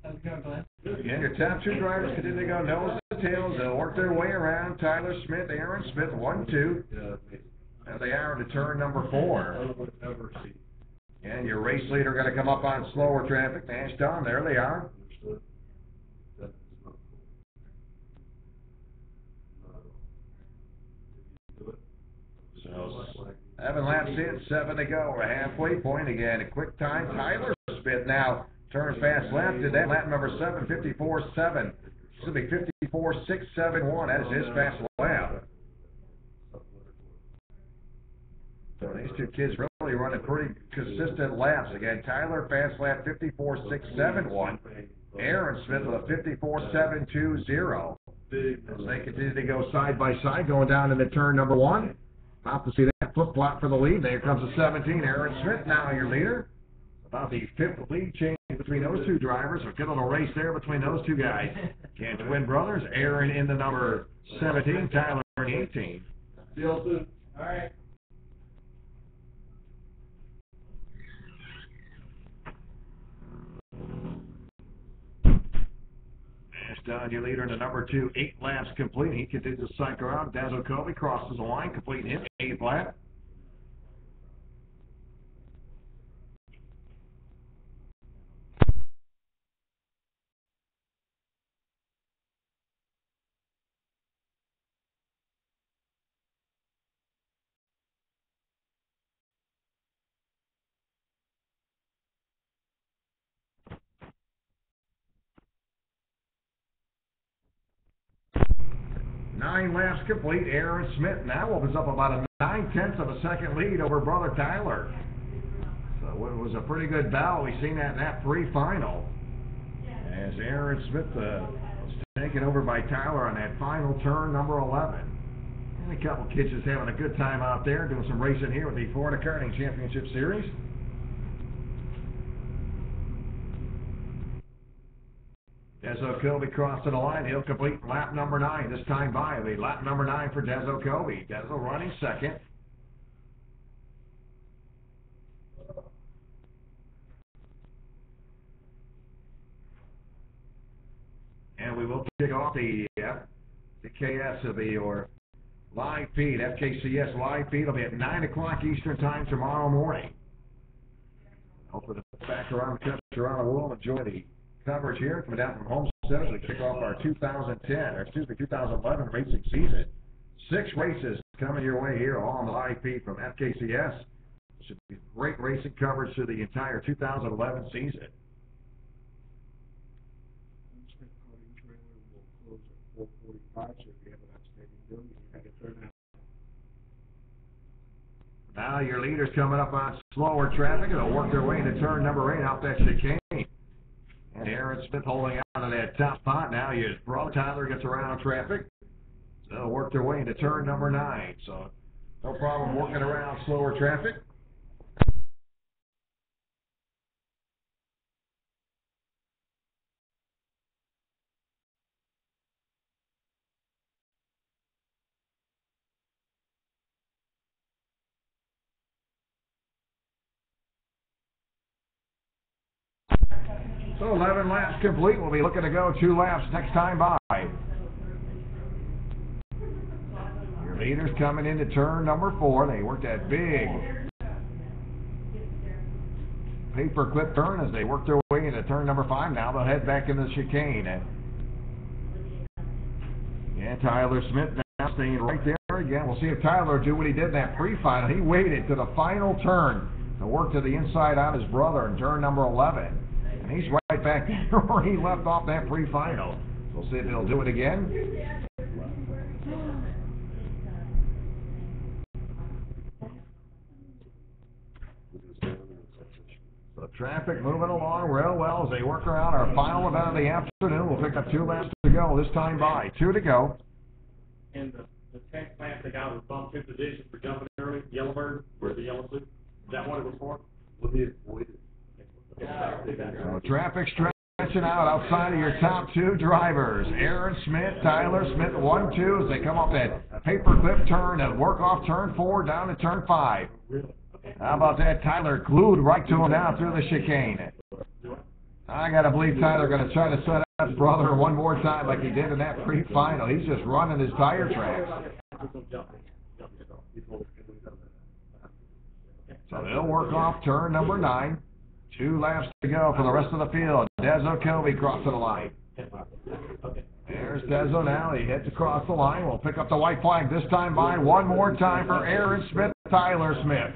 How's it going, Glenn? Again, your top two drivers continue to go nose to tails. They'll work their way around. Tyler Smith, Aaron Smith, 1, 2. As they are into turn number 4. And your race leader going to come up on slower traffic. Ash Dunn, there they are. So 7 laps in, 7 to go. We're halfway point again. A quick time. Tyler Smith now turns fast left to that lap number 7, 54.7. This will be 54.671. That is his fast lap. So these two kids really running pretty consistent laps. Again, Tyler fast lap 54.671. Aaron Smith with a 54.720. As they continue to go side by side, going down into turn number 1. About to see that flip flop for the lead. There comes the 17, Aaron Smith, now your leader. About the 5th lead change between those two drivers. A good little race there between those two guys. Again, twin brothers, Aaron in the number 17, Tyler in the 18. See you all soon. All right. Dunn, your leader in the number 2, 8 laps complete. He continues to cycle around. Dezo Kobe crosses the line, completing his 8th lap. Nine laps complete. Aaron Smith now opens up about a 9/10 of a second lead over brother Tyler. So it was a pretty good battle. We've seen that in that 3 final. As Aaron Smith was taken over by Tyler on that final turn, number 11. And a couple kids just having a good time out there doing some racing here with the Florida Karting Championship Series. Dezo Kobe crossing the line. He'll complete lap number 9 this time by. It'll be lap number 9 for Dezo Kobe. Dezo running second. off the FKCS will be your live feed. FKCS live feed will be at 9 o'clock Eastern time tomorrow morning. Hopefully the back around the country, around the world, enjoy the coverage here coming down from Homestead as we kick off our 2011 racing season. 6 races coming your way here all on the live feed from FKCS. Should be great racing coverage through the entire 2011 season. Will close at 4:45, so if you have an outstanding bill, you can get there now. Now your leaders coming up on slower traffic. It'll work their way into turn number 8 out that chicane. And Aaron Smith holding out of that top spot. Now your brother Tyler gets around traffic. So they'll work their way into turn number 9. So no problem working around slower traffic. So 11 laps complete. We'll be looking to go 2 laps next time by. Your leaders coming into turn number 4. They work that big paperclip turn as they work their way into turn number 5. Now they'll head back into the chicane. And Tyler Smith now staying right there again. We'll see if Tyler do what he did in that pre-final. He waited to the final turn to work to the inside on his brother in turn number 11. And he's right back there where he left off that pre-final. We'll see if he'll do it again. So traffic moving along real well as they work around our final event of the afternoon. We'll pick up 2 laps to go this time by. 2 to go. And the tech plant, the guy was bumped in position for jumping early, Yellowbird, where's the yellow suit? Is that what it was for? So traffic stretching out outside of your top 2 drivers. Aaron Smith, Tyler Smith, 1-2 as they come up that paperclip turn and work off turn 4 down to turn 5. How about that? Tyler glued right to him now through the chicane. I got to believe Tyler going to try to set up his brother one more time like he did in that pre-final. He's just running his tire tracks. So they'll work off turn number 9. 2 laps to go for the rest of the field. Dezo Kobe crossing the line. There's Dezo now. He heads across the line. We'll pick up the white flag this time by. One more time for Aaron Smith, Tyler Smith.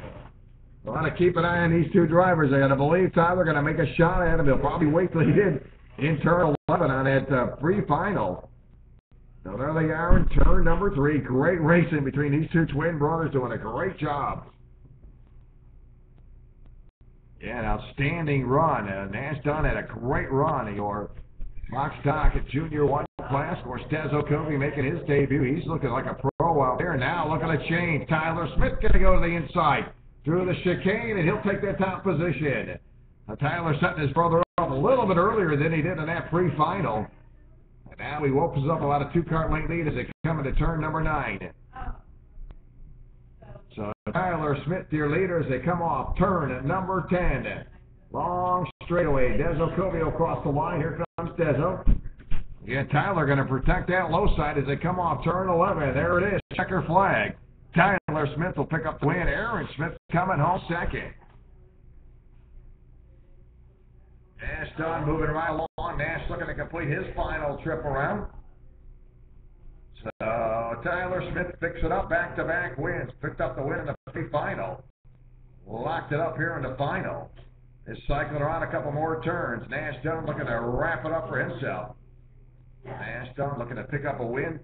We'll want to keep an eye on these 2 drivers. I got to believe Tyler going to make a shot at him. He'll probably wait till he did in turn 11 on that pre-final. So there they are in turn number 3. Great racing between these 2 twin brothers doing a great job. Yeah, an outstanding run. Nash Dunn had a great run in your Box Stock at Junior 1 class. Of course, Dezo Kobe making his debut. He's looking like a pro out there. Now looking to change. Tyler Smith going to go to the inside through the chicane, and he'll take that top position. Now, Tyler setting his brother up a little bit earlier than he did in that pre-final. And now he opens up about a 2-car length lead as they come into turn number 9. So Tyler Smith, your leader, as they come off turn at number 10. Long straightaway. Dezo Kobe will cross the line. Here comes Dezo. Again, Tyler going to protect that low side as they come off turn 11. There it is. Checker flag. Tyler Smith will pick up the win. Aaron Smith coming home second. Nash Dunn moving right along. Nash looking to complete his final trip around. So Tyler Smith picks it up, back-to-back wins. Picked up the win in the pre-final. Locked it up here in the final. Is cycling around a couple more turns. Nash Dunn looking to wrap it up for himself. Nash Dunn looking to pick up a win.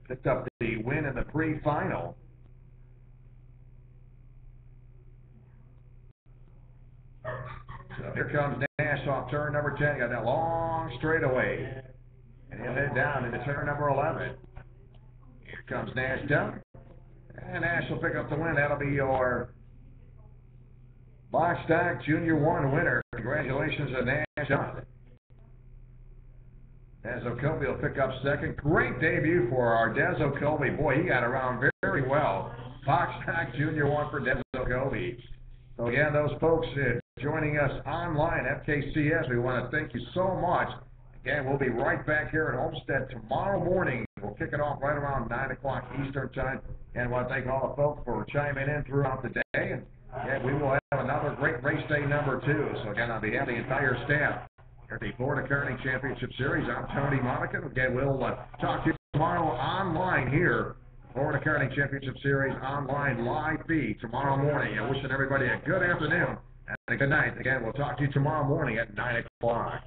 Picked up the win in the pre-final. So here comes Nash off turn number 10. Got that long straightaway. And he'll head down into turn number 11. Here comes Nash Dunn. And Nash will pick up the win. That'll be your Box Stock Junior 1 winner. Congratulations to Nash Dunn. Dezo Kobe will pick up second. Great debut for our Dezo Kobe. Boy, he got around very, very well. Box Stock Junior 1 for Dezo Kobe. So again, those folks joining us online, FKCS, we want to thank you so much. Again, we'll be right back here at Homestead tomorrow morning. We'll kick it off right around 9 o'clock Eastern Time. And I want to thank all the folks for chiming in throughout the day. And yeah, we will have another great race day number 2. So again, on behalf of the entire staff here at the Florida Karting Championship Series, I'm Tony Monica. Again, we'll talk to you tomorrow online here. Florida Karting Championship Series online live feed tomorrow morning. And wishing everybody a good afternoon and a good night. Again, we'll talk to you tomorrow morning at 9 o'clock.